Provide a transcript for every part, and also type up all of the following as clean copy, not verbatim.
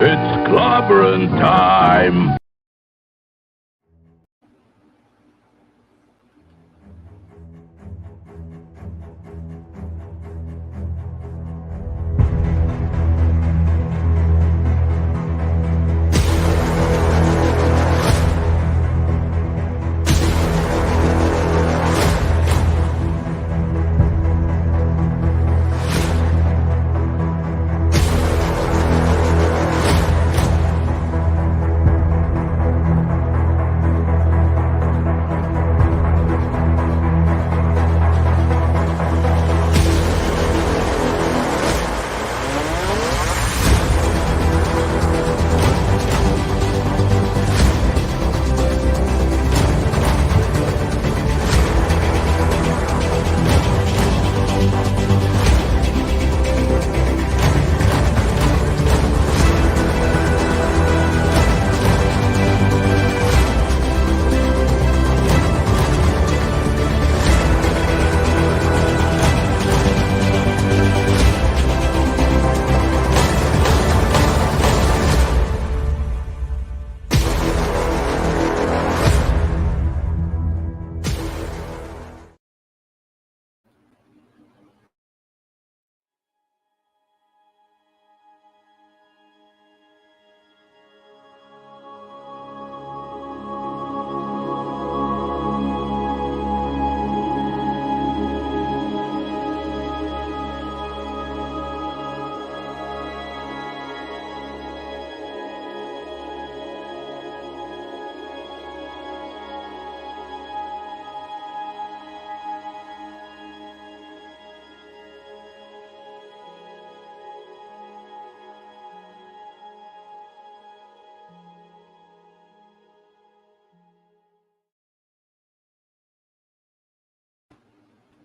It's Clobberin time!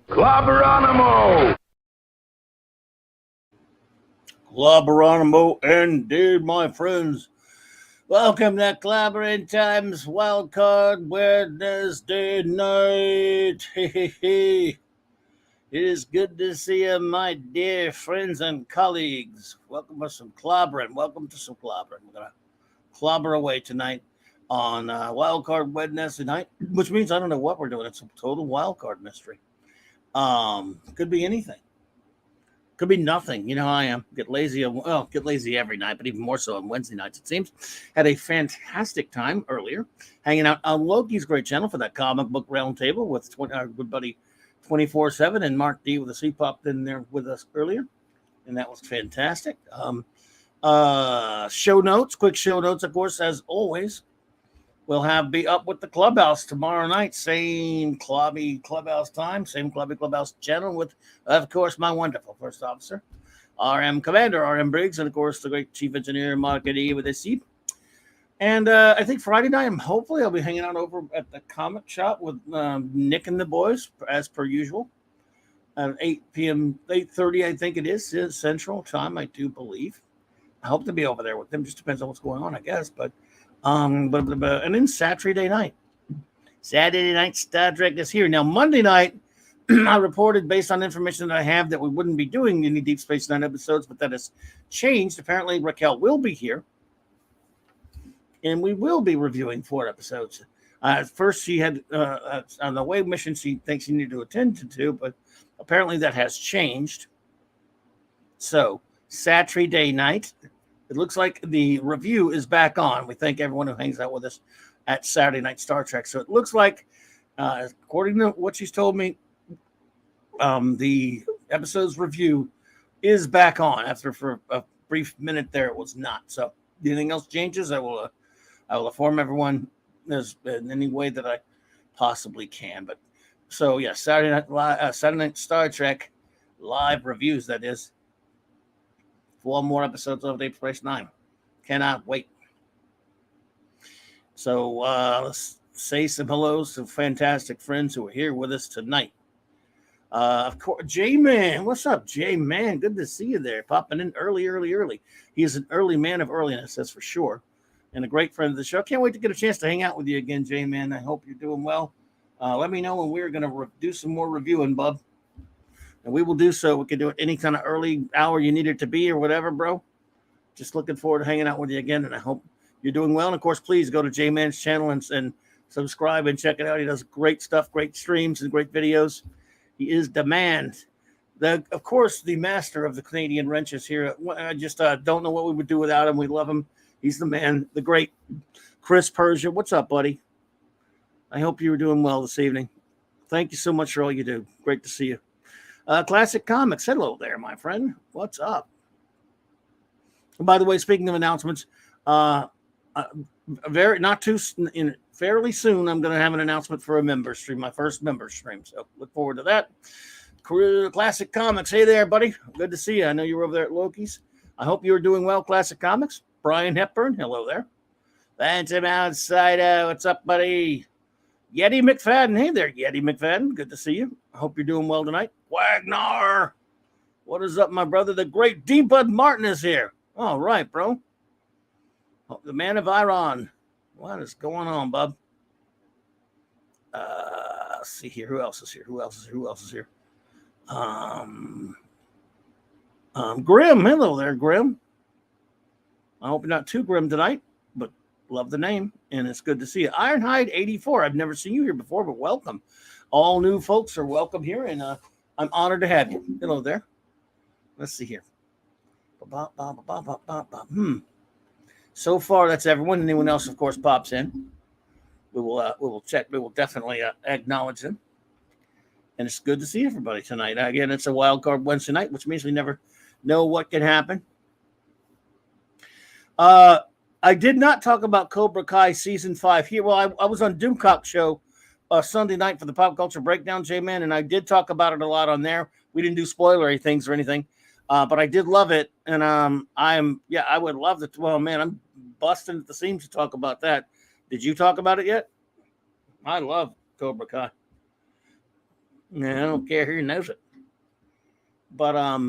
Clobberonimo! Clobberonimo, indeed, my friends. Welcome to Clobberin Times Wildcard Wednesday night. It is good to see you, my dear friends and colleagues. Welcome to some clobbering. Welcome to some clobbering. We're going to clobber away tonight on Wildcard Wednesday night, which means I don't know what we're doing. It's a total wildcard mystery. Could be anything. Could be nothing. You know how I am. Get lazy every night, but even more so on Wednesday nights, it seems. Had a fantastic time earlier hanging out on Loki's great channel for that comic book roundtable with our good buddy 24/7 and Mark D with a C popped in there with us earlier. And that was fantastic. Show notes, quick show notes, of course, as always. We'll be up with the clubhouse tomorrow night. Same Clobby Clubhouse time, same Clobby Clubhouse channel with, of course, my wonderful first officer, RM Commander, RM Briggs, and, of course, the great Chief Engineer, Mark D with a C. And I think Friday night, hopefully I'll be hanging out over at the comic shop with Nick and the boys, as per usual, at 8 p.m., 8:30, I think it is, Central Time, I do believe. I hope to be over there with them. Just depends on what's going on, I guess, but and then Saturday night Star Trek is here. Now Monday night I reported, based on information that I have, that we wouldn't be doing any Deep Space Nine episodes, but that has changed. Apparently Raquel will be here and we will be reviewing 4 episodes. First she had on the way mission she thinks she needed to attend to, but apparently that has changed. So Saturday night, it looks like the review is back on. We thank everyone who hangs out with us at Saturday Night Star Trek. So it looks like, according to what she's told me, the episode's review is back on. After for a brief minute there, it was not. So if anything else changes, I will inform everyone in any way that I possibly can. But so yeah, Saturday Night Star Trek live reviews. That is. 4 more episodes of Deep Space Nine. Cannot wait. So let's say some hellos to fantastic friends who are here with us tonight. Of course, J-Man. What's up, J-Man? Good to see you there. Popping in early. He is an early man of earliness, that's for sure. And a great friend of the show. Can't wait to get a chance to hang out with you again, J-Man. I hope you're doing well. Let me know when we're going to do some more reviewing, bub. And we will do so. We can do it any kind of early hour you need it to be or whatever, bro. just looking forward to hanging out with you again, and I hope you're doing well. And of course, please go to J-Man's channel and subscribe and check it out. He does great stuff, great streams, and great videos. He is the man. Of course, the master of the Canadian wrenches here. I just don't know what we would do without him. We love him. He's the man, the great Chris Persia. What's up, buddy? I hope you were doing well this evening. Thank you so much for all you do. Great to see you. Classic Comics. Hello there, my friend. What's up? And by the way, speaking of announcements, fairly soon, I'm going to have an announcement for a member stream, my first member stream. So look forward to that. Classic Comics. Hey there, buddy. Good to see you. I know you were over there at Loki's. I hope you were doing well, Classic Comics. Brian Hepburn. Hello there. Phantom Outsider. What's up, buddy? Yeti McFadden. Hey there, Yeti McFadden. Good to see you. I hope you're doing well tonight. Wagner. What is up, my brother? The great D. Bud Martin is here. All right, bro. Oh, the man of Iran. What is going on, bub? Let's see here. Who else is here? Who else is here? Grim. Hello there, Grim. I hope you're not too grim tonight, but love the name, and it's good to see you. Ironhide 84. I've never seen you here before, but welcome. All new folks are welcome here, and I'm honored to have you. Hello there. Let's see here. So far, that's everyone. Anyone else, of course, pops in. We will check. We will definitely acknowledge them. And it's good to see everybody tonight. Again, it's a wild card Wednesday night, which means we never know what can happen. I did not talk about Cobra Kai season 5 here. Well, I was on Doomcock show Sunday night for the Pop Culture Breakdown, J-Man, and I did talk about it a lot on there. We didn't do spoilery things or anything, but I did love it, and I would love to. Well, man, I'm busting at the seams to talk about that. Did you talk about it yet? I love Cobra Kai. Yeah, I don't care who knows it. But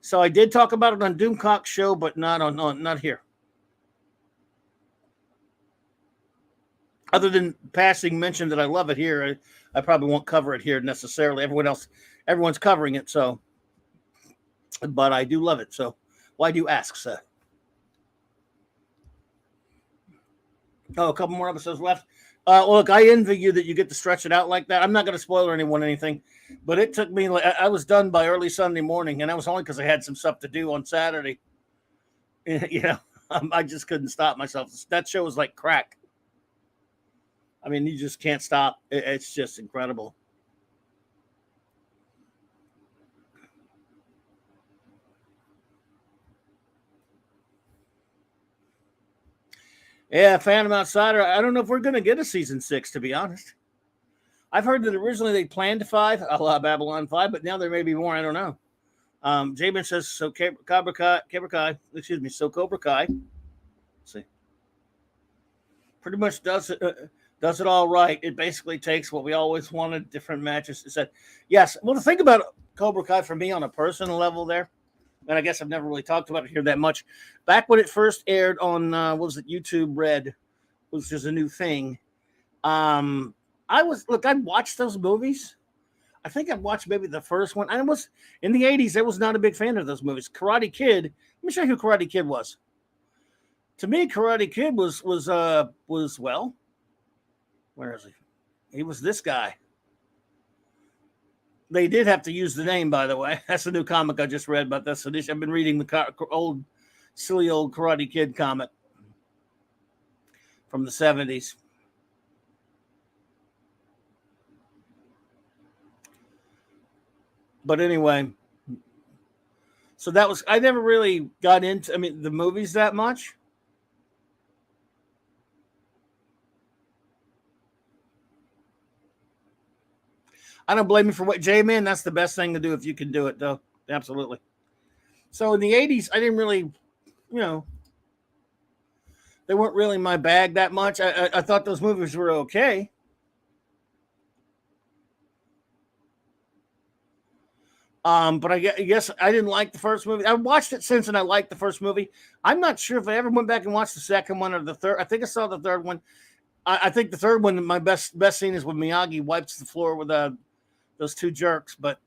so I did talk about it on Doomcock show, but not here. Other than passing mention that I love it here, I probably won't cover it here necessarily. Everyone's covering it, so. But I do love it. So why do you ask, sir? Oh, a couple more episodes left. Look, I envy you that you get to stretch it out like that. I'm not going to spoil anyone anything, but it took me. I was done by early Sunday morning, and that was only because I had some stuff to do on Saturday. You know, I just couldn't stop myself. That show was like crack. I mean, you just can't stop. It's just incredible. Yeah, Phantom Outsider. I don't know if we're going to get a season 6, to be honest. I've heard that originally they planned 5, a la Babylon 5, but now there may be more. I don't know. Jabin says, so Cobra Kai. So Cobra Kai. Let's see. Pretty much does it all right. It basically takes what we always wanted, different matches. It said, yes. Well, the thing about Cobra Kai for me on a personal level there, and I guess I've never really talked about it here that much. Back when it first aired on, YouTube Red, which is a new thing. I watched those movies. I think I watched maybe the first one. I was in the 80s. I was not a big fan of those movies. Karate Kid. Let me show you who Karate Kid was. To me, Karate Kid was well. Where is he? He was this guy. They did have to use the name, by the way. That's a new comic I just read about this edition. I've been reading the silly old Karate Kid comic from the 70s. But anyway, so I never really got into, the movies that much. I don't blame you for what, J-Man, that's the best thing to do if you can do it, though. Absolutely. So in the 80s, I didn't really, they weren't really my bag that much. I thought those movies were okay. But I guess I didn't like the first movie. I watched it since, and I liked the first movie. I'm not sure if I ever went back and watched the second one or the third. I think I saw the third one. I think the third one, my best scene is when Miyagi wipes the floor with those two jerks. But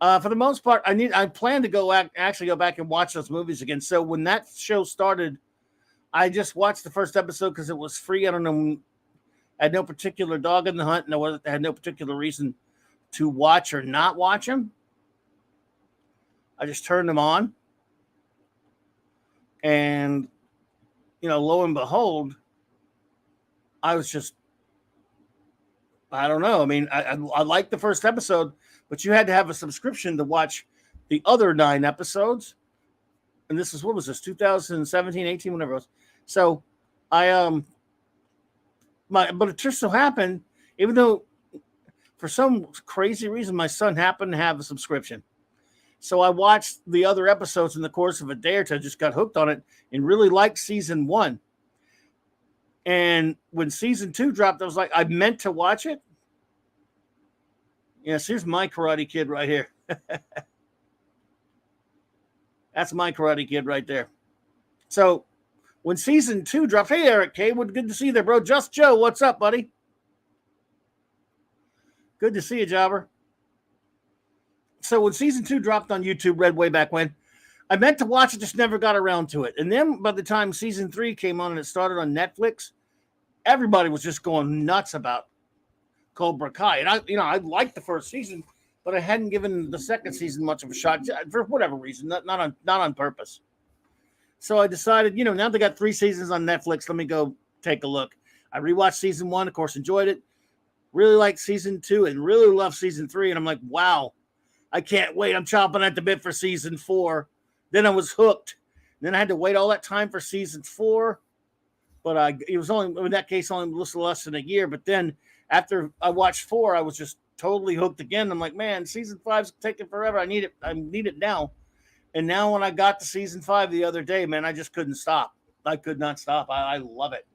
For the most part, I plan to actually go back and watch those movies again. So when that show started, I just watched the first episode because it was free. I don't know, I had no particular dog in the hunt, and I had no particular reason to watch or not watch them. I just turned them on, and lo and behold, I was just, I don't know. I mean, I liked the first episode, but you had to have a subscription to watch the other 9 episodes. And this is, what was this, 2017, 18, whatever it was. So but it just so happened, even though for some crazy reason my son happened to have a subscription. So I watched the other episodes in the course of a day or two. I just got hooked on it and really liked season 1. And when season 2 dropped, I was like, I meant to watch it. Yes, here's my Karate Kid right here. That's my Karate Kid right there. So when season 2 dropped, hey, Eric K, good to see you there, bro. Just Joe, what's up, buddy? Good to see you, Jobber. So when season 2 dropped on YouTube, read way back when, I meant to watch it, just never got around to it. And then by the time season 3 came on and it started on Netflix, everybody was just going nuts about Cobra Kai. And I liked the first season, but I hadn't given the second season much of a shot for whatever reason, not on purpose. So I decided, now they got 3 seasons on Netflix. Let me go take a look. I rewatched season 1, of course, enjoyed it. Really liked season 2 and really loved season 3. And I'm like, wow, I can't wait. I'm chomping at the bit for season 4. Then I was hooked. Then I had to wait all that time for season 4. But it was only, in that case, only less than a year. But then after I watched 4, I was just totally hooked again. I'm like, man, season 5's taking forever. I need it now. And now when I got to season 5 the other day, man, I just couldn't stop. I could not stop. I love it.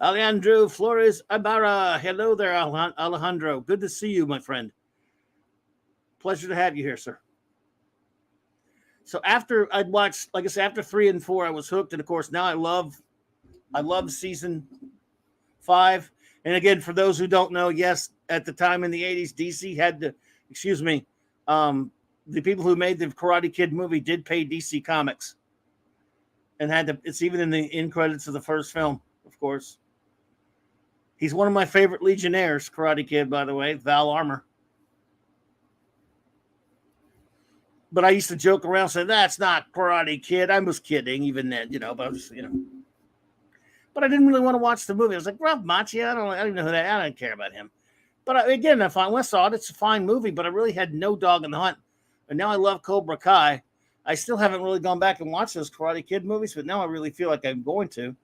Alejandro Flores Ibarra. Hello there, Alejandro. Good to see you, my friend. Pleasure to have you here, sir. So after I'd watched, like I said, after 3 and 4, I was hooked. And of course, now I love season 5. And again, for those who don't know, yes, at the time in the 80s, DC had to, the people who made the Karate Kid movie did pay DC Comics. And it's even in the end credits of the first film, of course. He's one of my favorite Legionnaires, Karate Kid, by the way, Val Armour. But I used to joke around saying, that's not Karate Kid. I was kidding even then, but I was, But I didn't really want to watch the movie. I was like, Ralph Macchio, I don't know who that. I don't care about him. But again, when I saw it, it's a fine movie, but I really had no dog in the hunt. And now I love Cobra Kai. I still haven't really gone back and watched those Karate Kid movies, but now I really feel like I'm going to.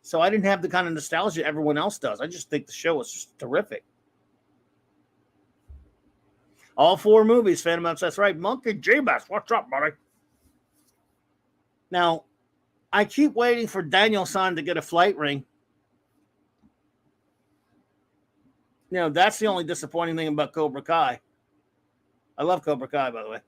So I didn't have the kind of nostalgia everyone else does. I just think the show was just terrific. All 4 movies, Phantom Menace. That's right. Monkey J-Bass, what's up, buddy? Now, I keep waiting for Daniel-san to get a flight ring. That's the only disappointing thing about Cobra Kai. I love Cobra Kai, by the way.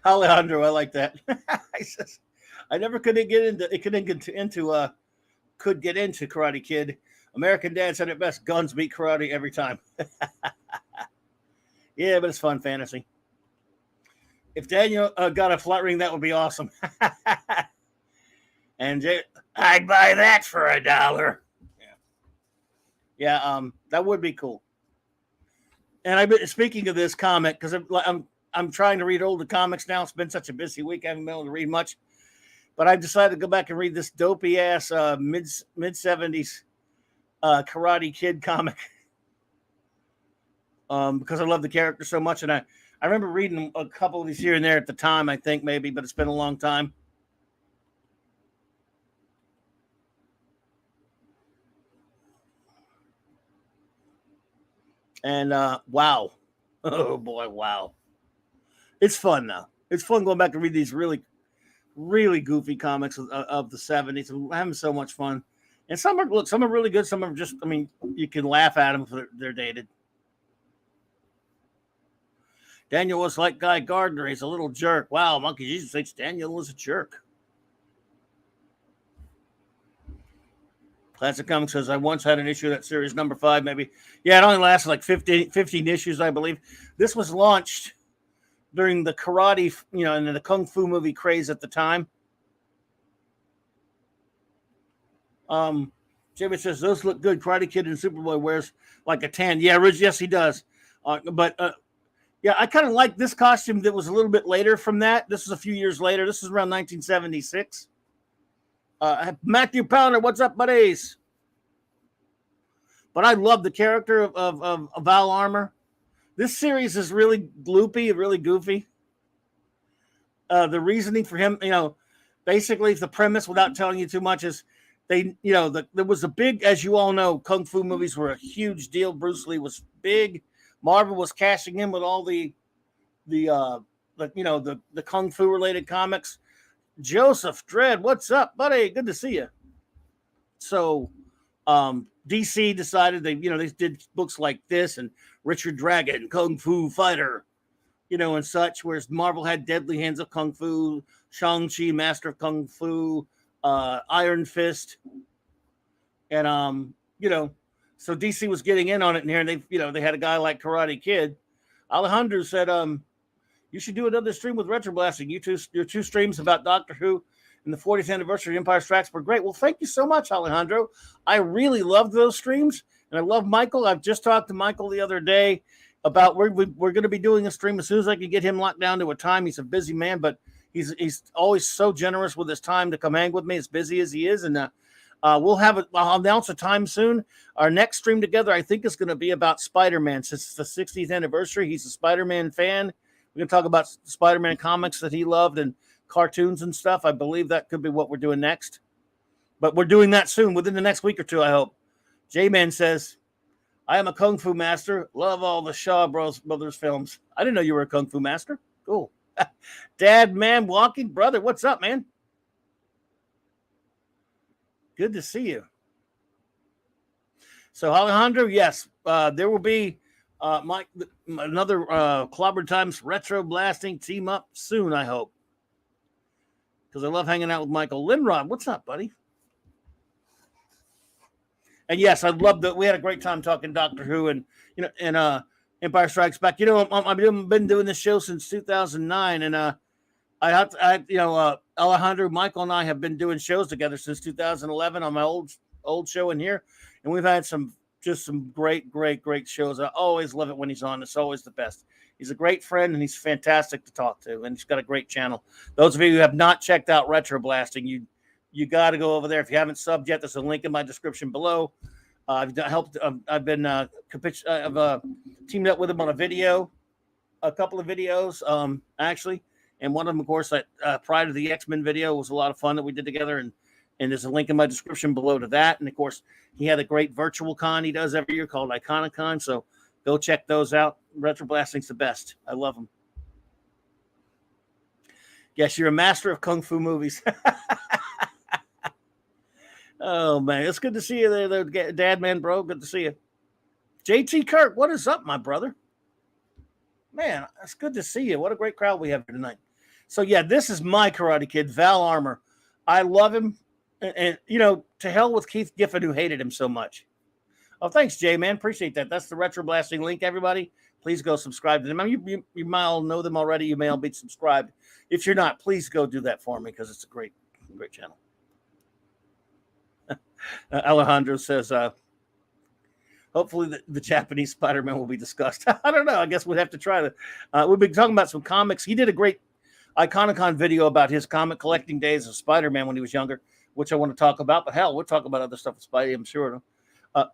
Alejandro, I like that. I never could get into Karate Kid. American Dad said it best: guns beat karate every time. Yeah, but it's fun fantasy. If Daniel got a flight ring, that would be awesome. And I'd buy that for $1. Yeah, that would be cool. And I've been speaking of this comic because I'm trying to read older comics now. It's been such a busy week; I haven't been able to read much. But I decided to go back and read this dopey ass mid 70s Karate Kid comic because I love the character so much. And I remember reading a couple of these here and there at the time, I think maybe, but it's been a long time. And wow. Oh boy, wow. It's fun now. It's fun going back and read these really, really goofy comics of the 70s. I'm having so much fun. And some are really good. Some are just, you can laugh at them if they're dated. Daniel was like Guy Gardner. He's a little jerk. Wow, Monkey Jesus thinks Daniel was a jerk. Classic Comics says, I once had an issue of that series, number 5, maybe. Yeah, it only lasted like 15 issues, I believe. This was launched during the karate, and the kung fu movie craze at the time. Jamie says, those look good. Karate Kid and Superboy wears like a tan. Yeah, yes, he does. Yeah, I kind of like this costume that was a little bit later from that. This is a few years later. This is around 1976. Matthew Pounder, what's up, buddies? But I love the character of Val Armour. This series is really gloopy, really goofy. The reasoning for him, basically the premise, without telling you too much, is there was a big, as you all know, kung fu movies were a huge deal. Bruce Lee was big. Marvel was cashing in with all the kung fu related comics. Joseph Dredd, what's up, buddy? Good to see you. So, DC decided they did books like this and Richard Dragon, Kung Fu Fighter, and such. Whereas Marvel had Deadly Hands of Kung Fu, Shang-Chi, Master of Kung Fu, Iron Fist, and so DC was getting in on it in here, and they had a guy like Karate Kid. Alejandro said, you should do another stream with Retro Blasting. Your two streams about Doctor Who and the 40th anniversary of Empire Strikes were great. Well, thank you so much, Alejandro. I really loved those streams, and I love Michael. I've just talked to Michael the other day about we're going to be doing a stream as soon as I can get him locked down to a time. He's a busy man, but he's always so generous with his time to come hang with me, as busy as he is, and I'll announce a time soon. Our next stream together, I think, is going to be about Spider-Man. Since it's the 60th anniversary, he's a Spider-Man fan. We're going to talk about Spider-Man comics that he loved and cartoons and stuff. I believe that could be what we're doing next. But we're doing that soon, within the next week or two, I hope. J-Man says, I am a Kung Fu master. Love all the Shaw Brothers films. I didn't know you were a Kung Fu master. Cool. Dad, man, walking. Brother, what's up, man? Good to see you. So, Alejandro, yes, there will be another Clobberin Times Retro Blasting team up soon, I hope. Because I love hanging out with Michael. Linrod, what's up, buddy? And yes, I love that. We had a great time talking Doctor Who and Empire Strikes Back. I've been doing this show since 2009, and Alejandro, Michael, and I have been doing shows together since 2011 on my old show in here, and we've had some great shows. I always love it when he's on. It's always the best. He's a great friend, and he's fantastic to talk to, and he's got a great channel. Those of you who have not checked out Retro Blasting, you got to go over there. If you haven't subbed yet, there's a link in my description below. I've helped. I've been I've teamed up with him on a couple of videos, actually, and one of them, of course, prior to the X-Men video, was a lot of fun that we did together, and there's a link in my description below to that. And of course, he had a great virtual con he does every year called Iconicon. So go check those out. Retro Blasting's the best. I love them. Yes, you're a master of Kung Fu movies. Oh, man. It's good to see you there, Dad, man, bro. Good to see you. JT Kirk, what is up, my brother? Man, it's good to see you. What a great crowd we have here tonight. So, yeah, this is my Karate Kid, Val Armour. I love him. And to hell with Keith Giffen, who hated him so much. Oh, thanks, Jay, man. Appreciate that. That's the Retro Blasting link, everybody. Please go subscribe to them. I mean, you might all know them already. You may all be subscribed. If you're not, please go do that for me, because it's a great channel. Alejandro says, hopefully the Japanese Spider-Man will be discussed. I don't know. I guess we'd have to try to. We've been talking about some comics. He did a great Iconicon video about his comic collecting days of Spider-Man when he was younger, which I want to talk about. But hell, we'll talk about other stuff with Spidey, I'm sure.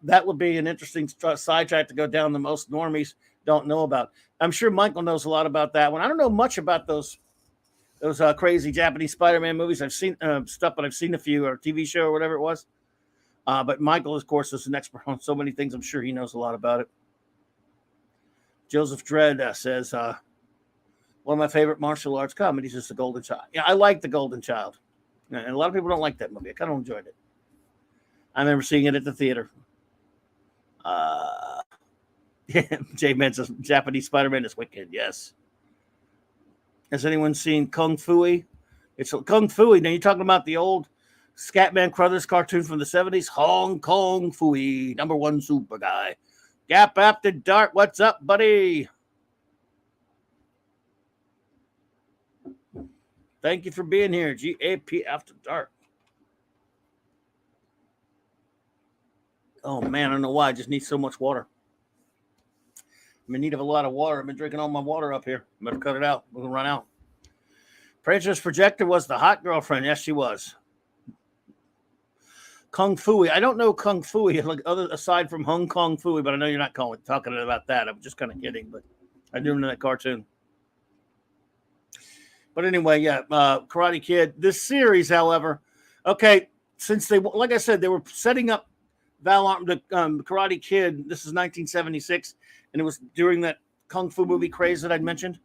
That would be an interesting sidetrack to go down the most normies don't know about. I'm sure Michael knows a lot about that one. I don't know much about those crazy Japanese Spider-Man movies. I've seen stuff, but I've seen a few, or TV show or whatever it was. But Michael, of course, is an expert on so many things. I'm sure he knows a lot about it. Joseph Dredd says, one of my favorite martial arts comedies is The Golden Child. Yeah, I like The Golden Child. And a lot of people don't like that movie. I kind of enjoyed it. I remember seeing it at the theater. J-Man says, Japanese Spider-Man is wicked. Yes. Has anyone seen Kung Fu? It's Kung Fu. Now you're talking about the old Scatman Crothers cartoon from the 70s, Hong Kong Fooey, #1 super guy. Gap After Dark, what's up, buddy? Thank you for being here. GAP After Dark. Oh man, I don't know why. I just need so much water. I'm in need of a lot of water. I've been drinking all my water up here. I'm gonna cut it out. We're gonna run out. Prancer's projector was the hot girlfriend. Yes, she was. Kung Fu. I don't know Kung Fu like other aside from Hong Kong Fooey, but I know you're not talking about that. I'm just kind of kidding, but I do know that cartoon. But anyway, yeah, Karate Kid. This series, however, okay, since they, like I said, they were setting up the Karate Kid. This is 1976, and it was during that Kung Fu movie craze that I'd mentioned.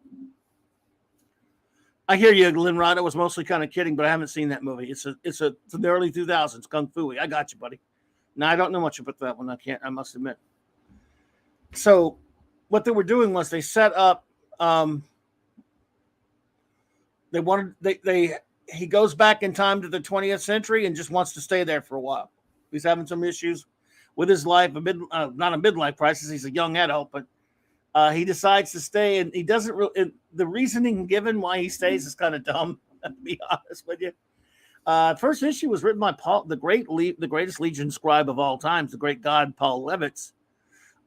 I hear you, Linrod. I was mostly kind of kidding, but I haven't seen that movie. It's from the early 2000s, Kung Fu. I got you, buddy. Now I don't know much about that one. I must admit. So, what they were doing was they set up. He goes back in time to the 20th century and just wants to stay there for a while. He's having some issues with his life, not a midlife crisis. He's a young adult, but he decides to stay, and he doesn't really. The reasoning given why he stays is kind of dumb, to be honest with you. First issue was written by Paul, the greatest Legion scribe of all times, the great god Paul Levitz.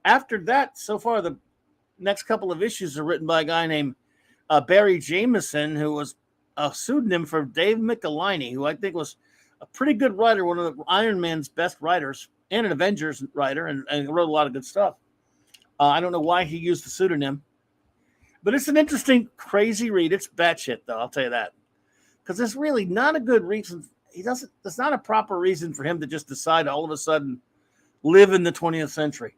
After that, so far, the next couple of issues are written by a guy named Barry Jameson, who was a pseudonym for Dave Michelinie, who I think was a pretty good writer, one of the Iron Man's best writers, and an Avengers writer, and wrote a lot of good stuff. I don't know why he used the pseudonym, but it's an interesting, crazy read. It's batshit, though, I'll tell you that. Because there's really not a good reason. There's not a proper reason for him to just decide to all of a sudden live in the 20th century.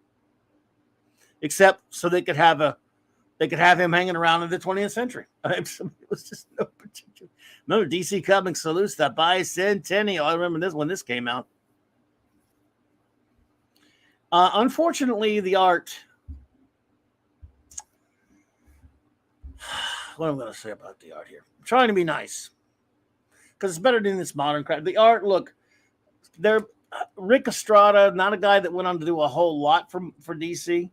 Except so they could have him hanging around in the 20th century. It was just no particular. Remember DC Comics salutes the bicentennial. I remember this when this came out. Unfortunately, the art. What am I going to say about the art here? I'm trying to be nice because it's better than this modern crap. The art, look, Rick Estrada, not a guy that went on to do a whole lot for DC.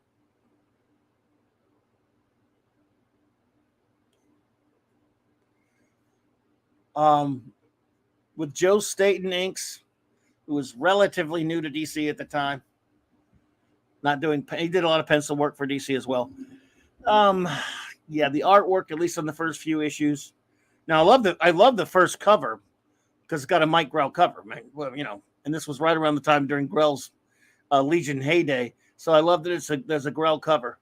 With Joe Staton inks, who was relatively new to DC at the time. He did a lot of pencil work for DC as well. Yeah, the artwork, at least on the first few issues. Now I love the first cover because it's got a Mike Grell cover, man. Well, and this was right around the time during Grell's Legion heyday. So I love that there's a Grell cover.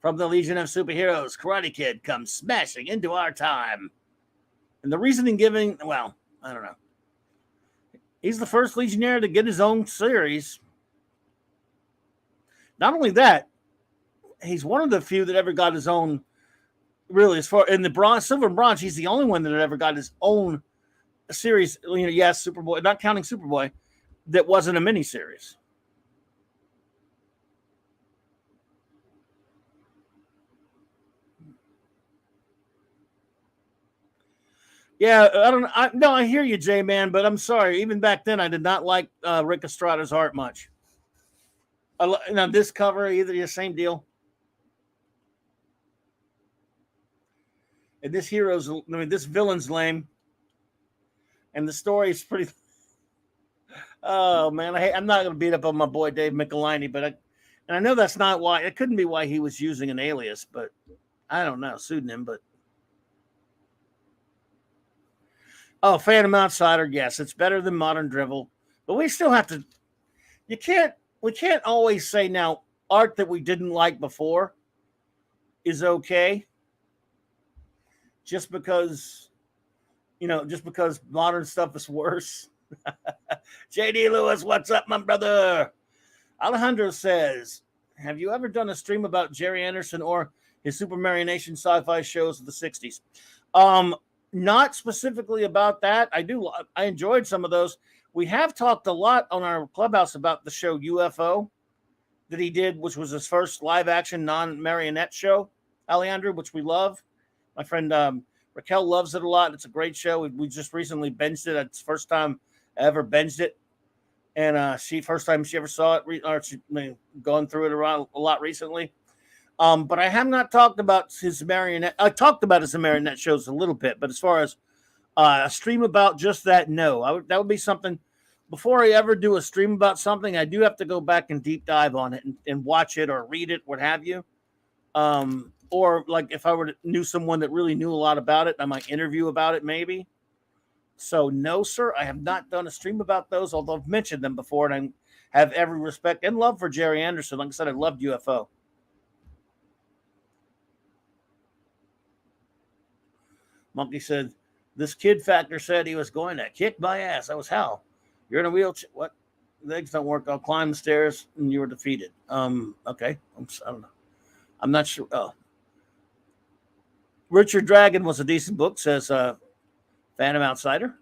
From the Legion of Superheroes, Karate Kid comes smashing into our time. And the reasoning given, well, I don't know. He's the first Legionnaire to get his own series. Not only that, he's one of the few that ever got his own, really, as far in the bronze, silver and bronze, he's the only one that ever got his own series. Yes, Superboy, not counting Superboy, that wasn't a miniseries. Yeah, I hear you, J-Man, but I'm sorry. Even back then, I did not like Rick Estrada's art much. Now, this cover, either the same deal. And this this villain's lame. And the story's pretty. Oh, man. I'm not going to beat up on my boy Dave Michelinie, but I know that's not why. It couldn't be why he was using an alias, but I don't know. Pseudonym, but. Oh, Phantom Outsider. Yes, it's better than Modern Drivel. But we still have to. We can't always say now art that we didn't like before is okay. Just because modern stuff is worse. JD Lewis, what's up, my brother? Alejandro says, have you ever done a stream about Jerry Anderson or his Super Marionation sci-fi shows of the 60s? Not specifically about that. I enjoyed some of those. We have talked a lot on our Clubhouse about the show UFO that he did, which was his first live action non-marionette show, Alejandro, which we love. My friend Raquel loves it a lot. It's a great show. We just recently binged it. It's the first time I ever binged it. And she first time she ever saw it, or she gone through it around a lot recently. But I have not talked about his marionette. I talked about his marionette shows a little bit, but as far as a stream about just that, no, that would be something. Before I ever do a stream about something, I do have to go back and deep dive on it and watch it or read it, what have you. Or like if I knew someone that really knew a lot about it, I might interview about it maybe. So no, sir, I have not done a stream about those, although I've mentioned them before, and I have every respect and love for Jerry Anderson. Like I said, I loved UFO. Monkey said, this kid factor said he was going to kick my ass. I was how? You're in a wheelchair. What? Legs don't work. I'll climb the stairs and you were defeated. Okay. I don't know. I'm not sure. Oh. Richard Dragon was a decent book, says Phantom Outsider.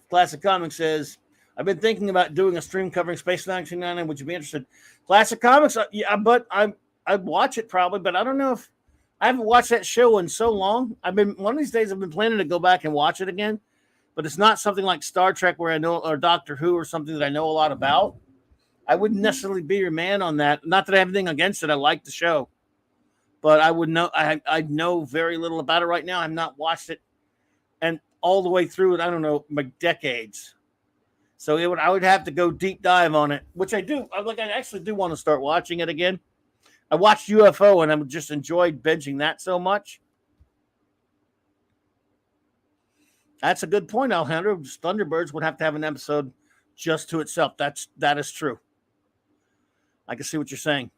Classic Comics says, I've been thinking about doing a stream covering Space 1999. Would you be interested? Classic Comics, yeah, but I'd watch it probably, but I don't know if I haven't watched that show in so long. One of these days I've been planning to go back and watch it again, but it's not something like Star Trek where I know, or Doctor Who, or something that I know a lot about. I wouldn't necessarily be your man on that. Not that I have anything against it. I like the show, but I would know. I know very little about it right now. I've not watched it, and all the way through it, I don't know, like decades. So I would have to go deep dive on it, which I do. I actually do want to start watching it again. I watched UFO and I just enjoyed binging that so much. That's a good point, Alejandro. Thunderbirds would have to have an episode just to itself. That is true. I can see what you're saying.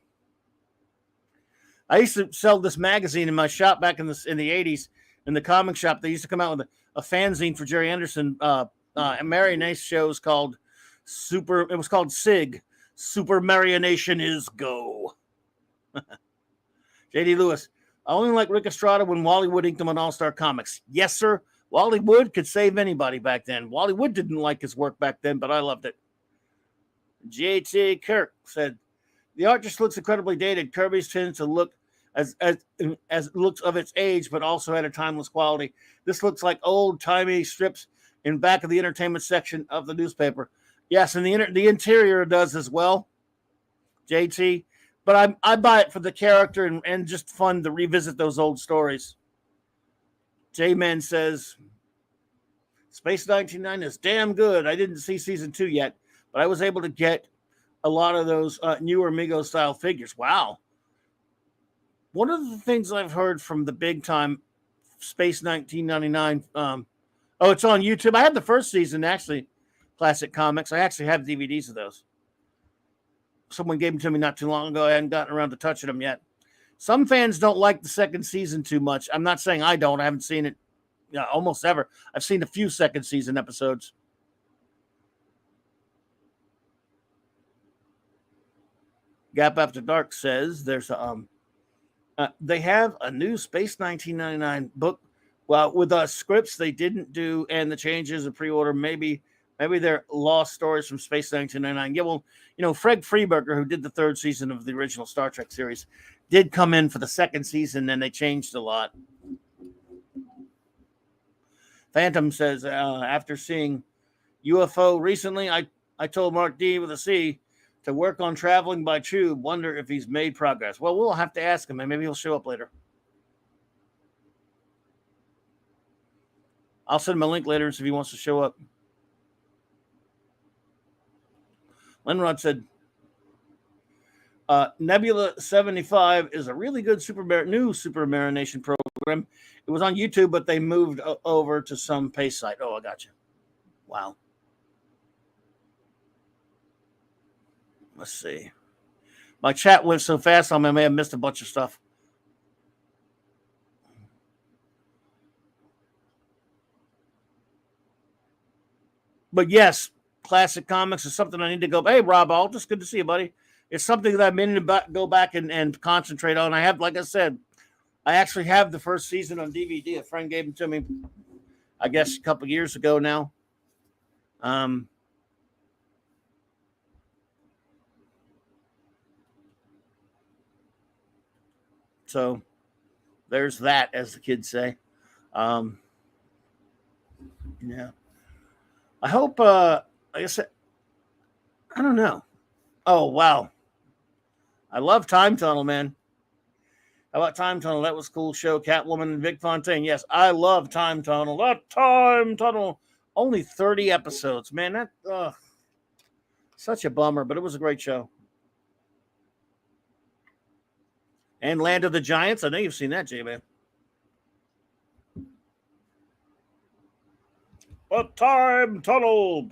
I used to sell this magazine in my shop back in the 80s in the comic shop. They used to come out with a fanzine for Jerry Anderson and marionette shows called Super. It was called SIG. Super Marionation is Go. JD Lewis. I only like Rick Estrada when Wally Wood inked him on All-Star Comics. Yes, sir. Wally Wood could save anybody back then. Wally Wood didn't like his work back then, but I loved it. JT Kirk said, the art just looks incredibly dated. Kirby's tends to look as looks of its age, but also had a timeless quality. This looks like old-timey strips in back of the entertainment section of the newspaper. Yes, and the interior does as well, JT. But I buy it for the character and just fun to revisit those old stories. J-Man says, Space 1999 is damn good. I didn't see season 2 yet, but I was able to get a lot of those newer Mego-style figures. Wow. One of the things I've heard from the big time Space 1999, it's on YouTube. I had the first season, actually, Classic Comics. I actually have DVDs of those. Someone gave them to me not too long ago. I hadn't gotten around to touching them yet. Some fans don't like the second season too much. I'm not saying I don't. I haven't seen it almost ever. I've seen a few second season episodes. Gap After Dark says there's they have a new Space 1999 book. Well, with scripts they didn't do and the changes of pre-order, maybe they're lost stories from Space 1999. Yeah, well, Fred Freeberger, who did the third season of the original Star Trek series, did come in for the second season, and they changed a lot. Phantom says, after seeing UFO recently, I told Mark D with a C to work on traveling by tube. Wonder if he's made progress. Well, we'll have to ask him, and maybe he'll show up later. I'll send him a link later if he wants to show up. Lenrod said, Nebula 75 is a really good new Super Marination program. It was on YouTube, but they moved over to some pay site. Oh, I got you. Wow. Let's see. My chat went so fast, I may have missed a bunch of stuff. But yes, Classic Comics is something I need to go. Hey, Rob Aldous, good to see you, buddy. It's something that I've been to go back and concentrate on. I have, like I said, I actually have the first season on DVD. A friend gave them to me, I guess, a couple years ago now. So there's that, as the kids say. Um, yeah. I hope, like I said, I don't know. Oh, wow. I love Time Tunnel, man. How about Time Tunnel? That was a cool show. Catwoman and Vic Fontaine. Yes, I love Time Tunnel. That Time Tunnel. Only 30 episodes, man. That such a bummer, but it was a great show. And Land of the Giants. I know you've seen that, J-Man. A Time Tunnel.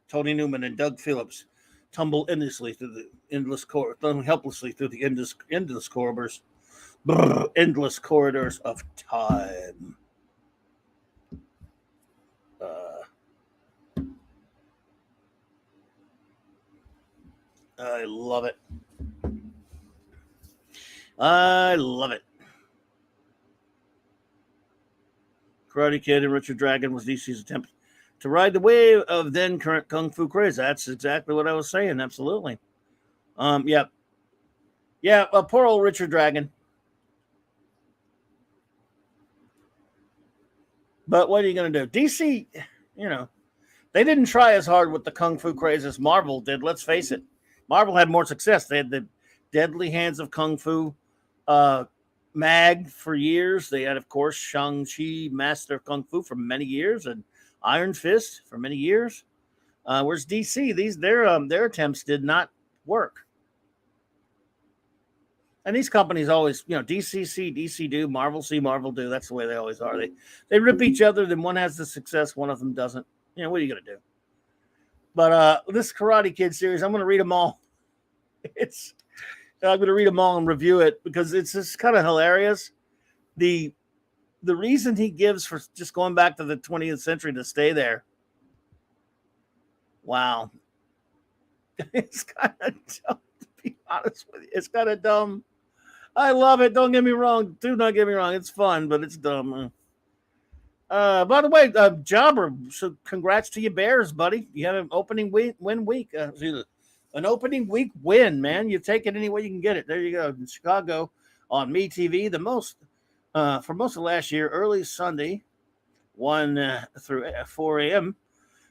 Tony Newman and Doug Phillips tumble endlessly through the helplessly through the endless corridors of time. I love it. I love it. Karate Kid and Richard Dragon was DC's attempt to ride the wave of then current kung fu craze. That's exactly what I was saying. Absolutely. Yeah. Poor old Richard Dragon. But what are you going to do? DC, they didn't try as hard with the kung fu craze as Marvel did. Let's face it. Marvel had more success. They had the Deadly Hands of Kung Fu mag for years. They had, of course, Shang-Chi, Master of Kung Fu for many years, and Iron Fist for many years. Whereas DC, their attempts did not work. And these companies always, DC see, DC do, Marvel see, Marvel do. That's the way they always are. They rip each other, then one has the success, one of them doesn't. What are you going to do? But this Karate Kid series, I'm going to read them all. I'm going to read them all and review it because it's just kind of hilarious. The reason he gives for just going back to the 20th century to stay there. Wow. It's kind of dumb, to be honest with you. It's kind of dumb. I love it. Don't get me wrong. Do not get me wrong. It's fun, but it's dumb. By the way, Jobber, so congrats to you Bears, buddy. You had an opening win week. An opening week win, man. You take it any way you can get it. There you go. In Chicago on MeTV, the most for most of last year, early Sunday, 1 through 4 a.m.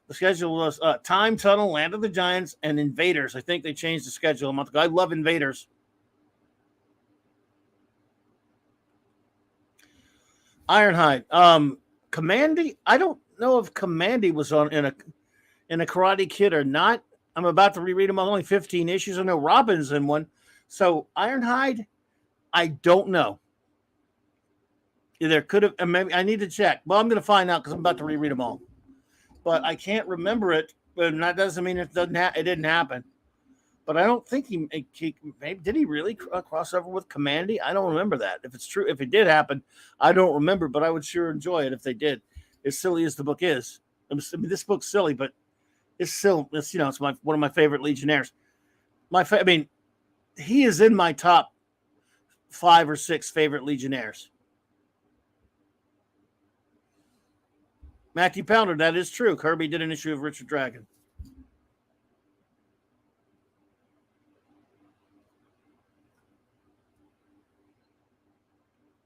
The schedule was Time Tunnel, Land of the Giants, and Invaders. I think they changed the schedule a month ago. I love Invaders. Ironhide. Commandy. I don't know if Commandy was on in a Karate Kid or not. I'm about to reread them. Only 15 issues. I know Robin's in one. So Ironhide, I don't know. There could have. Maybe I need to check. Well, I'm going to find out because I'm about to reread them all. But I can't remember it. But that doesn't mean it didn't happen. But I don't think he maybe did he really cross over with Commandy? I don't remember that. If it's true, if it did happen, I don't remember. But I would sure enjoy it if they did. As silly as the book is, I mean, this book's silly, but it's still it's one of my favorite Legionnaires. He is in my top 5 or 6 favorite Legionnaires. Matthew Pounder, that is true. Kirby did an issue of Richard Dragon.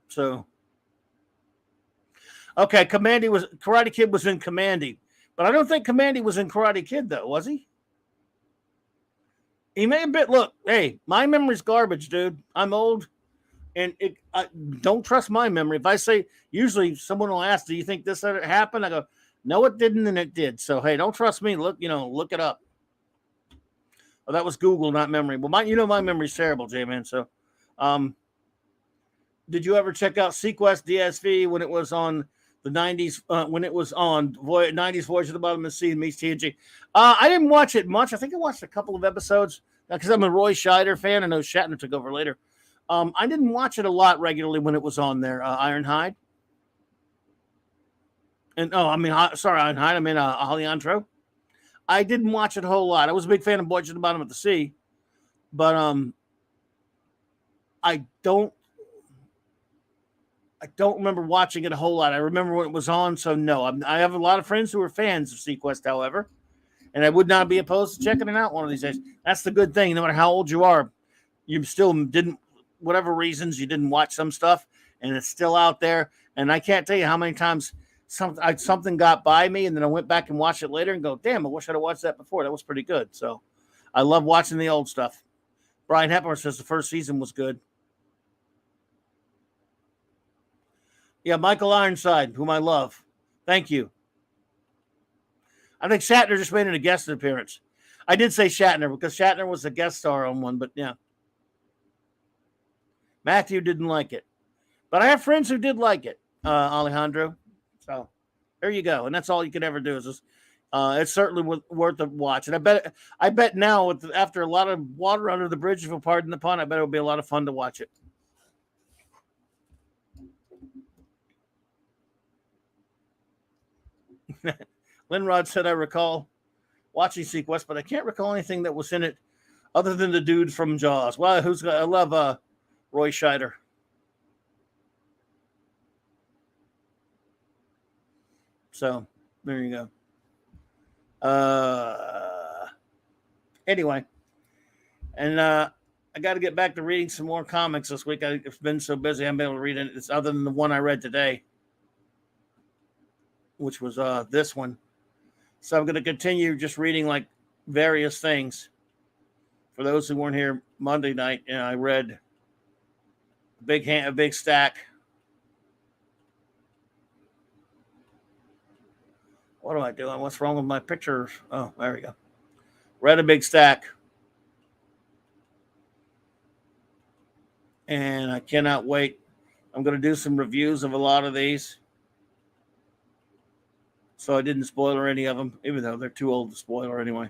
So, okay, Karate Kid was in Commandy, but I don't think Commandy was in Karate Kid though, was he? He may have been. Look, hey, my memory's garbage, dude. I'm old, and don't trust my memory. If I say, usually someone will ask, "Do you think this happened?" I go, "No, it didn't," and it did. So, hey, don't trust me. Look it up. Oh, that was Google, not memory. Well, my memory's terrible, J-Man. So, did you ever check out Sequest DSV when it was on the 90s? When it was on 90s Voyage to the Bottom of the Sea and meets TNG? I didn't watch it much. I think I watched a couple of episodes because I'm a Roy Scheider fan. I know Shatner took over later. I didn't watch it a lot regularly when it was on there. Ironhide. And Ironhide. I mean Alejandro. I didn't watch it a whole lot. I was a big fan of Voyage to the Bottom of the Sea, but I don't remember watching it a whole lot. I remember when it was on, so no. I have a lot of friends who are fans of Sequest, however, and I would not be opposed to checking it out one of these days. That's the good thing. No matter how old you are, you still didn't whatever reasons you didn't watch some stuff, and it's still out there. And I can't tell you how many times something got by me, and then I went back and watched it later and go, damn, I wish I'd have watched that before. That was pretty good. So I love watching the old stuff. Brian Hepler says the first season was good. Yeah, Michael Ironside, whom I love. Thank you. I think Shatner just made a guest appearance. I did say Shatner because Shatner was a guest star on one, but yeah. Matthew didn't like it. But I have friends who did like it, Alejandro. So there you go. And that's all you can ever do is just, it's certainly worth a watch. And I bet now after a lot of water under the bridge, if you'll pardon the pun, I bet it'll be a lot of fun to watch it. Linrod said, I recall watching Sequest, but I can't recall anything that was in it other than the dude from Jaws. Well, I love Roy Scheider. So there you go. Anyway, and I got to get back to reading some more comics this week. I've been so busy, I haven't been able to read it. It's other than the one I read today, which was this one. So I'm going to continue just reading like various things. For those who weren't here Monday night, I read a big stack. What am I doing? What's wrong with my pictures? Oh, there we go. Read a big stack. And I cannot wait. I'm going to do some reviews of a lot of these. So I didn't spoiler any of them, even though they're too old to spoiler anyway.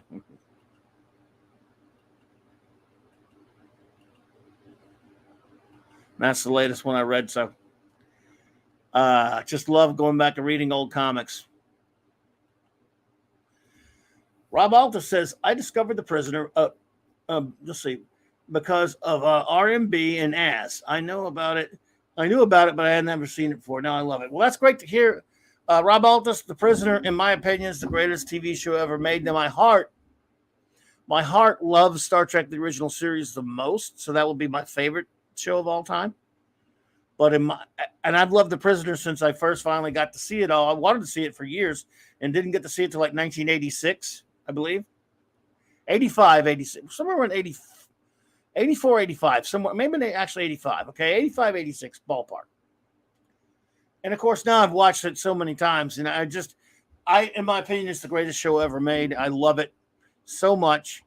That's the latest one I read. So just love going back and reading old comics. Rob Alta says, I discovered The Prisoner, let's see, because of RMB and As. I knew about it, but I had never seen it before. Now I love it. Well, that's great to hear. Rob Altus, The Prisoner, in my opinion, is the greatest TV show ever made. Now, my heart loves Star Trek, the original series, the most. So that will be my favorite show of all time. But and I've loved The Prisoner since I first finally got to see it all. I wanted to see it for years and didn't get to see it till like 1986, I believe. 85, 86, somewhere around 84, 85, somewhere, maybe actually 85. Okay, 85, 86 ballpark. And of course, now I've watched it so many times, and in my opinion, it's the greatest show ever made. I love it so much.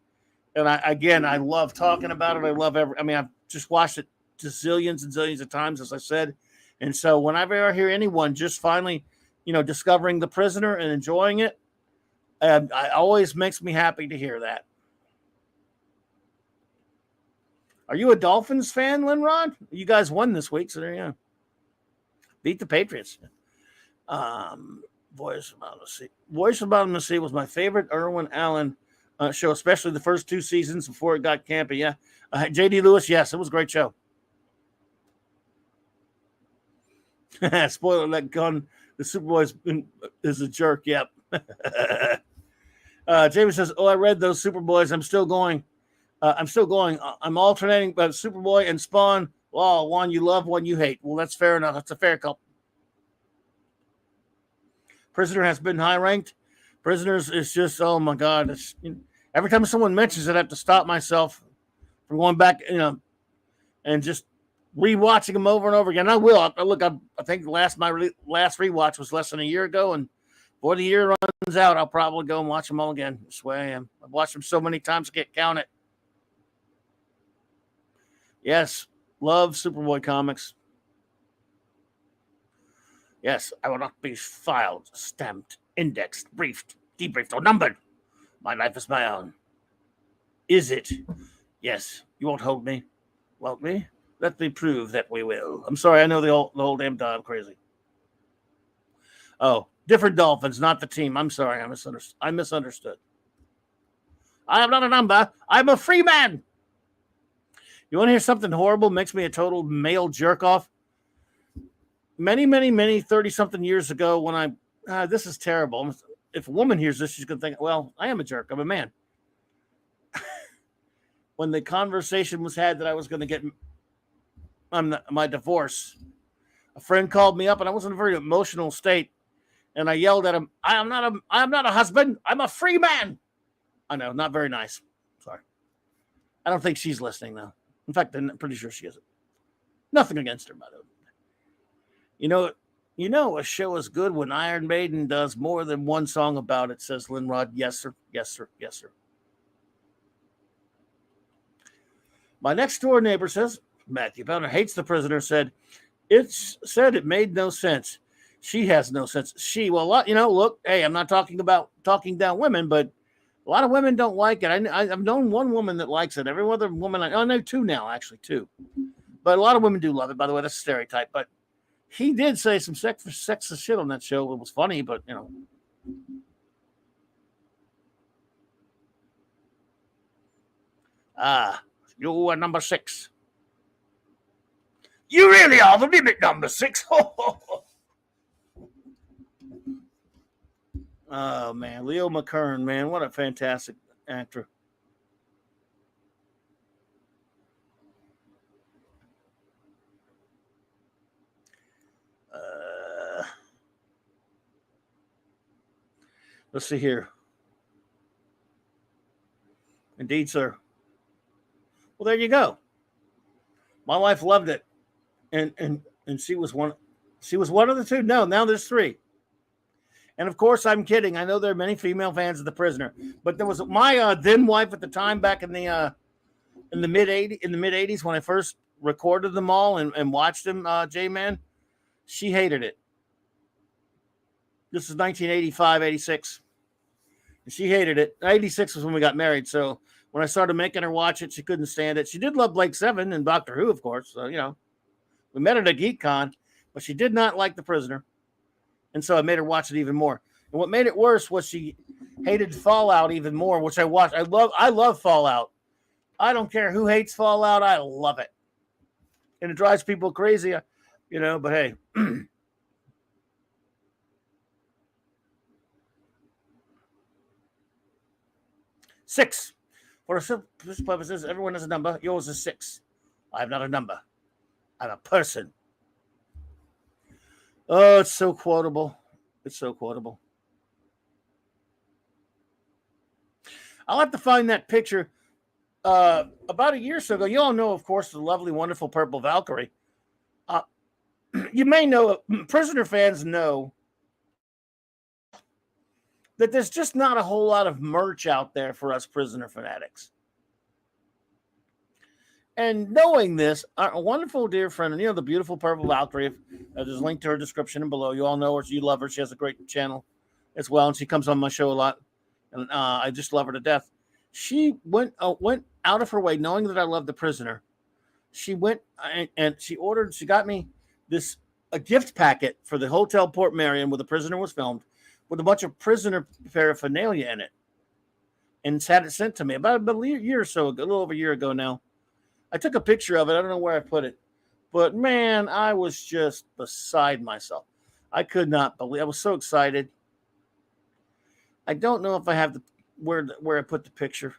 And I love talking about it. I've just watched it zillions and zillions of times, as I said. And so whenever I hear anyone just finally, discovering The Prisoner and enjoying it, it always makes me happy to hear that. Are you a Dolphins fan, Linrod? You guys won this week, so there you go. Beat the Patriots. Voice from Bottom of the Sea was my favorite Irwin Allen show, especially the first two seasons before it got campy. Yeah. J.D. Lewis, yes, it was a great show. Spoiler, that gun, the Superboy is a jerk. Yep. Jamie says, I read those Superboys. I'm still going. I'm alternating by Superboy and Spawn. Well, one you love, one you hate. Well, that's fair enough. That's a fair couple. Prisoner has been high ranked. Prisoners is just, oh my God. Every time someone mentions it, I have to stop myself from going back, and just rewatching them over and over again. I will. I think my last rewatch was less than a year ago, and before the year runs out, I'll probably go and watch them all again. That's the way I am. I've watched them so many times I can't count it. Yes, love Superboy comics. Yes, I will not be filed, stamped, indexed, briefed, debriefed, or numbered. My life is my own. Is it? Yes. You won't hold me? Won't me? Let me prove that we will. I'm sorry, I know the whole damn time crazy. Oh, different Dolphins, not the team. I'm sorry, I misunderstood. I am not a number. I'm a free man. You want to hear something horrible? Makes me a total male jerk off. Many, 30-something years ago when this is terrible. If a woman hears this, she's going to think, well, I am a jerk. I'm a man. When the conversation was had that I was going to get my divorce. A friend called me up, and I was in a very emotional state, and I yelled at him, I'm not a husband. I'm a free man." I know, not very nice. Sorry. I don't think she's listening though. In fact, I'm pretty sure she isn't. Nothing against her, by the way. A show is good when Iron Maiden does more than one song about it, says Linrod. Yes, sir. Yes, sir. Yes, sir. My next door neighbor says, Matthew Bowner hates the prisoner, said it made no sense. She has no sense. Look, hey, I'm not talking about talking down women, but a lot of women don't like it. I've known one woman that likes it. Every other woman, I know two now, actually, two. But a lot of women do love it, by the way. That's a stereotype. But he did say some sexist shit on that show. It was funny, but, you are number 6. You really are the limit, number 6. Oh, man. Leo McKern, man. What a fantastic actor. Let's see here. Indeed, sir. Well, there you go. My wife loved it. And she was one of the two. No, now there's 3. And of course, I'm kidding. I know there are many female fans of The Prisoner, but there was my then wife at the time, back in the mid '80s, when I first recorded them all and watched them. J-Man, she hated it. This is 1985, 86. And she hated it. 86 was when we got married. So when I started making her watch it, she couldn't stand it. She did love Blake Seven and Doctor Who, of course. So, we met at a GeekCon, but she did not like The Prisoner. And so I made her watch it even more. And what made it worse was she hated Fallout even more, which I watched. I love Fallout. I don't care who hates Fallout. I love it. And it drives people crazy, but hey. 6. For this purposes, everyone has a number. Yours is 6. I'm not a number. I'm a person. Oh, it's so quotable. It's so quotable. I'll have to find that picture. About a year or so ago, you all know, of course, the lovely, wonderful Purple Valkyrie. You may know, Prisoner fans know that there's just not a whole lot of merch out there for us Prisoner fanatics. And knowing this, our wonderful dear friend, and the beautiful Purple Valkyrie, there's a link to her description and below. You all know her. You love her. She has a great channel as well, and she comes on my show a lot. And I just love her to death. She went out of her way, knowing that I love The Prisoner. She went and she got me a gift packet for the Hotel Port Marion where The Prisoner was filmed, with a bunch of Prisoner paraphernalia in it, and had it sent to me about a year or so ago, a little over a year ago now. I took a picture of it. I don't know where I put it, but man, I was just beside myself. I could not believe. I was so excited. I don't know if I have where I put the picture,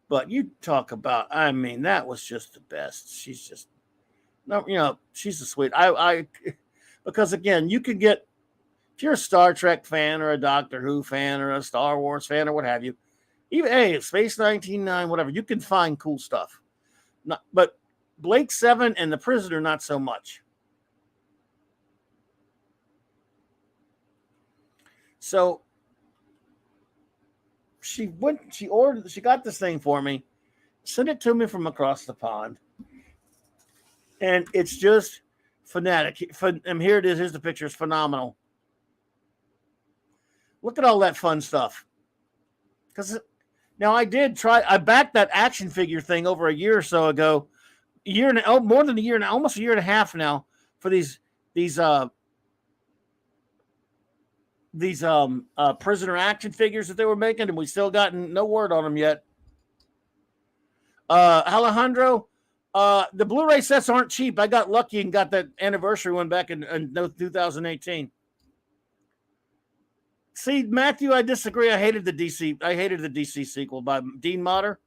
but you talk about. I mean, that was just the best. She's just she's a sweet. Because again, you could get, if you're a Star Trek fan or a Doctor Who fan or a Star Wars fan or what have you, even Space 1999, whatever, you can find cool stuff. But Blake Seven and The Prisoner, not so much. So she got this thing for me, sent it to me from across the pond, and it's just fanatic. And here it is. Here's the picture. It's phenomenal. Look at all that fun stuff. Because now I backed that action figure thing over a year or so ago, more than a year now, almost a year and a half now, for these prisoner action figures that they were making, and we still gotten no word on them yet. Alejandro, the Blu-ray sets aren't cheap. I got lucky and got that anniversary one back in 2018. See, Matthew, I disagree. I hated the DC sequel by Dean Motter.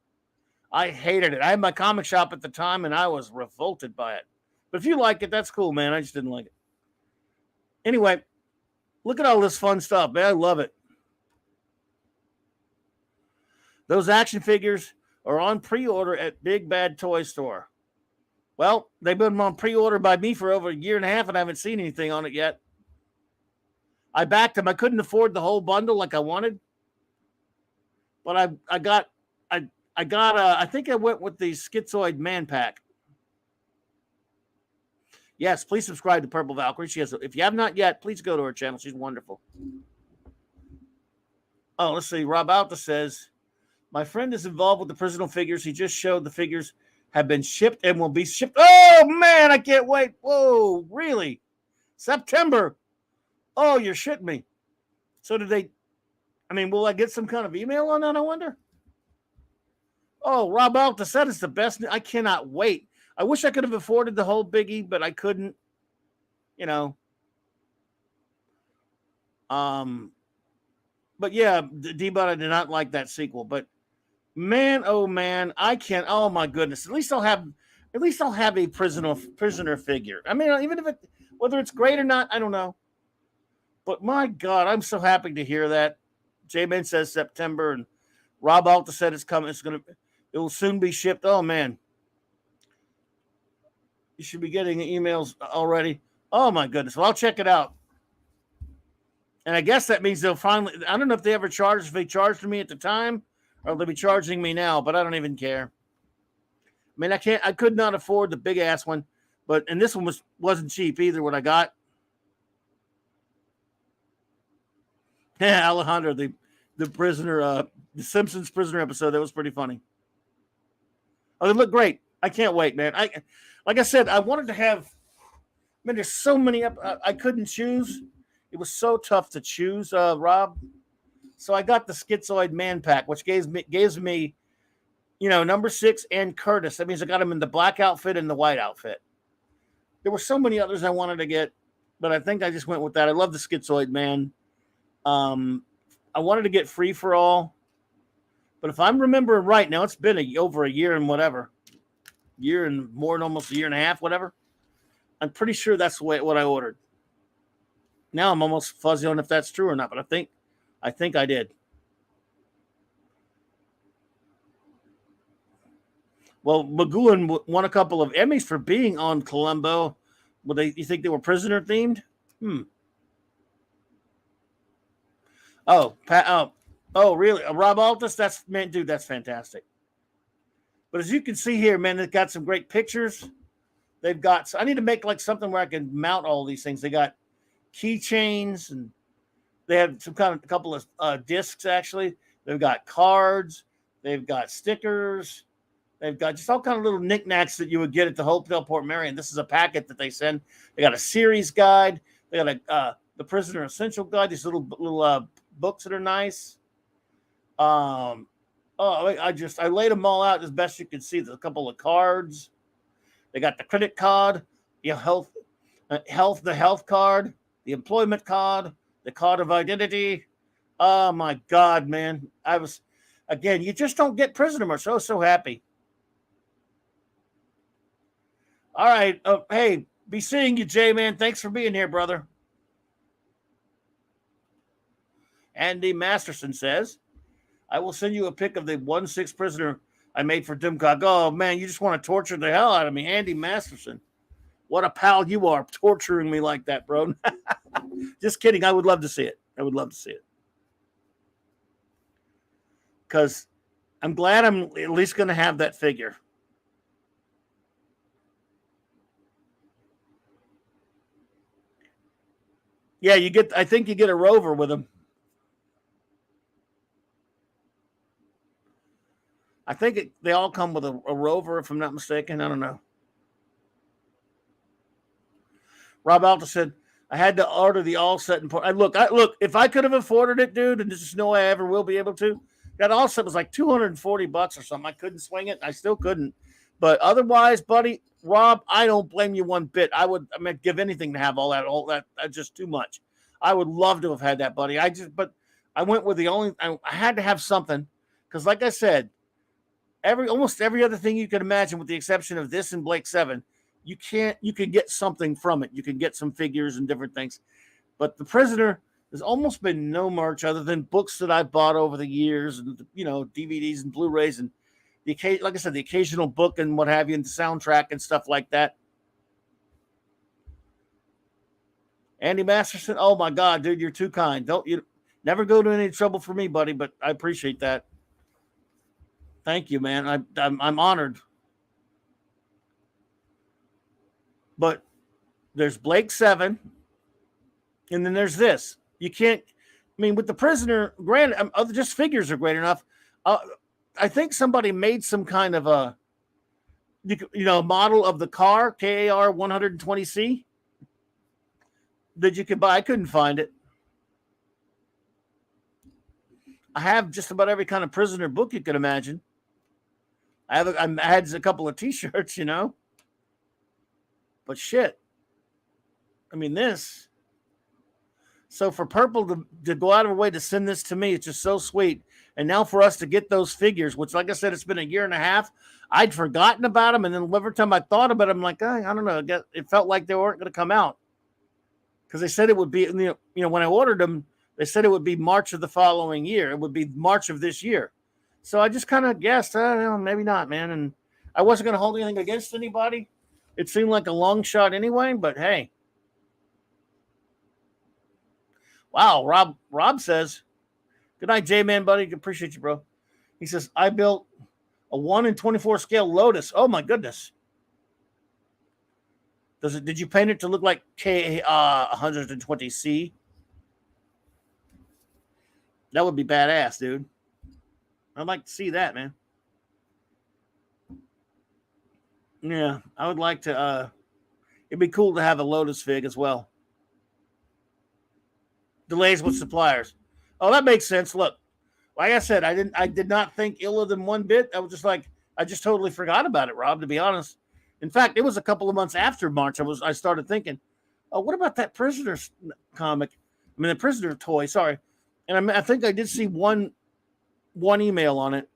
I hated it. I had my comic shop at the time, and I was revolted by it. But if you like it, that's cool, man. I just didn't like it. Anyway, look at all this fun stuff, man. I love it. Those action figures are on pre-order at Big Bad Toy Store. Well, they've been on pre-order by me for over a year and a half, and I haven't seen anything on it yet. I backed them. I couldn't afford the whole bundle like I wanted, but I think I went with the Schizoid Man Pack. Yes, please subscribe to Purple Valkyrie. If you have not yet, please go to her channel. She's wonderful. Oh, let's see. Rob Alta says, my friend is involved with the personal figures. He just showed the figures have been shipped and will be shipped. Oh, man, I can't wait. Whoa, really? September. Oh, you're shitting me. So will I get some kind of email on that, I wonder? Oh, Rob Alta said it's the best. I cannot wait. I wish I could have afforded the whole biggie, but I couldn't, But yeah, D-Bot, I did not like that sequel. But man, oh man, I can't. Oh my goodness. At least I'll have a prisoner figure. I mean, even if whether it's great or not, I don't know. But my God, I'm so happy to hear that. J-Man says September, and Rob Alta said it's coming. It will soon be shipped. Oh man, you should be getting emails already. Oh my goodness. Well, I'll check it out. And I guess that means they'll finally. I don't know if they ever charged. If they charged me at the time, or they'll be charging me now. But I don't even care. I mean, I could not afford the big ass one, and this one wasn't cheap either. What I got. Yeah, Alejandro, the prisoner, the Simpsons prisoner episode. That was pretty funny. Oh, they look great. I can't wait, man. Like I said, I wanted to have. Man, there's so many. I couldn't choose. It was so tough to choose, Rob. So I got the Schizoid Man Pack, which gives me, number 6 and Curtis. That means I got him in the black outfit and the white outfit. There were so many others I wanted to get, but I think I just went with that. I love the Schizoid Man. I wanted to get Free for All, but if I'm remembering right, now it's been over a year and whatever, year and more than almost a year and a half, whatever. I'm pretty sure that's what I ordered. Now I'm almost fuzzy on if that's true or not, but I think I did. Well, Magooan won a couple of Emmys for being on Columbo. You think they were prisoner themed? Oh, really? Rob Altus? That's fantastic. But as you can see here, man, they've got some great pictures. I need to make like something where I can mount all these things. They got keychains, and they have a couple of discs actually. They've got cards, they've got stickers, they've got just all kind of little knickknacks that you would get at the Hotel Port Marion. This is a packet that they send. They got a series guide. They got the Prisoner Essential Guide. These little books that are nice. I laid them all out as best you can see. There's a couple of cards. They got the credit card, the health card, the employment card, the card of identity. Oh my God, man. You just don't get prisoner. I'm so happy. All right. Hey, be seeing you, J-Man. Thanks for being here, brother. Andy Masterson says, I will send you a pic of the 1/6 prisoner I made for Dimcock. Oh, man, you just want to torture the hell out of me. Andy Masterson. What a pal you are, torturing me like that, bro. Just kidding. I would love to see it. Because I'm glad I'm at least going to have that figure. Yeah, I think you get a rover with him. I think they all come with a rover, if I'm not mistaken. I don't know. Rob Alta said, I had to order the all set and look, if I could have afforded it, dude, and there's just no way I ever will be able to, that all set was like $240 or something. I couldn't swing it. I still couldn't. But otherwise, buddy, Rob, I don't blame you one bit. I would give anything to have all that. That's just too much. I would love to have had that, buddy. But I went with I had to have something because, like I said, almost every other thing you can imagine, with the exception of this and Blake 7, you can get something from it. You can get some figures and different things. But The Prisoner, there's almost been no merch other than books that I've bought over the years, and DVDs and Blu-rays, and like I said, the occasional book and what have you, and the soundtrack and stuff like that. Andy Masterson, oh my God, dude, you're too kind. Don't you never go to any trouble for me, buddy, but I appreciate that. Thank you, man. I'm honored. But there's Blake 7, and then there's this. You can't. I mean, with The Prisoner, granted, just figures are great enough. I think somebody made some kind of a model of the car KAR 120C that you could buy. I couldn't find it. I have just about every kind of Prisoner book you could imagine. I had a couple of T-shirts, but shit. I mean, this. So for Purple to go out of her way to send this to me, it's just so sweet. And now for us to get those figures, which, like I said, it's been a year and a half. I'd forgotten about them, and then every time I thought about them, I'm like, I don't know. It felt like they weren't going to come out because they said it would be. When I ordered them, they said it would be March of the following year. It would be March of this year. So I just kind of guessed, maybe not, man. And I wasn't going to hold anything against anybody. It seemed like a long shot anyway, but hey. Wow, Rob says, good night, J-Man, buddy. Appreciate you, bro. He says, I built a 1 in 24 scale Lotus. Oh, my goodness. Did you paint it to look like K120C? That would be badass, dude. I'd like to see that, man. Yeah, I would like to. It'd be cool to have a Lotus fig as well. Delays with suppliers. Oh, that makes sense. Look, like I said, I did not think ill of them one bit. I was just like, I just totally forgot about it, Rob, to be honest. In fact, it was a couple of months after March I started thinking, oh, what about that Prisoner comic? I mean, the Prisoner toy, sorry. And I think I did see one email on it.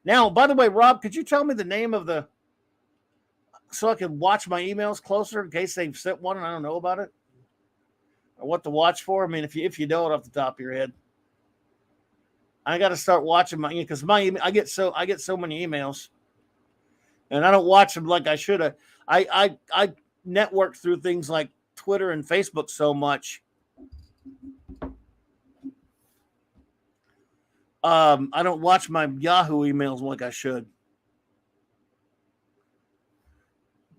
Now, by the way, Rob, could you tell me the name of so I can watch my emails closer in case they've sent one and I don't know about it? Or what to watch for? I mean, if you know it off the top of your head. I got to start watching because I get so many emails, and I don't watch them like I should have. I network through things like Twitter and Facebook so much. I don't watch my Yahoo emails like I should.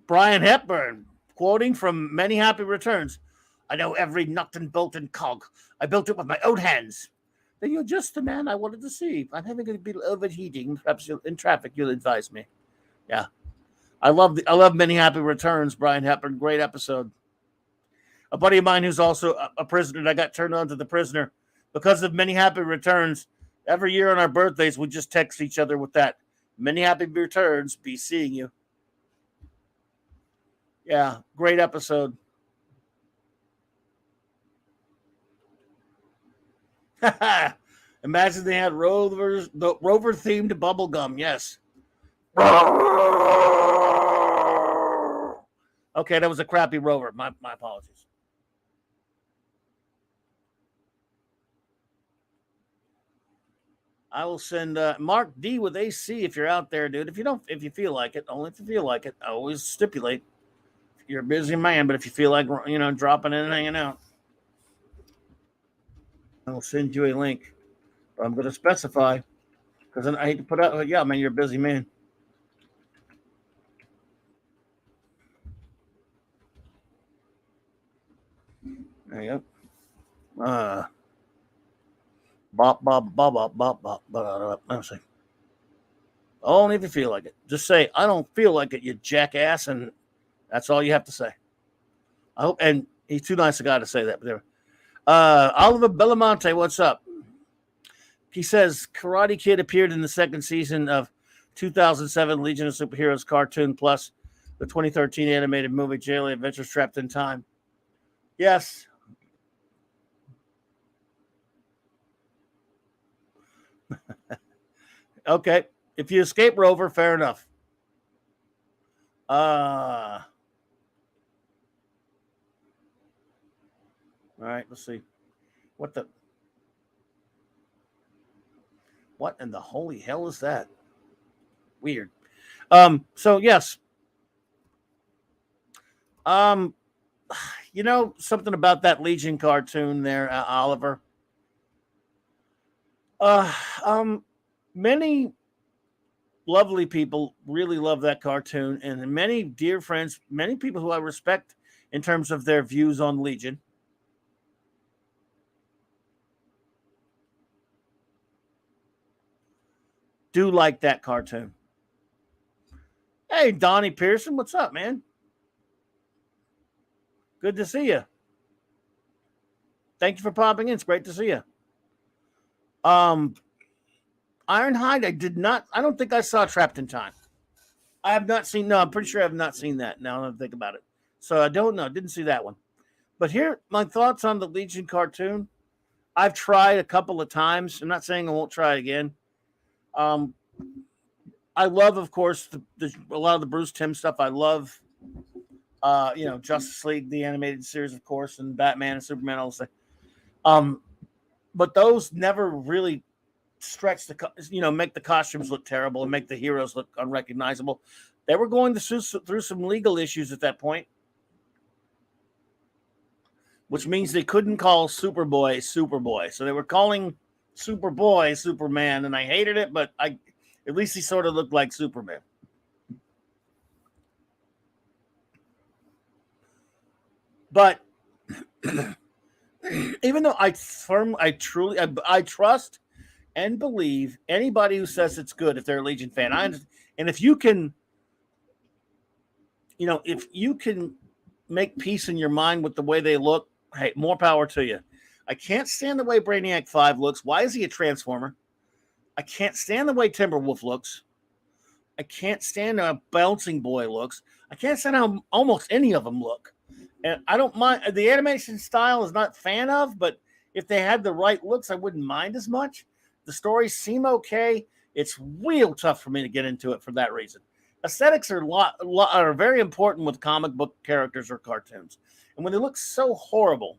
Brian Hepburn, quoting from Many Happy Returns, I know every nut and bolt and cog. I built it with my own hands. Then you're just the man I wanted to see. I'm having a bit of overheating. Perhaps in traffic, you'll advise me. Yeah. I love Many Happy Returns, Brian Hepburn. Great episode. A buddy of mine who's also a prisoner, and I got turned on to The Prisoner because of Many Happy Returns. Every year on our birthdays, we just text each other with that. Many happy returns. Be seeing you. Yeah, great episode. Imagine they had Rover themed bubble gum. Yes. Okay, that was a crappy Rover. My apologies. I will send Mark D with AC if you're out there, dude. If you feel like it, only if you feel like it. I always stipulate you're a busy man, but if you feel like dropping in and hanging out, I'll send you a link. But I'm going to specify because I hate to put out. Yeah, man, you're a busy man. There you go. Bop, bop, bop, bop, bop, bop, bop. Let me see. Only if you feel like it. Just say, I don't feel like it, you jackass, and that's all you have to say. I hope, and he's too nice a guy to say that. But there. Oliver Belamonte, what's up? He says Karate Kid appeared in the second season of 2007 Legion of Superheroes cartoon plus the 2013 animated movie JLA Adventures Trapped in Time. Yes. Okay. If you escape Rover, fair enough. All right, let's see. What the what in the holy hell is that? Weird. So yes. Um, something about that Legion cartoon there, Oliver. Uh um Many lovely people really love that cartoon, and many dear friends, many people who I respect in terms of their views on Legion, do like that cartoon. Hey, Donnie Pearson, what's up, man? Good to see you. Thank you for popping in. It's great to see you. Um, Ironhide, I don't think I saw Trapped in Time. I have not seen, no, I'm pretty sure I have not seen that now that I think about it. So I don't know. Didn't see that one. But here, my thoughts on the Legion cartoon. I've tried a couple of times. I'm not saying I won't try again. Um, I love, of course, a lot of the Bruce Timm stuff. I love, Justice League, the animated series, of course, and Batman and Superman. All that. Um, but those never really stretch make the costumes look terrible and make the heroes look unrecognizable. They were going through some legal issues at that point, which means they couldn't call Superboy. So they were calling Superboy Superman, and I hated it, but at least he sort of looked like Superman. But even though I trust and believe anybody who says it's good if they're a Legion fan. And if you can, if you can make peace in your mind with the way they look, hey, more power to you. I can't stand the way Brainiac 5 looks. Why is he a Transformer? I can't stand the way Timberwolf looks. I can't stand how Bouncing Boy looks. I can't stand how almost any of them look. And I don't mind the animation style is not fan of, but if they had the right looks, I wouldn't mind as much. The stories seem okay. It's real tough for me to get into it for that reason. Aesthetics are very important with comic book characters or cartoons, and when they look so horrible.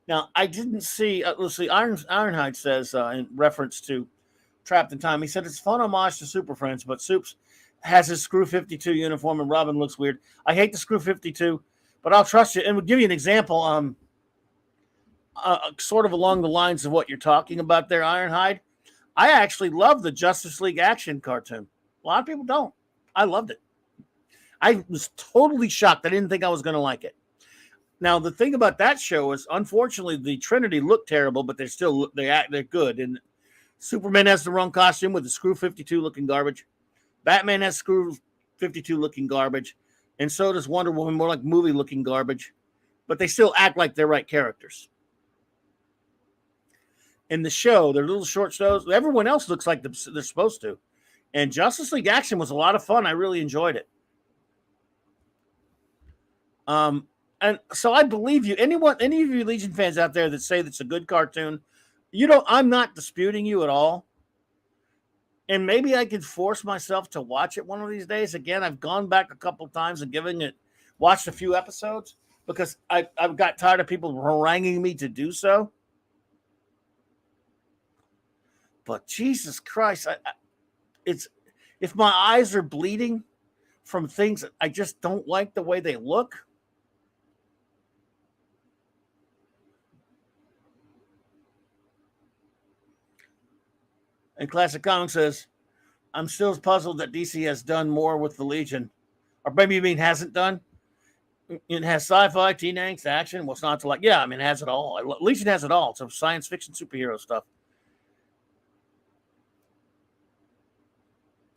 Now, I didn't see. Let's see. Ironhide says in reference to Trapped in Time. He said it's fun homage to Super Friends, but Soups has his Screw 52 uniform and Robin looks weird. I hate the Screw 52, but I'll trust you. And we'll give you an example. Sort of along the lines of what you're talking about there, Ironhide. I actually love the Justice League action cartoon. A lot of people don't. I loved it. I was totally shocked. I didn't think I was going to like it. Now, the thing about that show is, unfortunately, the Trinity look terrible, but they're good. And Superman has the wrong costume with the Screw 52 looking garbage. Batman has Screw 52 looking garbage. And so does Wonder Woman, more like movie looking garbage. But they still act like they're right characters. In the show, their little short shows, everyone else looks like they're supposed to. And Justice League Action was a lot of fun. I really enjoyed it. And so I believe you. Any of you Legion fans out there that say that's a good cartoon, I'm not disputing you at all. And maybe I could force myself to watch it one of these days. Again, I've gone back a couple times and watched a few episodes because I've got tired of people haranguing me to do so. But Jesus Christ, if my eyes are bleeding from things I just don't like the way they look. And Classic Comics says, I'm still puzzled that DC has done more with the Legion. Or maybe you mean hasn't done? It has sci-fi, teen angst, action. What's not to like? Yeah, I mean, it has it all. Legion has it all. It's science fiction, superhero stuff.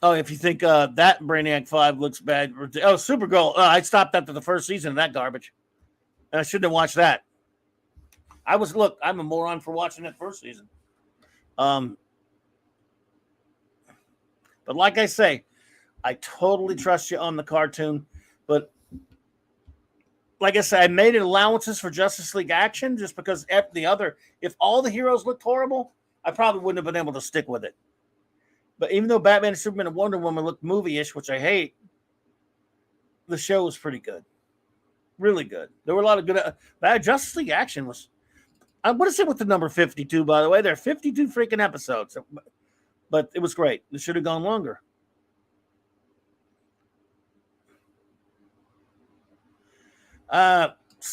Oh, if you think that Brainiac 5 looks bad. Oh, Supergirl. I stopped after the first season of that garbage. And I shouldn't have watched that. I'm a moron for watching that first season. But like I say, I totally trust you on the cartoon. But like I said, I made allowances for Justice League Action just because if all the heroes looked horrible, I probably wouldn't have been able to stick with it. But even though Batman, Superman, and Wonder Woman looked movie-ish, which I hate, the show was pretty good. Really good. There were a lot of good. That Justice League action was. What is it with the number 52, by the way? There are 52 freaking episodes. But it was great. It should have gone longer.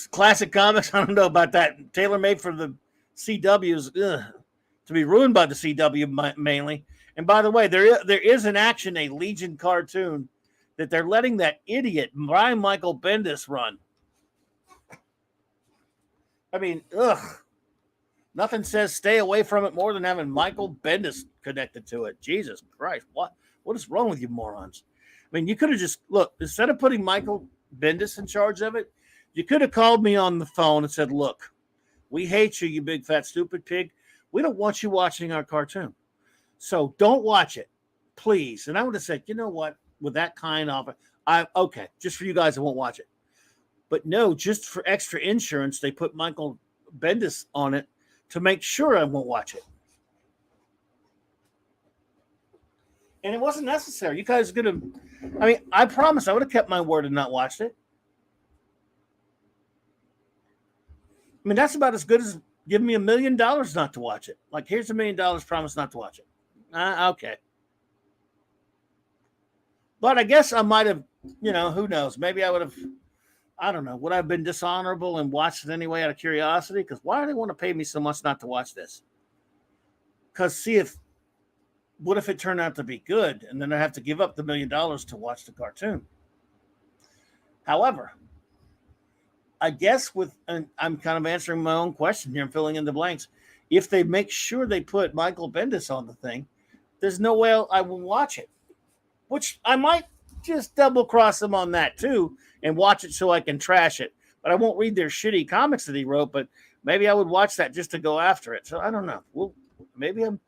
Classic comics. I don't know about that. Tailor made for the CWs. To be ruined by the CW mainly. And by the way, there is an action, a Legion cartoon that they're letting that idiot Brian Michael Bendis run. I mean, nothing says stay away from it more than having Michael Bendis connected to it. Jesus Christ, what is wrong with you morons? I mean, you could have just look instead of putting Michael Bendis in charge of it, you could have called me on the phone and said, "Look, we hate you, you big fat stupid pig. We don't want you watching our cartoon, so don't watch it, please." And I would have said, "You know what? With that kind of, okay, just for you guys, I won't watch it." But no, just for extra insurance, they put Michael Bendis on it to make sure I won't watch it. And it wasn't necessary. You guys are going to, I mean, I promise I would have kept my word and not watched it. I mean, that's about as good as giving me $1 million not to watch it. Like, here's $1 million, promise not to watch it. Okay. But I guess I might have, who knows? Maybe I would have, I don't know. Would I have been dishonorable and watched it anyway out of curiosity? Because why do they want to pay me so much not to watch this? Because what if it turned out to be good and then I have to give up the $1 million to watch the cartoon? However, I guess and I'm kind of answering my own question here and filling in the blanks. If they make sure they put Michael Bendis on the thing, there's no way I will watch it. Which I might just double cross them on that too and watch it so I can trash it. But I won't read their shitty comics that he wrote, but maybe I would watch that just to go after it. So I don't know. Well, maybe I'm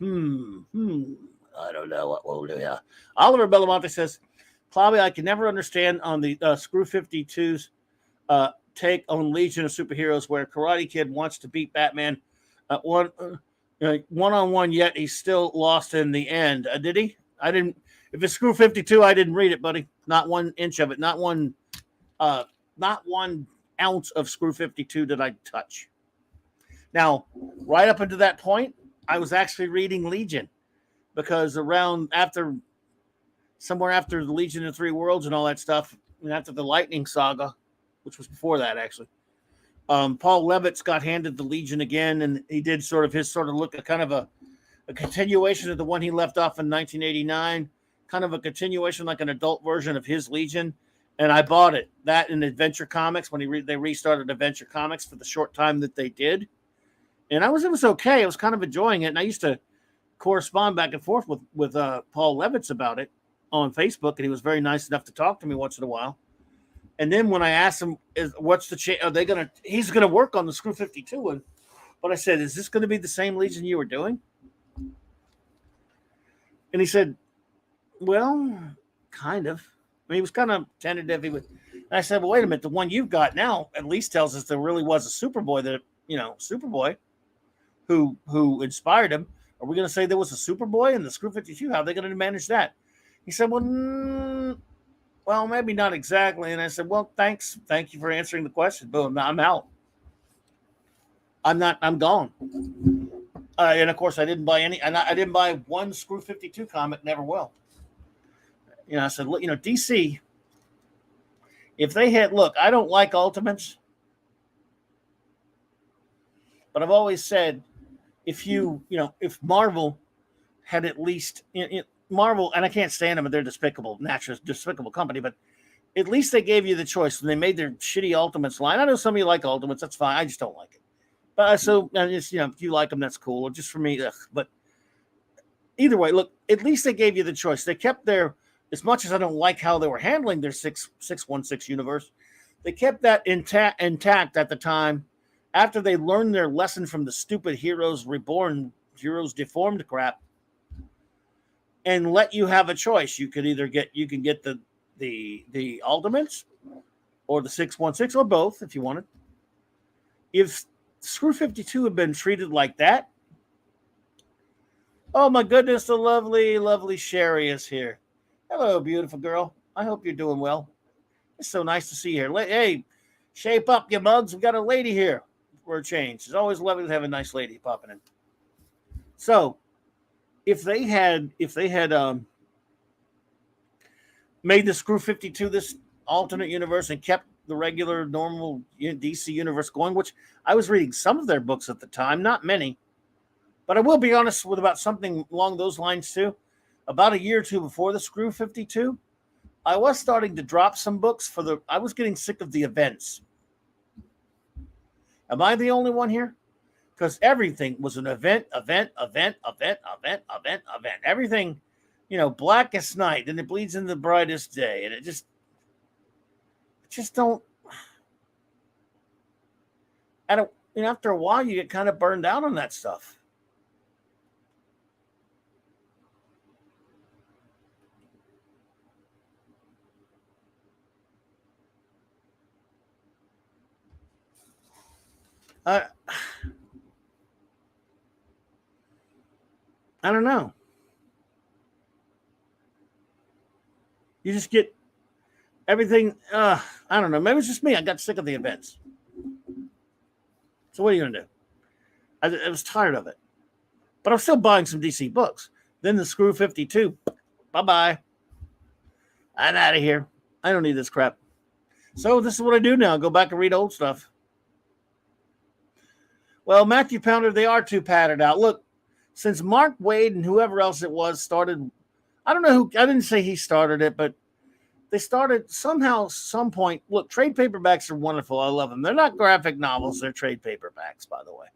I don't know what we'll do. Yeah. Oliver Belamonte says, Clobby, I can never understand on the Screw 52's take on Legion of Superheroes where Karate Kid wants to beat Batman one-on-one, yet he's still lost in the end. Did he? I didn't. If it's Screw 52, I didn't read it, buddy. Not 1 inch of it. Not one ounce of Screw 52 did I touch. Now, right up until that point, I was actually reading Legion because somewhere after the Legion of Three Worlds and all that stuff, and after the Lightning Saga, which was before that actually, Paul Levitz got handed the Legion again, and he did sort of look at kind of a continuation of the one he left off in 1989. Kind of a continuation, like an adult version of his Legion, and I bought it. That in Adventure Comics when they restarted Adventure Comics for the short time that they did, and it was okay. I was kind of enjoying it, and I used to correspond back and forth with Paul Levitz about it on Facebook, and he was very nice enough to talk to me once in a while. And then when I asked him, "What's the change? Are they gonna? He's gonna work on the Screw 52 one," but I said, "Is this going to be the same Legion you were doing?" And he said, "Well, kind of." I mean, he was kind of tentative. And I said, "Well, wait a minute. The one you've got now at least tells us there really was a Superboy Superboy who inspired him. Are we going to say there was a Superboy in the Screw 52? How are they going to manage that?" He said, well, maybe not exactly." And I said, "Well, thanks. Thank you for answering the question. Boom, I'm out. I'm gone." And of course, I didn't buy any. And I didn't buy one Screw 52 comic. Never will. I said, look, DC, if they had, look, I don't like Ultimates, but I've always said, if Marvel had at least, Marvel, and I can't stand them, and they're despicable, naturally despicable company, but at least they gave you the choice when they made their shitty Ultimates line. I know some of you like Ultimates, that's fine. I just don't like it. But if you like them, that's cool. Just for me, but either way, look, at least they gave you the choice. They kept as much as I don't like how they were handling their 616 universe, they kept that intact at the time after they learned their lesson from the stupid Heroes Reborn, Heroes Deformed crap, and let you have a choice. You can get the Ultimates or the 616 or both if you wanted. If Screw 52 had been treated like that, Oh my goodness, the lovely, lovely Sherry is here. Hello, beautiful girl. I hope you're doing well. It's so nice to see you here. Hey, shape up, you mugs. We got a lady here for a change. It's always lovely to have a nice lady popping in. So, if they had made the Screw 52 this alternate universe and kept the regular normal DC universe going, which I was reading some of their books at the time, not many, but I will be honest with about something along those lines too. About a year or two before the Screw 52, I was starting to drop some books I was getting sick of the events. Am I the only one here? Because everything was an event. Everything, blackest night, and it bleeds into the brightest day, and it just don't. I don't. After a while, you get kind of burned out on that stuff. I I don't know. You just get everything. I don't know. Maybe it's just me. I got sick of the events. So what are you gonna do? I was tired of it, but I'm still buying some DC books. Then the Screw 52. Bye bye. I'm out of here. I don't need this crap. So this is what I do now. Go back and read old stuff. Well, Matthew Pounder, they are too padded out. Look, since Mark Wade and whoever else it was started, I don't know who. I didn't say he started it, but they started somehow, some point. Look, trade paperbacks are wonderful. I love them. They're not graphic novels. They're trade paperbacks, by the way.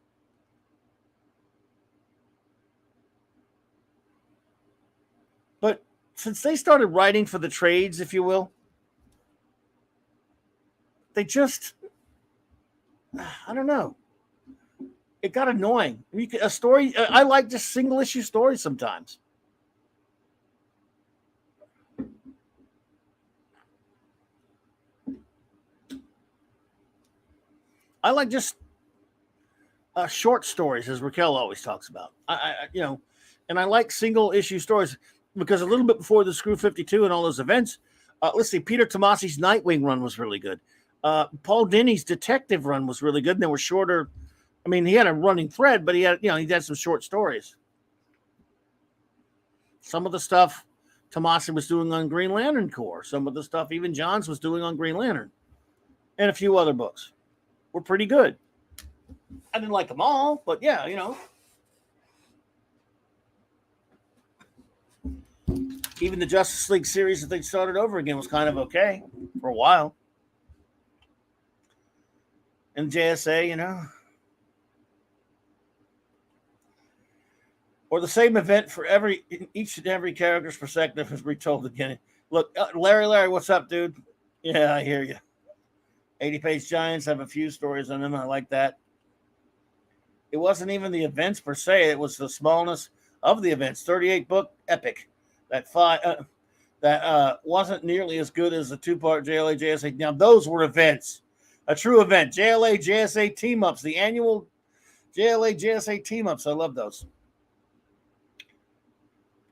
But since they started writing for the trades, if you will, they just, I don't know. It got annoying. A story, I like just single issue stories sometimes. I like just short stories, as Raquel always talks about. And I like single issue stories because a little bit before the Screw 52 and all those events, let's see, Peter Tomasi's Nightwing run was really good. Paul Dini's Detective run was really good, and they were shorter. I mean, he had a running thread, but he had some short stories. Some of the stuff Tomasi was doing on Green Lantern Corps, some of the stuff even Johns was doing on Green Lantern, and a few other books were pretty good. I didn't like them all, but yeah, even the Justice League series that they started over again was kind of okay for a while. And JSA, or the same event for each and every character's perspective is retold again. Look, Larry, what's up, dude? Yeah, I hear you. 80-page Giants have a few stories on them. I like that. It wasn't even the events per se; it was the smallness of the events. 38-book epic that wasn't nearly as good as the 2-part JLA JSA. Now those were events, a true event. JLA JSA team ups, the annual JLA JSA team ups. I love those.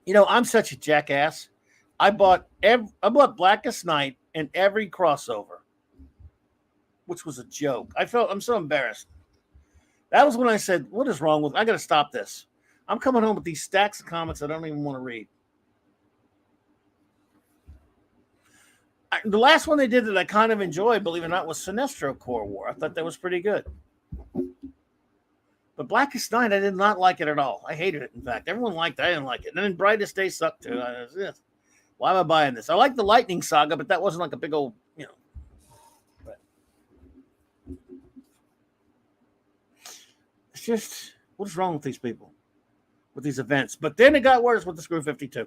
I'm such a jackass. I bought Blackest Night and every crossover, which was a joke. I'm so embarrassed. That was when I said, "What is wrong with? I got to stop this. I'm coming home with these stacks of comics I don't even want to read." The last one they did that I kind of enjoyed, believe it or not, was Sinestro Corps War. I thought that was pretty good. But Blackest Night, I did not like it at all. I hated it. In fact, everyone liked it. I didn't like it. And then Brightest Day sucked too. Why am I buying this? I like the Lightning Saga, but that wasn't like a big old, But it's just, what's wrong with these people, with these events? But then it got worse with the Screw 52.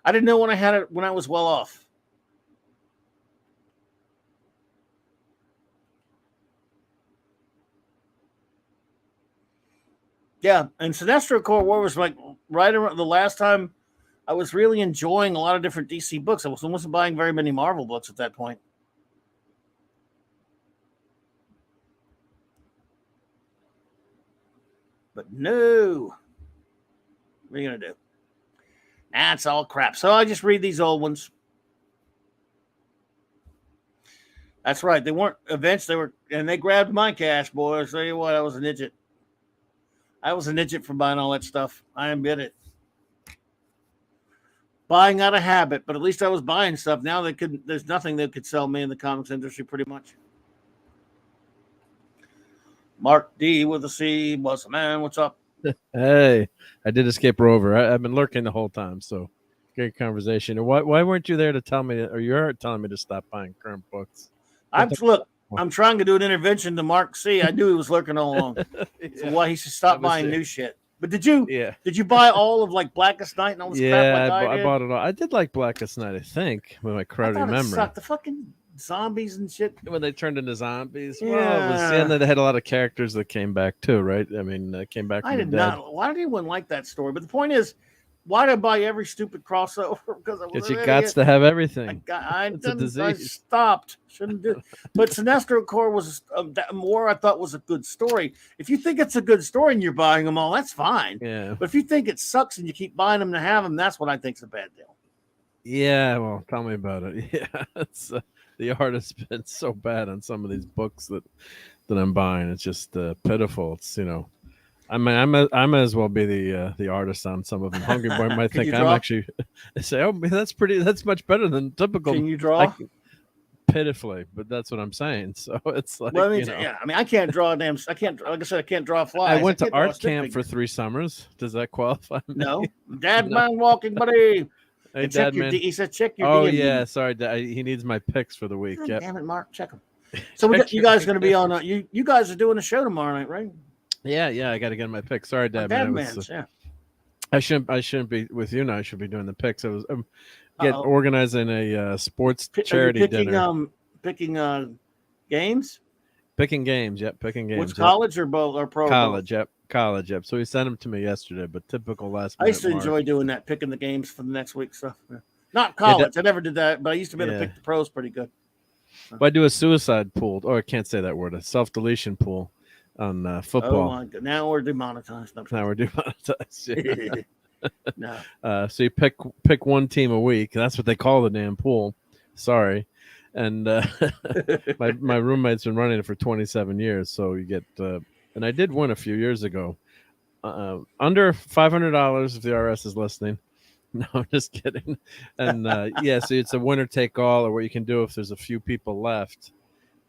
I didn't know when I had it, when I was well off. Yeah, and Sinestro Corps War was like right around the last time I was really enjoying a lot of different DC books. I wasn't buying very many Marvel books at that point. But no. What are you going to do? That's all crap. So I just read these old ones. That's right. They weren't events. They grabbed my cash, boys. Tell you what, I was an idiot. I was an idiot for buying all that stuff. I admit it. Buying out of habit, but at least I was buying stuff. Now there's nothing that could sell me in the comics industry, pretty much. Mark D with a C. What's up, man? What's up? Hey, I did escape Rover. I've been lurking the whole time, so great conversation. And why weren't you there to tell me, or you are telling me to stop buying current books? I'm trying to do an intervention to Mark C. I knew he was lurking all along. Yeah. So why he should stop buying new shit. But did you? Yeah. Did you buy all of like Blackest Night and all this crap? Like I bought it all. I did like Blackest Night, I think, with my crowded memory. It sucked. The fucking zombies and shit. When they turned into zombies. Yeah. Well, it was, and they had a lot of characters that came back too, right? I mean, came back from I the did dead. not. Why did anyone like that story? But the point is, why did I buy every stupid crossover? Because you got to have everything. I stopped. Shouldn't do. But Sinestro Corps was more. I thought was a good story. If you think it's a good story and you're buying them all, that's fine. Yeah. But if you think it sucks and you keep buying them to have them, that's what I think's a bad deal. Yeah. Well, tell me about it. Yeah. It's the art has been so bad on some of these books that I'm buying. It's just pitiful. It's I mean, I might as well be the artist on some of them. Hungry Boy might think I'm actually say, oh, that's much better than typical. Can you draw? Pitifully, but that's what I'm saying. So it's like, well, yeah. I mean, I can't draw I can't. Like I said, I can't draw flies. I went to art camp for 3 summers. Does that qualify? No, Dad man walking, buddy. Hey, Dad man. He said, check your. Oh DM. Yeah, sorry. He needs my picks for the week. God, yep. Damn it, Mark, check them. So you guys are going to be on. You guys are doing a show tomorrow night, right? Yeah. I got to get my picks. Sorry, Dad man. Yeah. I shouldn't be with you now. I should be doing the picks. I was organizing a sports charity dinner. Picking games. Picking games. Yep. Picking games. Which college or both or pro? College. Yep. College. Yep. So he sent them to me yesterday, but typical last. I used to enjoy doing that, picking the games for the next week stuff. Yeah. Not college. I never did that, but I used to be able to pick the pros pretty good. Well, I do a suicide pool, or I can't say that word, a self-deletion pool on football. Oh my God. Now we're demonetized. Now we're demonetized. Yeah. No. So you pick one team a week. That's what they call the damn pool. Sorry. And my roommate's been running it for 27 years. So you get, and I did win a few years ago. Under $500 if the IRS is listening. No, I'm just kidding. And so it's a winner take all, or what you can do if there's a few people left.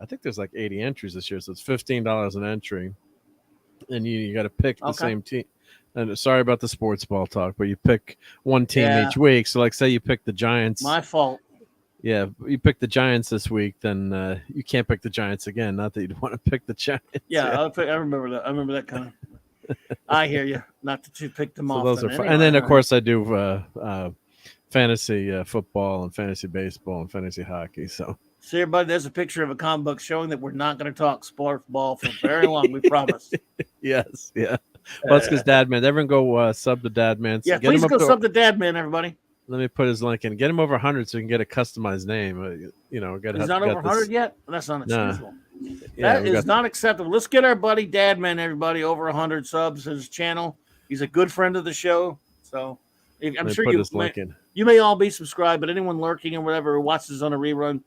I think there's like 80 entries this year, so it's $15 an entry, and you got to pick the same team. And sorry about the sports ball talk, but you pick one team each week. So, like, say you pick the Giants. My fault. Yeah, you pick the Giants this week, then you can't pick the Giants again. Not that you'd want to pick the Giants. Yeah, I remember that. I remember that kind of. I hear you. Not that you picked them off. Those are fun. And then, of course, I do fantasy football and fantasy baseball and fantasy hockey. So, see, everybody, there's a picture of a comic book showing that we're not going to talk sports ball for very long. We promise. Yes, yeah. Well, that's because Dad Man. Everyone go sub to Dad Man. Yeah, please go sub to Dad Man, everybody. Let me put his link in. Get him over 100 so you can get a customized name. He's not over 100 yet? That's not acceptable. Nah. That is not acceptable. Let's get our buddy Dadman, everybody, over 100 subs his channel. He's a good friend of the show. So I'm sure you may all be subscribed, but anyone lurking or whatever who watches on a rerun,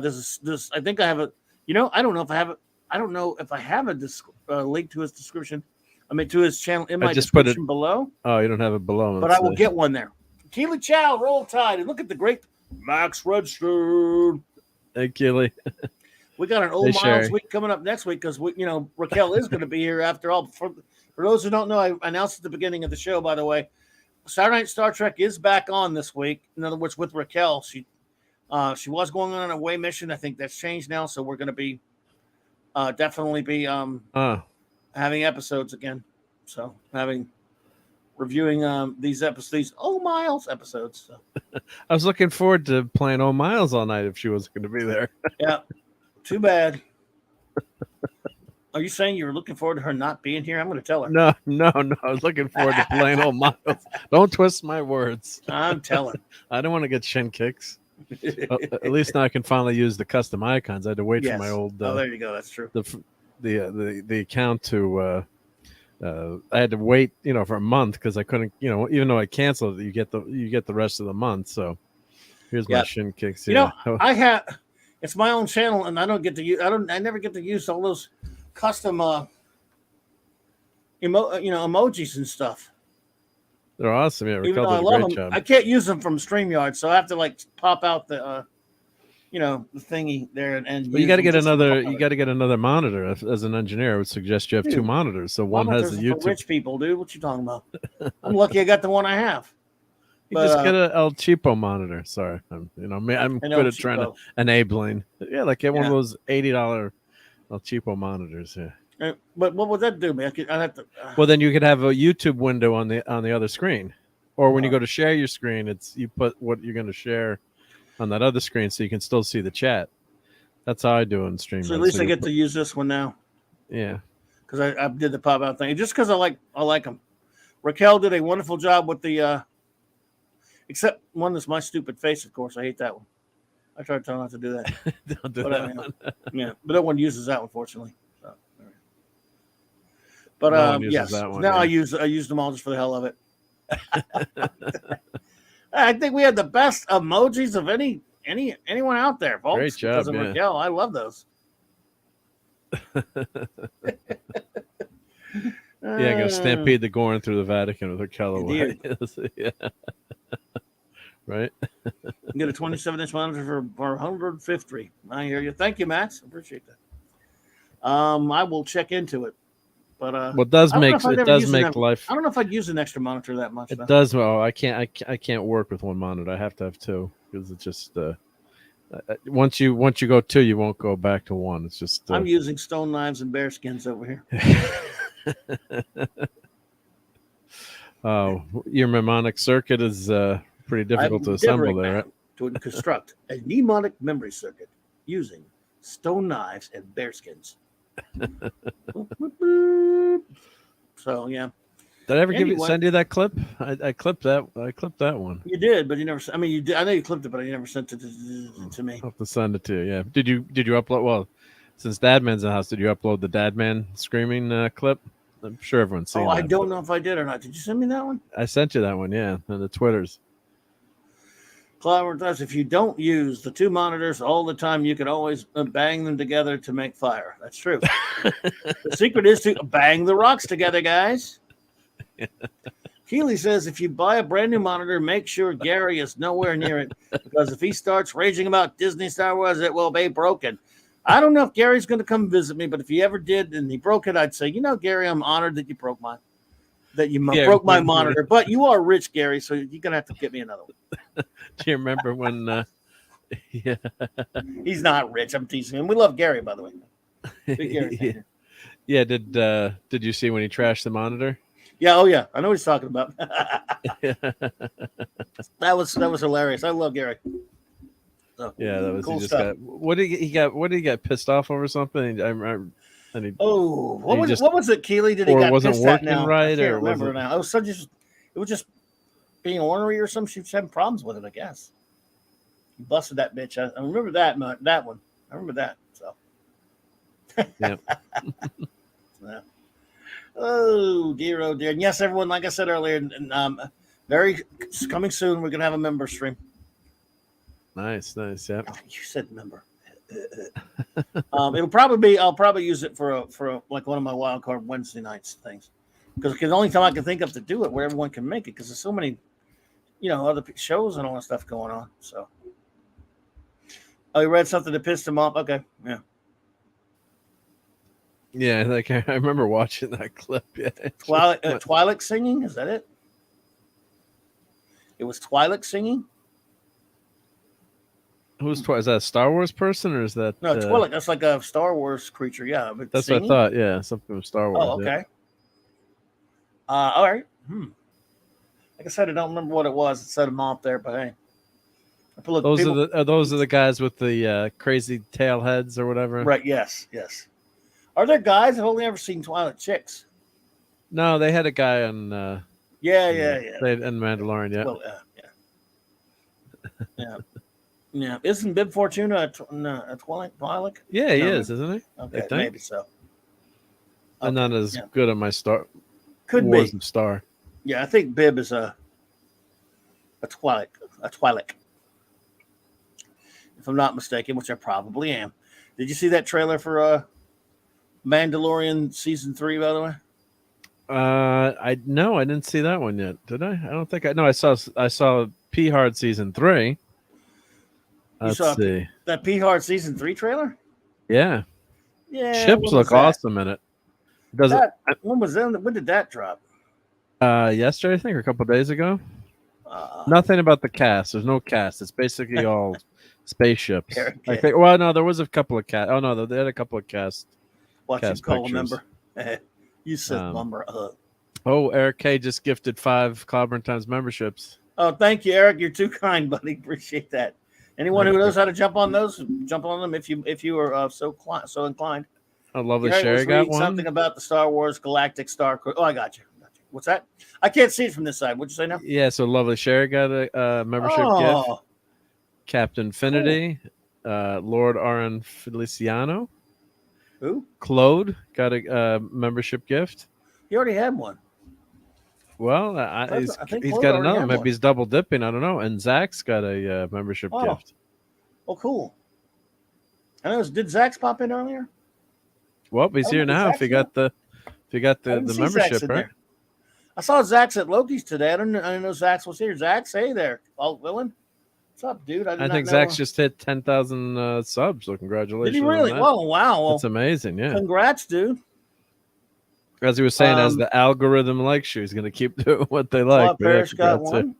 this I think I have a. I don't know if I have it. I don't know if I have a link to his description. I mean, to his channel in my description below. Oh, you don't have it below. But I will get one there. Keely Chow, Roll Tide, and look at the great Max Redstone. Hey, Keely. We got an Old Miles week coming up next week because Raquel is going to be here after all. For those who don't know, I announced at the beginning of the show, by the way, Saturday Night Star Trek is back on this week. In other words, with Raquel, she was going on an away mission. I think that's changed now, so we're going to be definitely be having episodes again. So reviewing these Miles episodes. So. I was looking forward to playing Old Miles all night if she was going to be there. Yeah. Too bad. Are you saying you were looking forward to her not being here? I'm going to tell her. No. I was looking forward to playing Old Miles. Don't twist my words. I'm telling. I don't want to get shin kicks. At least now I can finally use the custom icons. I had to wait for my old. There you go. That's true. The account to I had to wait, for a month because I couldn't, even though I canceled it, you get the rest of the month. So here's my Yeah. shin kicks. You Yeah. know, it's my own channel, and I never get to use all those custom emojis and stuff. They're awesome. Yeah, Even Raquel though I did a love great them, job. I can't use them from StreamYard, so I have to like pop out the the thingy there and. But you got to get another. You Got to get another monitor. As an engineer, I would suggest you have two monitors. So one has the for YouTube. rich people, dude. What you talking about? I'm lucky I got the one I have. You just get a El Cheapo monitor. Sorry, I'm good at trying to enabling. Yeah, like get one of those $80 El Cheapo monitors. Yeah. But what would that do, man? I'd have to. Well, then you could have a YouTube window on the other screen, or when you go to share your screen, you put what you're going to share on that other screen, so you can still see the chat. That's how I do it in stream. So at least I get to use this one now. Yeah, because I did the pop out thing just because I like them. Raquel did a wonderful job with the. Except one that's my stupid face, of course. I hate that one. I try to tell her not to do that. Don't do that one. Yeah, but no one uses that one, fortunately. So, but yes, now I use them all just for the hell of it. I think we had the best emojis of anyone out there, folks. Great job, yeah. Raquel, I love those. Yeah, I'm gonna stampede the Gorin through the Vatican with Raquel away. Yeah. Right. Get a 27-inch monitor for $150. I hear you. Thank you, Max. Appreciate that. I will check into it. But what does make life. I don't know if I'd use an extra monitor that much. It does. Well, I can't work with one monitor. I have to have two because it's just once you go two, you won't go back to one. It's just I'm using stone knives and bear skins over here. Oh, your mnemonic circuit is pretty difficult to assemble there, right? To construct a mnemonic memory circuit using stone knives and bear skins. So yeah. Did I ever send you that clip? I clipped that. I clipped that one. You did, but you never. I mean, you did. I know you clipped it, but you never sent it to me. I'll have to send it to you. Yeah. Did you upload? Well, since Dadman's in the house, did you upload the Dadman screaming clip? I'm sure everyone's seen. I don't know if I did or not. Did you send me that one? I sent you that one. Yeah, on the Twitters. Clobberin does. If you don't use the two monitors all the time, you can always bang them together to make fire. That's true. The secret is to bang the rocks together, guys. Keeley says, if you buy a brand new monitor, make sure Gary is nowhere near it, because if he starts raging about Disney Star Wars, it will be broken. I don't know if Gary's going to come visit me, but if he ever did and he broke it, I'd say, Gary, I'm honored that you broke my monitor. But you are rich, Gary, so you're going to have to get me another one. Do you remember when? Yeah, he's not rich. I'm teasing him. We love Gary, by the way. Big Gary. Yeah. Did you see when he trashed the monitor? Yeah. Oh yeah. I know what he's talking about. That was hilarious. I love Gary. So, yeah, that was cool he just stuff. What did he get pissed off over something? What was it, Keeley? Did he got wasn't pissed working at now? right? I can't or remember was now. It was just being ornery or something. She was having problems with it, I guess. He busted that bitch. I remember that one. I remember that. So. Yeah. Yeah. Oh dear, oh dear. And yes, everyone, like I said earlier, and very coming soon, we're gonna have a member stream. Nice, yeah. Oh, you said member. I'll probably use it for like one of my wild card Wednesday nights things, because the only time I can think of to do it where everyone can make it, because there's so many, other shows and all that stuff going on. So, you read something that pissed him off? Okay, yeah. Yeah, like I remember watching that clip. Yeah, Twi'lek singing, is that it? It was Twi'lek singing. Who's Twi'lek? Is that a Star Wars person, or is that no Twi'lek? That's like a Star Wars creature. Yeah, but that's singing? what I thought. Yeah, something from Star Wars. Oh, okay. Yeah. All right. Like I said, I don't remember what it was. It set him off there, but hey. Those are the guys with the crazy tail heads or whatever. Right. Yes. Are there guys? I've only ever seen Twi'lek chicks. No, they had a guy on. Yeah. And Mandalorian, yeah. Well, yeah. Isn't Bib Fortuna a Twi'lek? Yeah, he is, isn't he? Okay, maybe so. I'm not as good at my Star Could Wars be. of Star. Yeah, I think Bib is a Twi'lek. A Twi'lek. If I'm not mistaken, which I probably am. Did you see that trailer for Mandalorian season 3? By the way, I didn't see that one yet. Did I? I don't think I. No, I saw P Hard season 3. you Let's saw see. that P Hard season 3 trailer? Yeah, Yeah, ships when was look that? awesome in it. Does it? When was that? When did that drop? Yesterday, I think, or a couple days ago. Uh, Nothing about the cast. There's no cast. It's basically all spaceships. Eric, I think. Well, no, there was a couple of cast. Oh no, they had a couple of cast. watch him cast call a pictures. member. You said member. Oh, Eric K just gifted 5 Clobberin Times memberships. Oh, thank you, Eric. You're too kind, buddy. Appreciate that. Anyone who knows how to jump on those, jump on them if you are so inclined. Oh, lovely Gary Sherry was got reading one. something about the Star Wars Galactic Star. Oh, I got you. What's that? I can't see it from this side. What'd you say now? Yeah, so lovely Sherry got a membership gift. Captain Finity, Lord Aaron Feliciano. Who? Claude got a membership gift. He already had one. Well, I think he's Claude got already another. had Maybe one. he's double dipping. I don't know. And Zach's got a membership gift. Oh, cool. I know. Did Zach's pop in earlier? Well, he's here now. If you got the membership, right? I saw Zach's at Loki's today. I didn't know Zach's was here. Zach's, hey there, all willing. What's up, dude? I think Zach's just hit 10,000 subs. So congratulations! Did he really? Oh, wow. Well, that's amazing. Yeah. Congrats, dude. As he was saying, as the algorithm likes you, he's going to keep doing what they like. Parrish got one.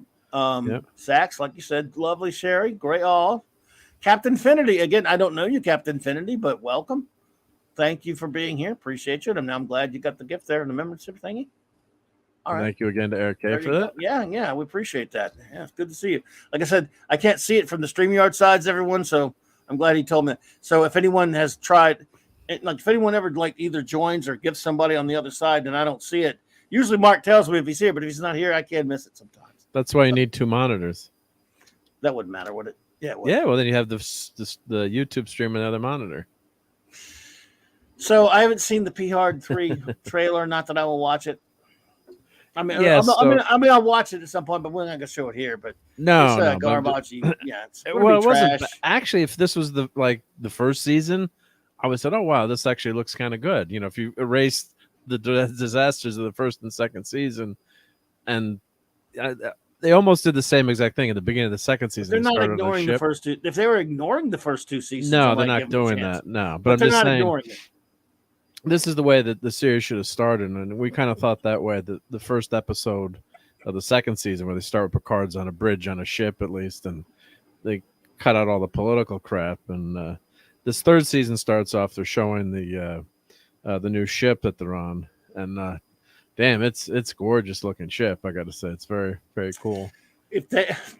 Zach's, like you said, lovely Sherry, great all. Captain Finity, again, I don't know you, Captain Finity, but welcome. Thank you for being here. Appreciate you. And I'm glad you got the gift there and the membership thingy. All right. Thank you again to Eric K for that. Yeah, we appreciate that. Yeah, it's good to see you. Like I said, I can't see it from the StreamYard sides, everyone, so I'm glad he told me. So if anyone has tried, like if anyone ever like either joins or gives somebody on the other side and I don't see it, usually Mark tells me if he's here, but if he's not here, I can't miss it sometimes. That's why you need 2 monitors. That wouldn't matter, would it? Yeah. Well, then you have the YouTube stream and the other monitor. So I haven't seen the P Hard 3 trailer. Not that I will watch it. I mean, I'll watch it at some point, but we're not gonna show it here. But no, garbage. Yeah, it wasn't. Actually, if this was the first season, I would have said, "Oh wow, this actually looks kind of good." You know, if you erase the disasters of the first and second season, and they almost did the same exact thing at the beginning of the second season. They're not ignoring the first two. If they were ignoring the first 2 seasons, no, they're not doing that. No, but I'm just saying. Ignoring it. This is the way that the series should have started, and we kind of thought that way. The first episode of the second season, where they start with Picard's on a bridge on a ship, at least, and they cut out all the political crap. And this third season starts off. They're showing the new ship that they're on, and damn, it's gorgeous looking ship. I got to say, it's very, very cool. If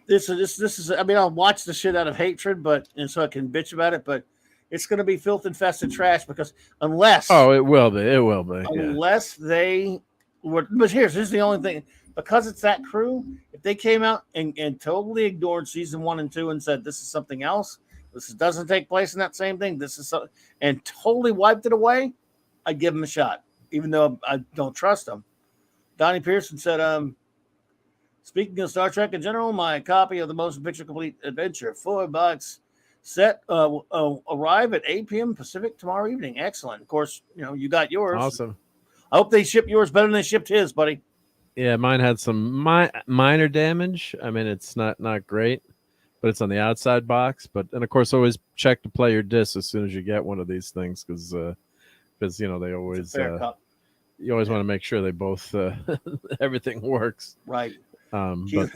this is, I mean, I'll watch the shit out of Hatred, and so I can bitch about it, but. It's going to be filth infested trash because unless it will be unless they were. But here's the only thing, because it's that crew. If they came out and totally ignored season 1 and 2 and said this is something else, this doesn't take place in that same thing. This is and totally wiped it away, I'd give them a shot, even though I don't trust them. Donnie Pearson said, "Speaking of Star Trek in general, my copy of the Motion Picture Complete Adventure, $4." Set arrive at 8 p.m. Pacific tomorrow evening. Excellent. Of course, you got yours. Awesome. I hope they ship yours better than they shipped his, buddy. Yeah, mine had some minor damage. I mean, it's not great, but it's on the outside box. And of course, always check to play your disc as soon as you get one of these things, because they always you always want to make sure they both everything works right.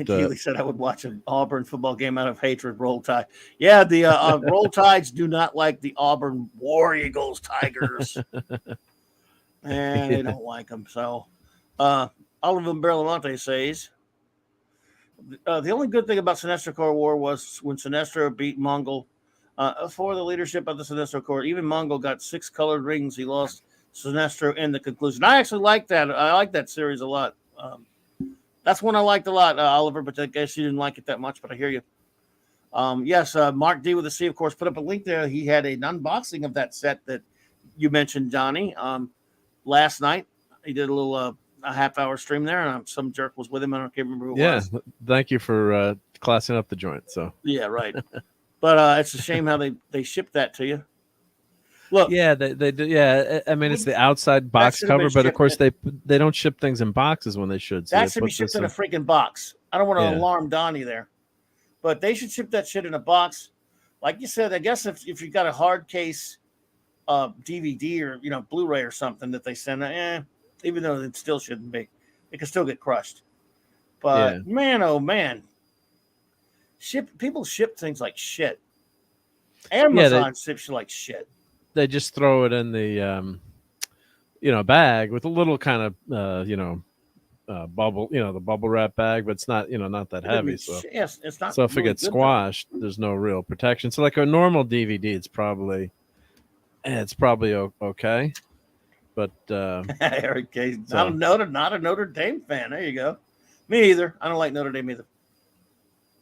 Keely said I would watch an Auburn football game out of hatred. Roll Tide. Yeah, the Roll Tides do not like the Auburn War Eagles Tigers. And they don't like them. So Oliver Berlamonte says, the only good thing about Sinestro Corps War was when Sinestro beat Mongol for the leadership of the Sinestro Corps. Even Mongol got 6 colored rings. He lost Sinestro in the conclusion. I actually like that. I like that series a lot. That's one I liked a lot, Oliver, but I guess you didn't like it that much, but I hear you. Yes, Mark D with a C, of course, put up a link there. He had an unboxing of that set that you mentioned, Johnny, last night. He did a little a half-hour stream there, and some jerk was with him. I can't remember who it Yeah, was. thank you for classing up the joint. So Yeah, right. But it's a shame how they shipped that to you. Look, yeah, they do. Yeah, I mean it's the outside that box should have been cover, but of shipped. course they don't ship things in boxes when they should. So That they should be put shipped this in a in. freaking box. I don't want to Yeah, alarm Donnie there, but they should ship that shit in a box. Like you said, I guess if you got a hard case DVD or Blu-ray or something that they send, even though it still shouldn't be, it can still get crushed. yeah, But man, oh man, people ship things like shit. yeah. They Amazon ships you like shit. they just throw it in the bag with a little kind of bubble, the bubble wrap bag, but it's not not that It doesn't heavy. mean So shit. Yes, it's not so if it really gets good though. squashed, there's no real protection. So like a normal DVD, it's probably okay, but Eric K. so Not a Notre Dame fan. There you go. Me either. I don't like Notre Dame either.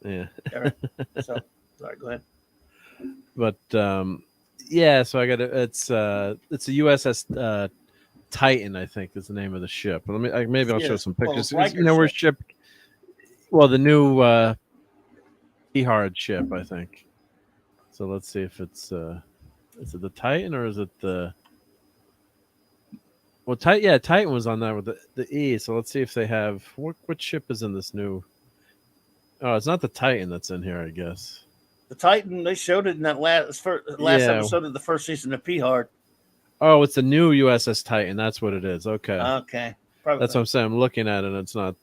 yeah. Eric. So sorry. Go ahead. But yeah, so I got it's a USS Titan, I think is the name of the ship. Maybe I'll show Yes. some Well, pictures. Riker We're ship. shipped. Well, the new Hard ship, I think. So let's see if it's is it the Titan or is it the Titan? Yeah, Titan was on that with the E. So let's see if they have what ship is in this new. Oh, it's not the Titan that's in here, I guess. The Titan. They showed it in that last Yeah. episode of the first season of P Hard. Oh, it's the new USS Titan. That's what it is. Okay. Okay. Probably That's what I'm saying. I'm looking at it. And it's not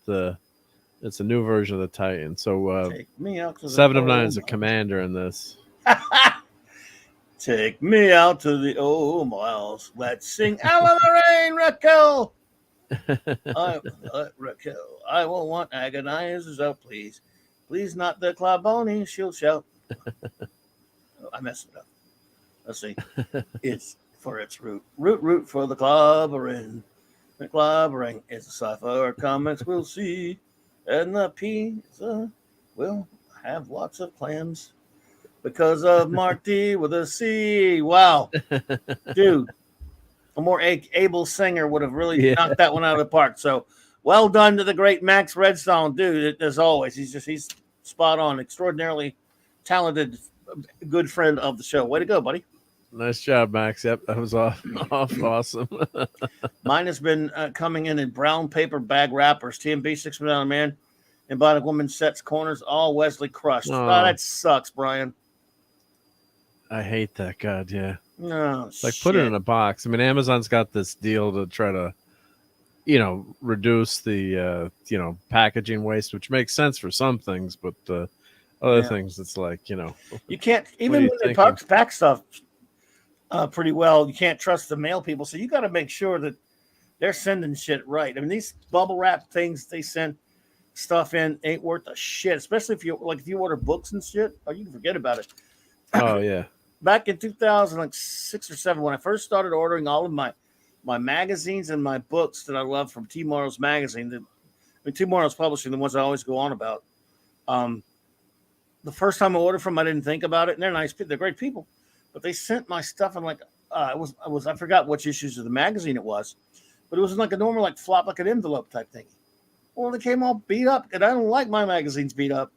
it's a new version of the Titan. So Take me out to the 7 of 9 is a commander in this. Take me out to the old miles. Let's sing out of the rain, Raquel. Raquel, I won't want agonizers out, please. Please not the Clobberin, she'll shout. Oh, I messed it up. Let's see. It's for its root for the Clobberin. The Clobberin is a sci-fi comics we'll see. And the pizza will have lots of clams. Because of Mark D with a C. Wow. Dude, a more able singer would have really knocked that one out of the park. So well done to the great Max Redstone. Dude, as always, he's spot on. Extraordinarily talented, good friend of the show. Way to go, buddy. Nice job, Max. Yep, that was awesome. Mine has been coming in brown paper bag wrappers. TMB 6 $1 man. Embodied woman sets corners, all Wesley crushed. Oh, that sucks, Brian. I hate that. God, yeah. No, like put it in a box. I mean, Amazon's got this deal to try to, reduce the, packaging waste, which makes sense for some things, but other things, it's like, you can't, even when they pack stuff pretty well, you can't trust the mail people. So you got to make sure that they're sending shit right. I mean, these bubble wrap things they send stuff in ain't worth a shit, especially if you order books and shit. Oh, you can forget about it. Oh yeah. Back in 2006 or 7, when I first started ordering all of my magazines and my books that I love from T. Morrow's magazine, T. Morrow's publishing, the ones I always go on about. The first time I ordered from them, I didn't think about it, and they're nice people, they're great people, but they sent my stuff and I forgot which issues of the magazine it was, but it was like a normal flop like an envelope type thing. Well, they came all beat up, and I don't like my magazines beat up.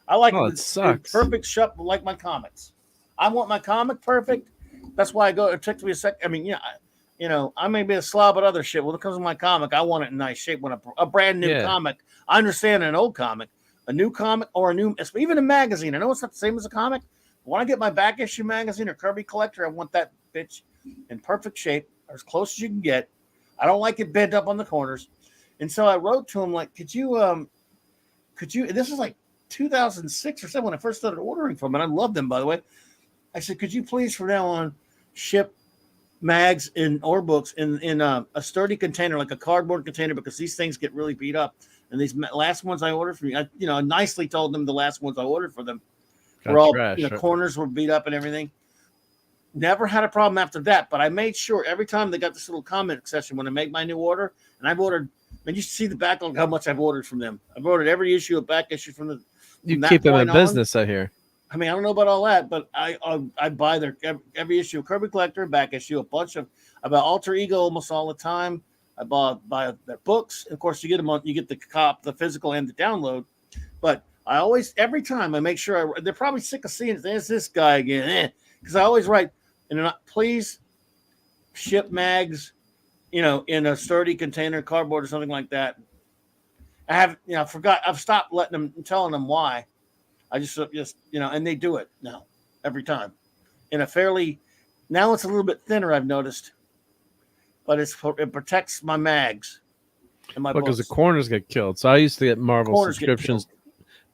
I like it sucks. Perfect shut, like my comics. I want my comic perfect. That's why I go. It took me a sec. I mean, I may be a slob at other shit. When it comes to my comic, I want it in nice shape. When a brand new comic, I understand an old comic, a new comic, or even a magazine. I know it's not the same as a comic. But when I get my back issue magazine or Kirby Collector, I want that bitch in perfect shape, or as close as you can get. I don't like it bent up on the corners. And so I wrote to him could you? This is like 2006 or 7 when I first started ordering from them. And I love them, by the way. I said, could you please from now on ship mags or books in a sturdy container, like a cardboard container, because these things get really beat up. And these last ones I ordered from you, I nicely told them the last ones I ordered for them were all corners were beat up and everything. Never had a problem after that, but I made sure every time they got this little comment section when I make my new order, and I've ordered, and you see the backlog how much I've ordered from them. I've ordered every issue of back issue from them. You keep them in business, I hear. I mean, I don't know about all that, but I buy every issue of Kirby Collector, back issue, a bunch of about Alter Ego almost all the time. I buy their books. Of course, you get them on. You get the physical and the download. But I always, every time, I make sure they're probably sick of seeing it. There's this guy again, because I always write, and please ship mags, in a sturdy container, cardboard or something like that. I have, forgot. I've stopped telling them why. I just, and they do it now every time in a fairly. Now it's a little bit thinner, I've noticed, but it protects my mags and my books. Because the corners get killed. So I used to get Marvel subscriptions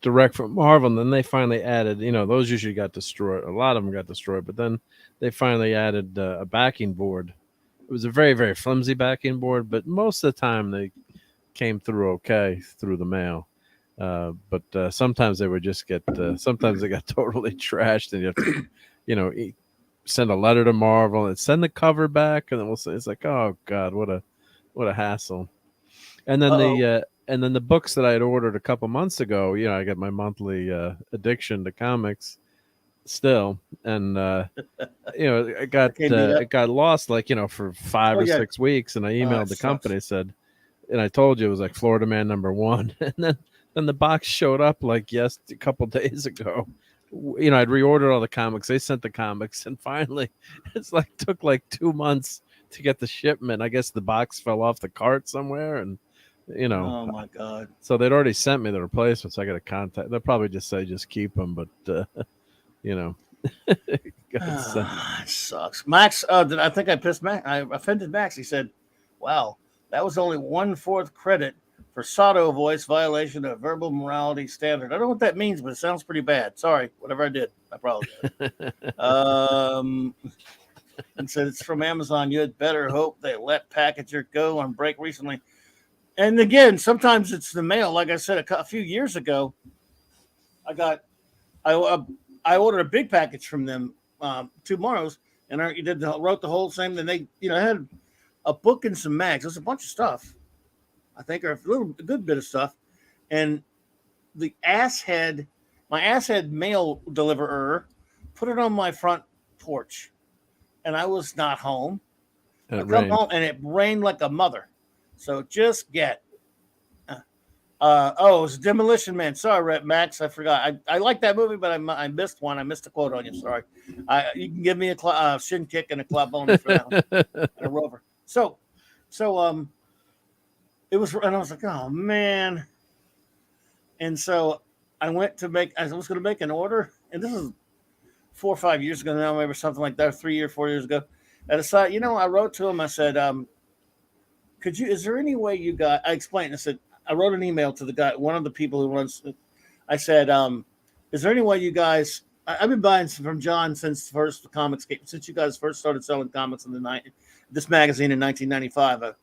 direct from Marvel, and then they finally added, those usually got destroyed. A lot of them got destroyed, but then they finally added a backing board. It was a very, very flimsy backing board, but most of the time they came through okay through the mail. But sometimes they would just get, sometimes they got totally trashed, and you have to, send a letter to Marvel and send the cover back, and then we'll say, it's like, oh God, what a hassle. And then the books that I had ordered a couple months ago, I got my monthly addiction to comics still, and it got lost for 5 or 6 weeks, and I emailed the company, said, and I told you it was like Florida Man #1, and then the box showed up a couple days ago. I'd reordered all the comics. They sent the comics, and finally, took 2 months to get the shipment. I guess the box fell off the cart somewhere, and Oh my God! So they'd already sent me the replacements. So I got to contact. They'll probably just say just keep them, but it sucks. Max, I think I pissed Max. I offended Max. He said, "Wow, that was only 1/4 credit for Sato voice violation of verbal morality standard." I don't know what that means, but it sounds pretty bad. Sorry, whatever I did, I probably did. And said it's from Amazon. You had better hope they let packager go on break recently. And again, sometimes it's the mail. Like I said, a few years ago, I ordered a big package from them, 2 Morrows, and I wrote the whole same. Then they, had a book and some mags. There's a bunch of stuff. I think a good bit of stuff, and my asshead mail deliverer put it on my front porch, and I was not home. I come home and it rained like a mother. So just get. It was Demolition Man. Sorry, Max, I forgot. I like that movie, but I missed one. I missed a quote on you. Sorry. You can give me a shin kick and a club on for now, and a rover. So it was, and I was like, oh man. And so I was going to make an order, and this is 4 or 5 years ago now, maybe something like that, 3 or 4 years ago. I decided, I wrote to him. I said, is there any way you got, I explained, I said, I wrote an email to the guy, one of the people who runs, I said, is there any way you guys, I've been buying from John since first comics, since you guys first started selling comics in this magazine in 1995.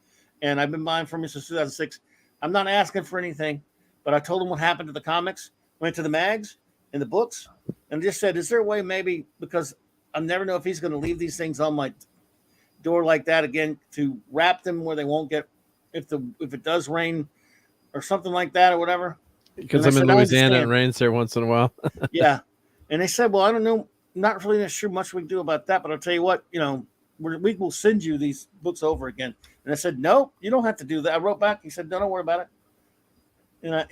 And I've been buying from you since 2006. I'm not asking for anything, but I told him what happened to the comics, went to the mags and the books, and just said, is there a way maybe, because I never know if he's going to leave these things on my door like that again, to wrap them where they won't get, if it does rain or something like that or whatever. Because I'm in Louisiana and it rains there once in a while. Yeah. And they said, well, I don't know, not really sure much we can do about that, but I'll tell you what, we will send you these books over again. And I said, no, you don't have to do that. I wrote back. He said, no, don't worry about it. I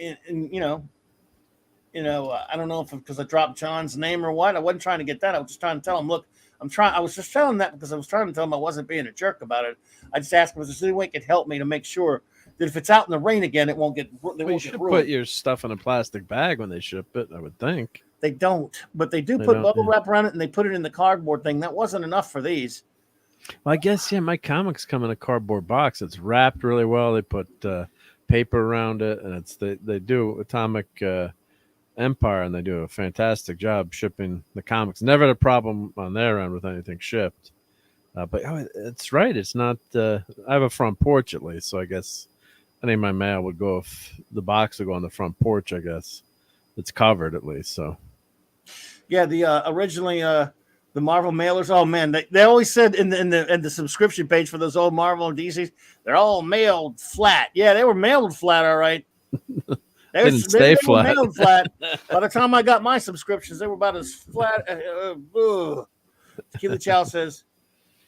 don't know if because I dropped John's name or what. I wasn't trying to get that. I was just trying to tell him, look, I was just telling that because I was trying to tell him I wasn't being a jerk about it. I just asked him if there's any way it could help me to make sure that if it's out in the rain again, it won't get. You should put your stuff in a plastic bag when they ship it. I would think they don't, but they do put bubble wrap around it, and they put it in the cardboard thing. That wasn't enough for these. Well, I guess my comics come in a cardboard box. It's wrapped really well. They put paper around it, and they do Atomic Empire, and they do a fantastic job shipping the comics. Never had a problem on their end with anything shipped. But it's right. It's not. I have a front porch at least, so I guess any of my mail would go. If the box would go on the front porch, I guess it's covered at least. So yeah, the originally the Marvel mailers. Oh man, they always said in the subscription page for those old Marvel and DCs, they're all mailed flat. Yeah, they were mailed flat, all right. They were mailed flat. By the time I got my subscriptions, they were about as flat. Keith the Chow says,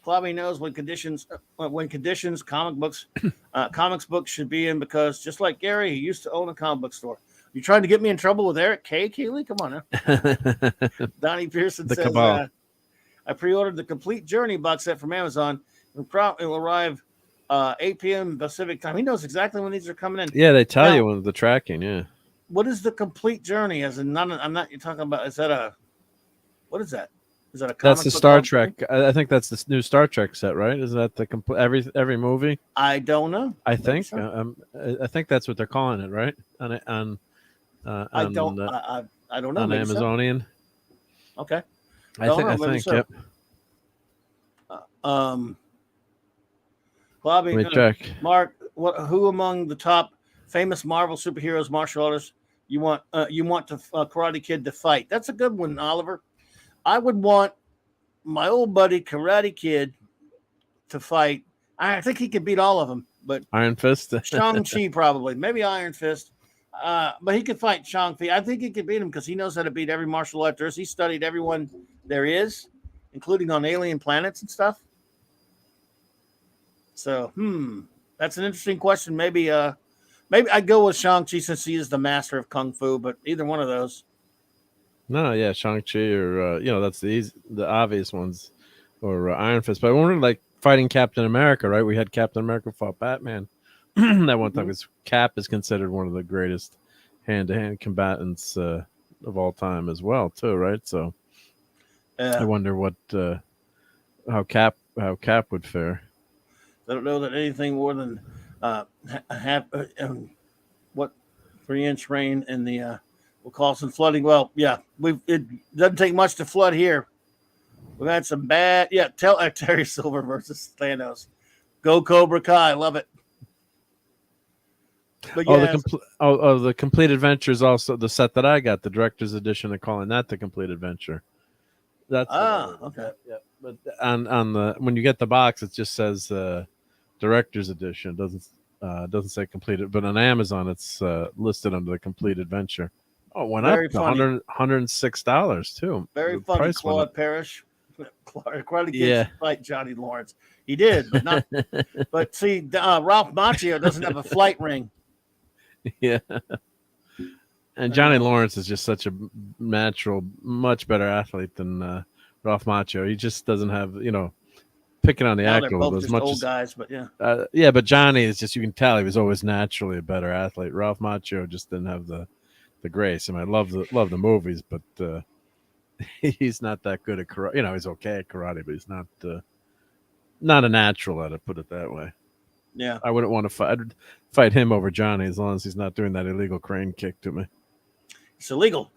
Clobby knows when conditions comics books should be in, because just like Gary, he used to own a comic book store. You trying to get me in trouble with Eric K. Keeley? Come on now. Donnie Pearson The says, Cabal. I pre-ordered the Complete Journey box set from Amazon. It will arrive 8 p.m. Pacific time. He knows exactly when these are coming in. Yeah, they tell Now, you when the tracking. Yeah. what is the Complete Journey? As in, I'm not. You're talking about? Is that a? What is that? Is that a? That's the book Star company? Trek. I think that's the new Star Trek set, right? Is that the every movie? I don't know. I Maybe think. so. I think that's what they're calling it, right? I don't. I don't know. on Maybe Amazonian. So. Okay. I Don't think. know. I Maybe think. so. Yep. Bobby, Let me check. Mark, who among the top famous Marvel superheroes, martial artists, you want to Karate Kid to fight? That's a good one, Oliver. I would want my old buddy Karate Kid to fight. I think he could beat all of them, but Iron Fist. Shang-Chi probably, maybe Iron Fist. But he could fight Shang-Chi. I think he could beat him because he knows how to beat every martial art there is. He studied everyone there is, including on alien planets and stuff. So, that's an interesting question. Maybe I'd go with Shang-Chi since he is the master of Kung Fu, but either one of those. No, yeah, Shang-Chi or that's the obvious ones, or Iron Fist. But I wondered, like, fighting Captain America, right? We had Captain America fought Batman that one time, because Cap is considered one of the greatest hand-to-hand combatants of all time as well, too, right? So I wonder what how Cap would fare. I don't know that anything more than what 3-inch rain in the will cause some flooding. Well, yeah, it doesn't take much to flood here. We've had some bad. Yeah, tell Terry Silver versus Thanos. Go Cobra Kai, love it. But yeah, the Complete Adventure is also the set that I got, the director's edition. They're calling that the Complete Adventure. That's okay. Yeah, but on the when you get the box, it just says director's edition. It doesn't say completed, but on Amazon it's listed under the Complete Adventure. Oh, it went Very up to funny. $106 too. Very The funny. price went Claude up. Parrish. Karate Kid Yeah. should fight Johnny Lawrence. He did, but not. But see, Ralph Macchio doesn't have a flight ring. Yeah. And Johnny Lawrence is just such a natural, much better athlete than Ralph Macchio. He just doesn't have, picking on the Now actor they're both as just much old as guys, but yeah. yeah, but Johnny is just, you can tell he was always naturally a better athlete. Ralph Macchio just didn't have the grace. I mean, I love the movies, but he's not that good at karate. He's okay at karate, but he's not a natural at it, put it that way. Yeah. I wouldn't want to fight. I'd fight him over Johnny as long as he's not doing that illegal crane kick to me. It's illegal.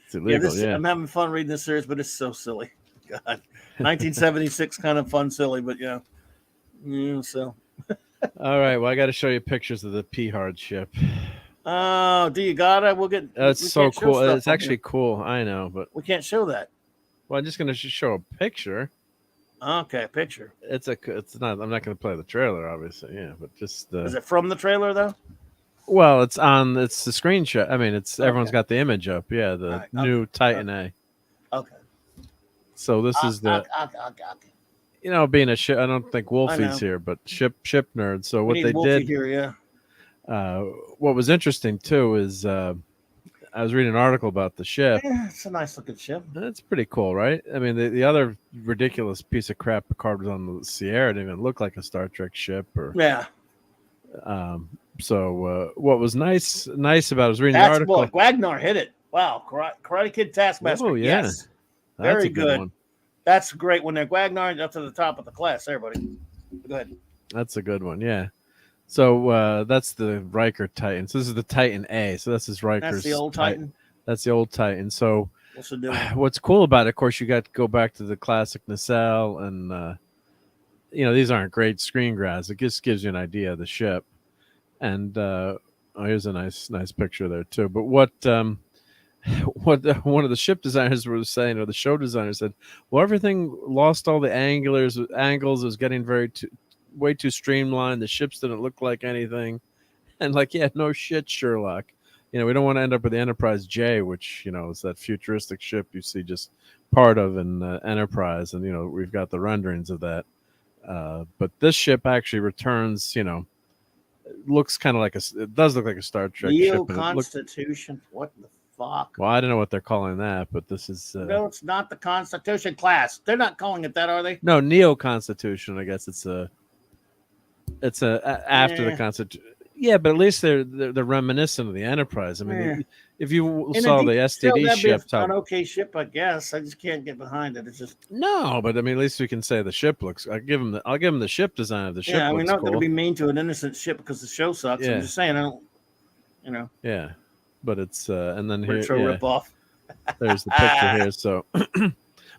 It's illegal, yeah. I'm having fun reading this series, but it's so silly. God. 1976 kind of fun, silly, but yeah. So. All right. Well, I got to show you pictures of the P-Hard ship. Oh, do you got it? We'll get. That's so cool. It's actually cool. I know, but we can't show that. Well, I'm just going to show a picture. Okay, picture. It's not. I'm not going to play the trailer, obviously. Yeah, but just. Is it from the trailer though? Well, it's the screenshot. I mean, everyone's got the image up. Yeah, the new Titan A. Okay. So this is the. Being a ship, I don't think Wolfie's here, but ship nerd. So what they Wolfie did here, yeah. What was interesting too is I was reading an article about the ship. Yeah, it's a nice looking ship. That's pretty cool, right? I mean, the other ridiculous piece of crap Picard was on the Sierra didn't even look like a Star Trek ship, or yeah. So what was nice about I was reading the article. Wagner hit it. Wow, Karate Kid Taskmaster. Oh yeah, yes, that's very a good one. That's great when they're Wagner up to the top of the class. Everybody, go ahead. That's a good one. Yeah. So that's the Riker Titan. So this is the Titan A. So this is Riker's. That's the old Titan. That's the old Titan. So what's cool about it, of course, you got to go back to the classic nacelle, and these aren't great screen grabs. It just gives you an idea of the ship. And here's a nice picture there too. But what one of the ship designers was saying, or the show designer said, well, everything lost all the angles. It was getting way too streamlined. The ships didn't look like anything. And no shit, Sherlock. We don't want to end up with the Enterprise J, which, is that futuristic ship you see just part of in Enterprise. And, we've got the renderings of that. But this ship actually returns. Looks kind of like it does look like a Star Trek Neo ship. Constitution. What the fuck? Well, I don't know what they're calling that, but this is No, it's not the Constitution class. They're not calling it that, are they? no Neo Constitution. I guess it's after the Constitution. Yeah, but at least they're reminiscent of the Enterprise. I mean, if you saw the STD ship, an okay ship, I guess. I just can't get behind it. It's just no, but I mean, at least we can say the ship looks. I'll give them the ship design of the ship. Yeah, I mean, not cool. going to be mean to an innocent ship because the show sucks. Yeah. I'm just saying, I don't, Yeah, but it's and then retro here, rip off. There's the picture here. So,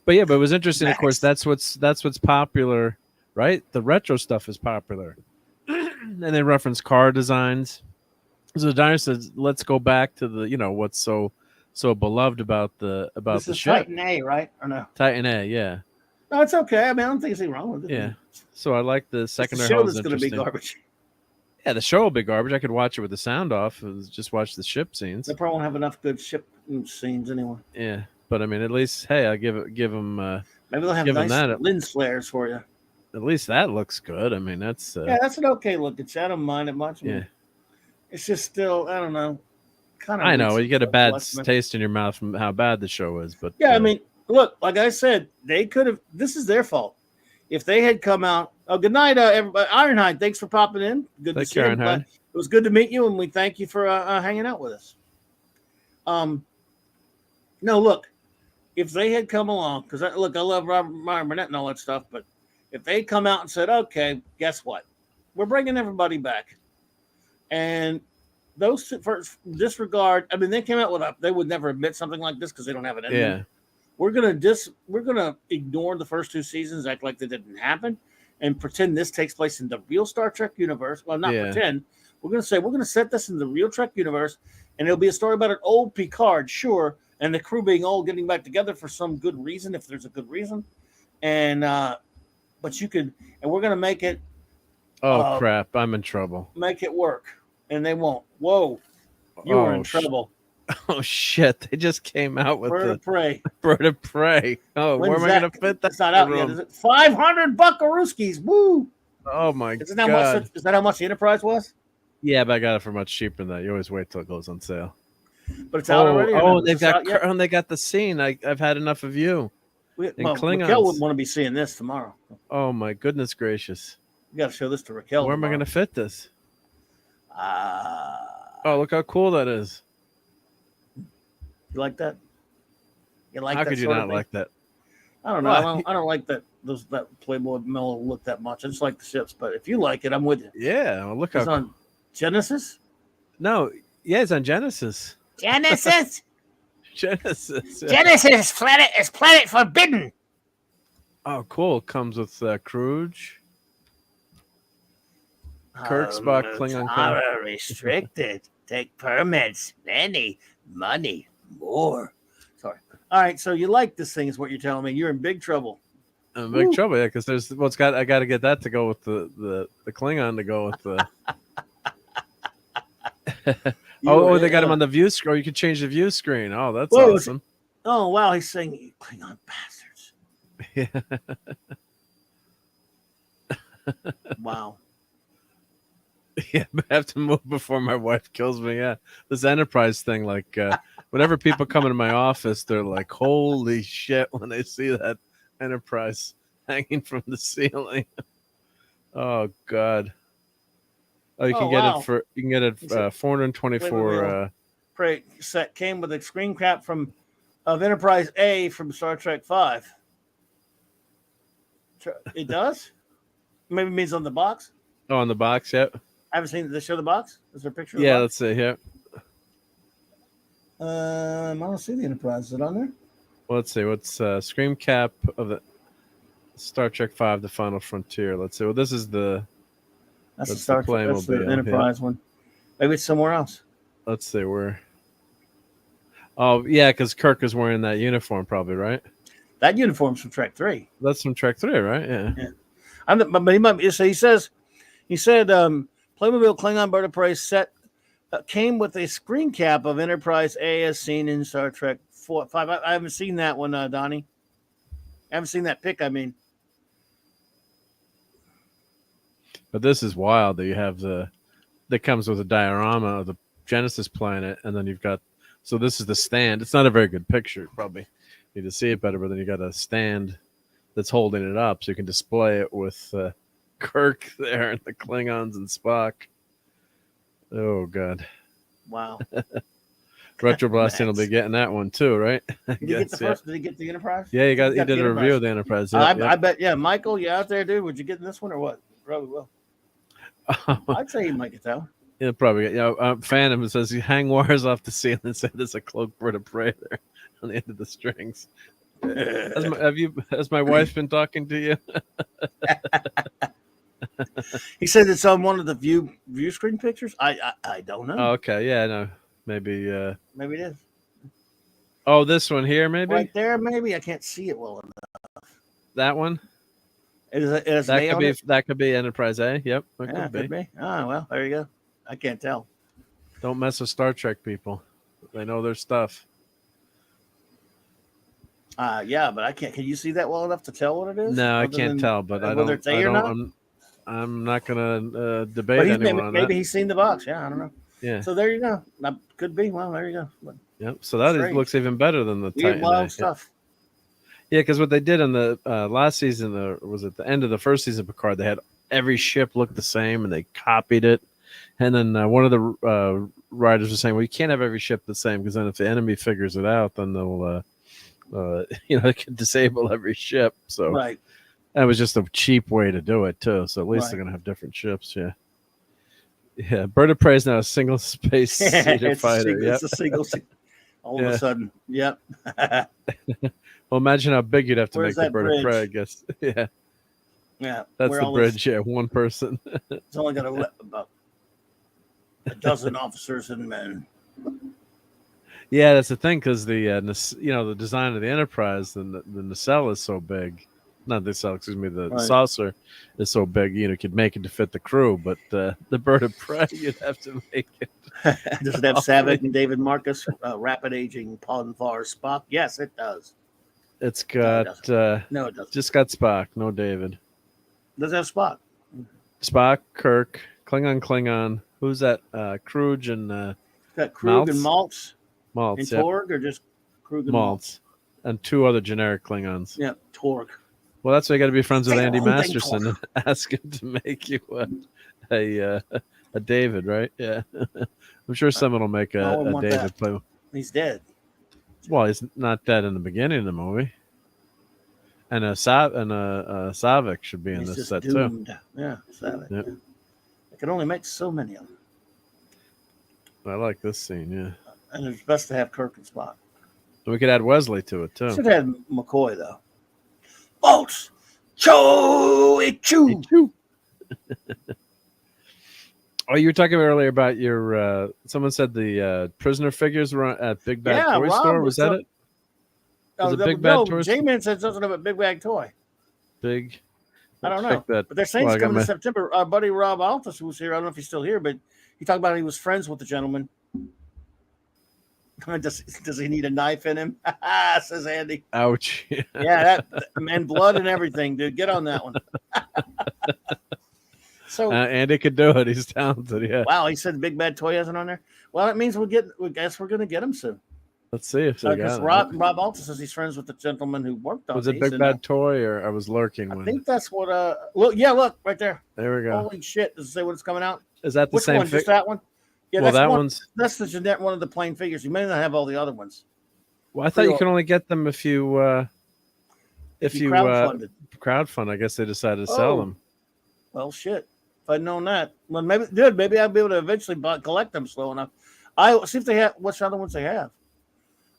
but it was interesting. Of course, that's what's popular, right? The retro stuff is popular. And they reference car designs. So Diner says, "Let's go back to the what's so beloved about the this the is ship." Titan A, right? Or no? Titan A, yeah. No, it's okay. I mean, I don't think there's anything wrong with it. Yeah. So I like the secondary. The show that's going to be garbage. Yeah, the show will be garbage. I could watch it with the sound off and just watch the ship scenes. They probably won't have enough good ship scenes anyway. Yeah, but I mean, at least I give them. Maybe they'll have nice lens flares for you. At least that looks good. I mean, that's that's an okay look. I don't mind it much. Yeah, it's just still, I don't know. Kind of. I know you get a bad taste in your mouth from how bad the show is, but yeah, I mean, look, like I said, they could have. This is their fault. If they had come out. Oh, good night, everybody. Ironhide, thanks for popping in. Good to see you. It was good to meet you, and we thank you for hanging out with us. No, look, if they had come along, because I love Robert Meyer Burnett and all that stuff, but if they come out and said, okay, guess what? We're bringing everybody back. And those, for disregard, I mean, they came out with they would never admit something like this because they don't have an ending. Yeah. We're gonna ignore the first two seasons, act like they didn't happen, and pretend this takes place in the real Star Trek universe. Well, not pretend. We're gonna say we're gonna set this in the real Trek universe, and it'll be a story about an old Picard, sure, and the crew being old, getting back together for some good reason, if there's a good reason. And but you could, and we're gonna make it. Oh crap! I'm in trouble. Make it work, and they won't. Whoa, you are in trouble. Oh shit! They just came out with Bird of Prey. Bird of Prey. Oh, where am I going to fit that? That's not out yet, is it? 500 buckarooskies. Woo! Oh my god! Is that how much the Enterprise was? Yeah, but I got it for much cheaper than that. You always wait till it goes on sale. But it's out already. Oh, they got the scene. I've had enough of you. Raquel wouldn't want to be seeing this tomorrow. Oh my goodness gracious! You got to show this to Raquel. Where am I going to fit this? Oh, look how cool that is. You like that? You like How that? Could you not like that? I don't know. I don't like that Playboy mellow look that much. I just like the ships. But if you like it, I'm with you. Yeah. Well, look how it's on Genesis. No, yeah, it's on Genesis. Genesis. Genesis. Yeah. Genesis is planet forbidden. Oh, cool! It comes with Kruge, Kirk, Spock, Klingon. Are restricted. Take permits. Many money. More. Sorry. All right. So you like this thing, is what you're telling me. You're in big trouble. I'm in big trouble, yeah, because there's I got to get that to go with the Klingon to go with the. They got him on the view screen. Or you can change the view screen. Oh, that's awesome. Oh wow, he's saying Klingon bastards. Yeah. Wow. Yeah, I have to move before my wife kills me. Yeah, this Enterprise thing, like whenever people come into my office, they're like, "Holy shit!" when they see that Enterprise hanging from the ceiling. Oh god! Oh, you can get it 424. Prey set came with a screen cap of Enterprise A from Star Trek V. It does. Maybe it means on the box. Oh, on the box, yep. I haven't seen. Did they show the box? Is there a picture? Yeah, let's see here. I don't see the Enterprise. Is it on there? Well, let's see. What's screen cap of the Star Trek V: The Final Frontier? Let's see. Well, this is the. That's the Star Trek. That's the Enterprise one. Maybe it's somewhere else. Let's see where. Oh yeah, because Kirk is wearing that uniform, probably, right? That uniform's from Trek 3. That's from Trek 3, right? Yeah. But he might. So he said, Playmobil Klingon Bird of Prey set came with a screen cap of Enterprise A as seen in Star Trek 5. I haven't seen that one, Donnie. I haven't seen that pic. I mean, But this is wild that you have that comes with a diorama of the Genesis planet, and then you've got. So this is the stand. It's not a very good picture. You probably need to see it better, but then you got a stand that's holding it up, so you can display it with Kirk there and the Klingons and Spock. Oh God. Wow. Retroblasting will be getting that one too, right? Did he get the first? Did he get the Enterprise? Yeah, he did a review of the Enterprise. I bet. Yeah, Michael, you out there, dude? Would you get this one or what? Probably will. I'd say you might get that one. Yeah, probably. Phantom says you hang wires off the ceiling and say there's a cloak bird of prey there on the end of the strings. Has my wife been talking to you? He said it's on one of the view screen pictures. I don't know. Oh, okay, yeah, no, maybe. Maybe it is. Oh, this one here, maybe right there. Maybe I can't see it well enough. That one. That could be Enterprise A. Yep, that could be. Oh well, there you go. I can't tell. Don't mess with Star Trek people. They know their stuff. Yeah, but I can't. Can you see that well enough to tell what it is? No, I can't tell. But I don't. It's A or not? I'm not gonna debate anyone on that. Maybe he's seen the box. Yeah, I don't know. Yeah. So there you go. That could be. Well, there you go. But yep. So that looks even better than the Titan. Wild stuff. Yeah, because what they did in the last season, was at the end of the first season of Picard, they had every ship look the same, and they copied it. And then one of the writers was saying, "Well, you can't have every ship the same, because then if the enemy figures it out, then they'll, they can disable every ship." So right. That was just a cheap way to do it too. So at least they're gonna have different ships. Yeah. Yeah. Bird of Prey is now a single space seater fighter. It's a single. All of a sudden, yep. Well, imagine how big you'd have to make the Bird of Prey, I guess. Yeah. Yeah. That's the bridge. Yeah. One person. It's only got about a dozen officers and men. Yeah, that's the thing, because the design of the Enterprise, the nacelle is so big. Not the nacelle, excuse me. The saucer is so big, you could make it to fit the crew. But the Bird of Prey, you'd have to make it. Does it have Savick and David Marcus, rapid aging Ponvar Spock? Yes, it does. It's got no, it doesn't. Just got Spock, no David. Does it have Spock? Spock, Kirk, Klingon. Who's that? Kruge and got Krug and Maltz. Maltz, and Torg, or just Krug and Maltz, and two other generic Klingons. Yeah, Torg. Well, that's why you got to be friends with Andy Masterson and ask him to make you a David, right? Yeah, I'm sure someone will make a David play. He's dead. Well, he's not dead in the beginning of the movie. And Savick should be in this set doomed. too. Yeah, Savick. Yep. Yeah. I can only make so many of them. I like this scene, yeah. And it's best to have Kirk and Spock. We could add Wesley to it too. Should have McCoy though. Bolts, Cho. Oh, you were talking earlier about your. Someone said the prisoner figures were at Big Bad Toy Store. Was that it? Was it Big Bad Toy Store? J-Man said something about Big Bag Toy. Big. I don't know. But they're saying it's coming in September. Our buddy Rob Altus, who was here, I don't know if he's still here, but he talked about he was friends with the gentleman. Does he need a knife in him? Says Andy. Ouch. Yeah, and blood and everything, dude. Get on that one. So Andy could do it. He's talented. Yeah. Wow, he said Big Bad Toy hasn't on there. Well, that means we guess we're going to get him soon. Let's see if they got it. Rob Altus says he's friends with the gentleman who worked on. Was it Big Bad Toy, or I was lurking? I think that's what. Look, yeah, look right there. There we go. Holy shit! Does it say when it's coming out? Is that the Which same? One? Just that one? Yeah, well, that's the one of the plain figures. You may not have all the other ones. Well, I thought you could only get them if you crowdfund. I guess they decided to sell them. Well, shit. If I'd known that, well, maybe I'd be able to eventually collect them slow enough. I see if they have which other ones they have.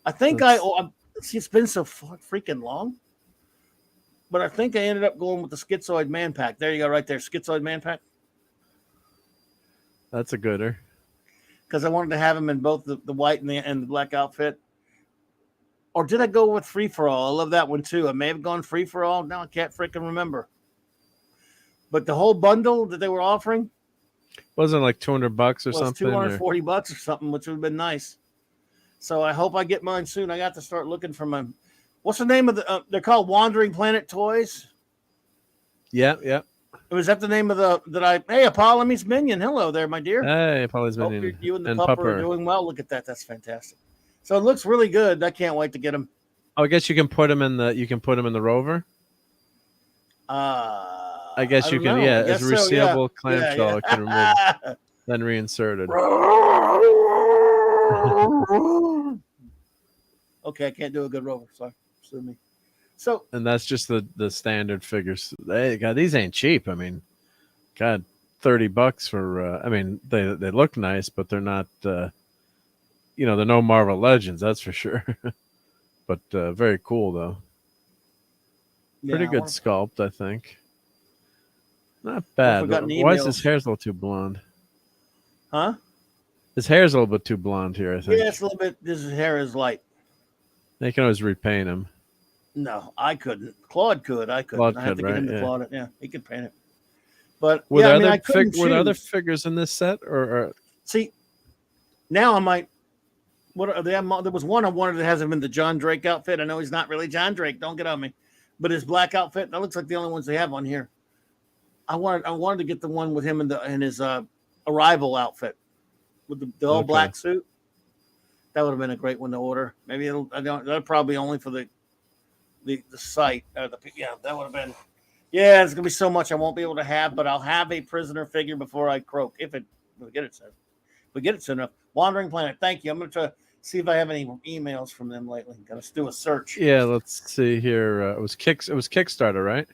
I think see, it's been so freaking long. But I think I ended up going with the Schizoid Man Pack. There you go, right there, Schizoid Man Pack. That's a gooder. Because I wanted to have him in both the white and the black outfit. Or did I go with Free for All? I love that one too. I may have gone Free for All. Now I can't freaking remember. But the whole bundle that they were offering wasn't like $200 or something. $240 or something, which would have been nice. So I hope I get mine soon. I got to start looking for my. What's the name of the? They're called Wandering Planet Toys. Yeah. Was that the name of the that I? Hey, Apollo meets Minion. Hello there, my dear. Hey, Polly's Hope Minion you and the and pupper are Pupper. doing well. Look at that. That's fantastic. So it looks really good. I can't wait to get them. Oh, I guess you can put him in the rover. I I guess you don't can. know. Yeah, I as guess a so. Yeah. resealable Yeah. clamshell, it can remove, Yeah. then reinserted. Okay, I can't do a good rover. Sorry, sue me. So And that's just the standard figures. Hey, God, these ain't cheap. I mean, God, $30 for. I mean, they look nice, but they're not. They're no Marvel Legends, that's for sure. But very cool though. Pretty yeah, good sculpt, I think. Not well, if we bad. got any Why is his emails, hair a little too blonde? huh? His hair's a little bit too blonde here, I think. Yeah, it's a little bit. His hair is light. They can always repaint him. No, I couldn't. Claude could. I couldn't. Claude I have could, to get right? him to Yeah. Claude it. Yeah, he could paint it. But Were yeah, there I mean, other I couldn't were there other choose. figures in this set, or See, now I might. What are they? There was one I wanted that has him in the John Drake outfit. I know he's not really John Drake. Don't get on me. But his black outfit, that looks like the only ones they have on here. I wanted to get the one with him in his arrival outfit with the all Okay. black suit. That would have been a great one to order. Maybe that'll probably only for the site. That would have been. Yeah, it's gonna be so much I won't be able to have, but I'll have a prisoner figure before I croak if we get it soon. If we get it soon enough. Wandering Planet. Thank you. I'm gonna try to see if I have any emails from them lately. Gotta do a search. yeah? Let's see here. It was Kickstarter, right?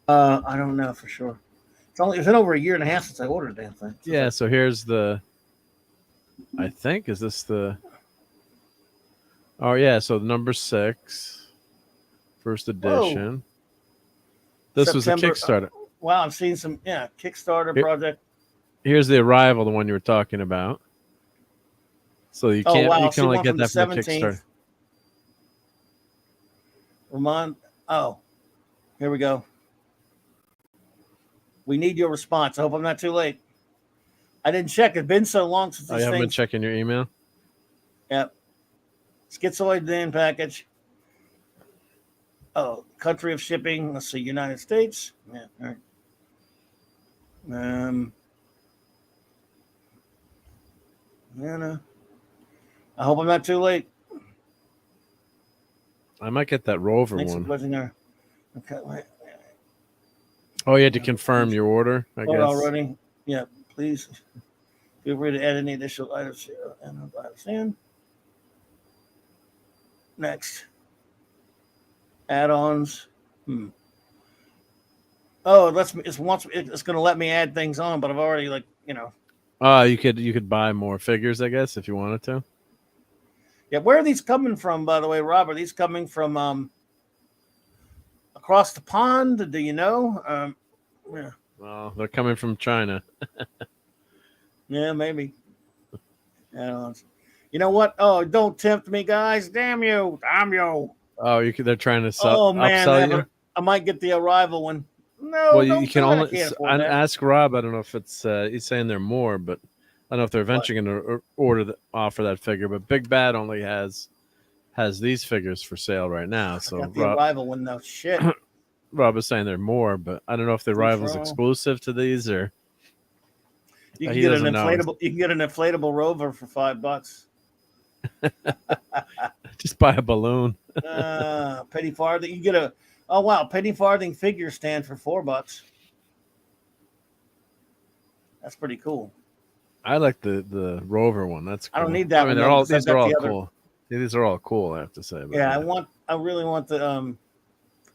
I don't know for sure. It's been over a year and a half since I ordered the damn thing. Yeah. So here's the. I think is this the. Oh yeah. So number 6, first edition. This September, was a Kickstarter. Wow, I'm seeing some Kickstarter project. Here's the Arrival, the one you were talking about. So you can't. Wow. You can only one get from the that from the 17th. Kickstarter. Ramon. Oh, here we go. We need your response. I hope I'm not too late. I didn't check. It's been so long since Oh, these you haven't been things. checking your email? Yep. Schizoid Dan package. Oh, country of shipping. Let's see, United States. Yeah. All right. Yeah. No. I hope I'm not too late. I might get that Rover Thanks one. for putting there. Okay. Wait. Oh, you had to confirm your order, I guess. Already. Yeah. Please feel free to add any additional items in. Next. Add-ons. Oh, it's going to let me add things on, but I've already You could buy more figures, I guess, if you wanted to. Yeah, where are these coming from, by the way, Rob? Are these coming from across the pond? Do you know? Yeah. Well, they're coming from China. Yeah, maybe. Add-ons. You know what? Oh, don't tempt me, guys. Damn you. Oh, they're trying to Man, upsell you? I might get the Arrival one. No, Well, don't you can do it. I only can't afford that. ask Rob. I don't know if it's he's saying there are more, but I don't know if they're eventually going to offer that figure. But Big Bad only has these figures for sale right now. So I got the Arrival one though. Shit. Rob is saying there are more, but I don't know if the Arrival's exclusive to these or you can he get an doesn't know. inflatable. You can get an inflatable Rover for $5. Just buy a balloon. Penny farthing. You get a penny farthing figure stand for $4. That's pretty cool. I like the Rover one. That's cool. I don't need that one. These are all cool. Yeah, these are all cool, I have to say. Yeah, I really want the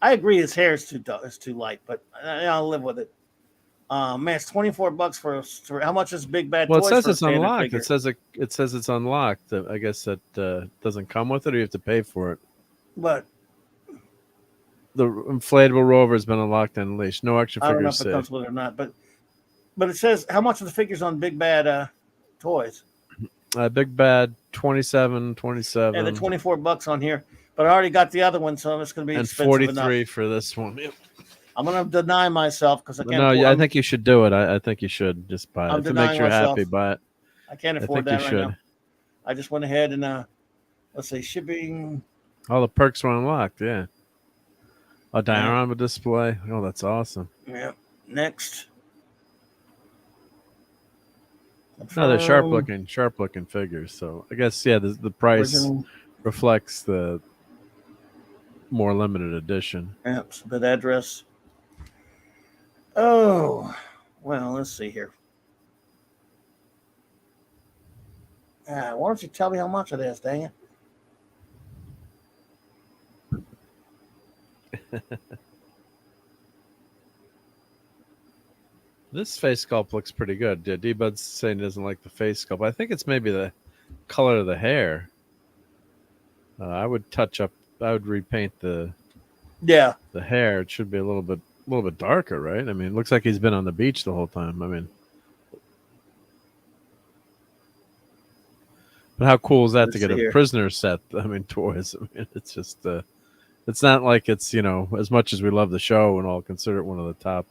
I agree his hair is too light, but I'll live with it. Man, it's $24 for how much is Big Bad Well, Toys it says for a it's standard unlocked. figure? It says it's unlocked. I guess that doesn't come with it, or you have to pay for it. But the inflatable Rover has been unlocked and unleashed. No extra I don't know figures if it comes with it or not. But it says how much are the figures on Big Bad Toys? Big Bad 27. And the $24 on here. But I already got the other one, so it's going to be and expensive 43 enough. for this one. Yep. I'm going to deny myself because I can't. I think you should do it. I think you should just buy it. If it makes you happy, buy it. I can't afford that right now. I just went ahead and let's say shipping. All the perks were unlocked. Yeah. A diorama display. Oh, that's awesome. Yeah. Next. No, they're sharp Confirm. looking figures. So I guess the price Original. reflects the more limited edition. Yep. Submit address. Oh, well, let's see here. Why don't you tell me how much it is, dang it? This face sculpt looks pretty good. Yeah, D-Bud's saying he doesn't like the face sculpt. I think it's maybe the color of the hair. I would repaint the hair. It should be a little bit darker, right? I mean, it looks like he's been on the beach the whole time. I mean, but how cool is that Let's to get see a here. prisoner set? I mean, toys. I mean, it's just it's not like it's, as much as we love the show and all consider it one of the top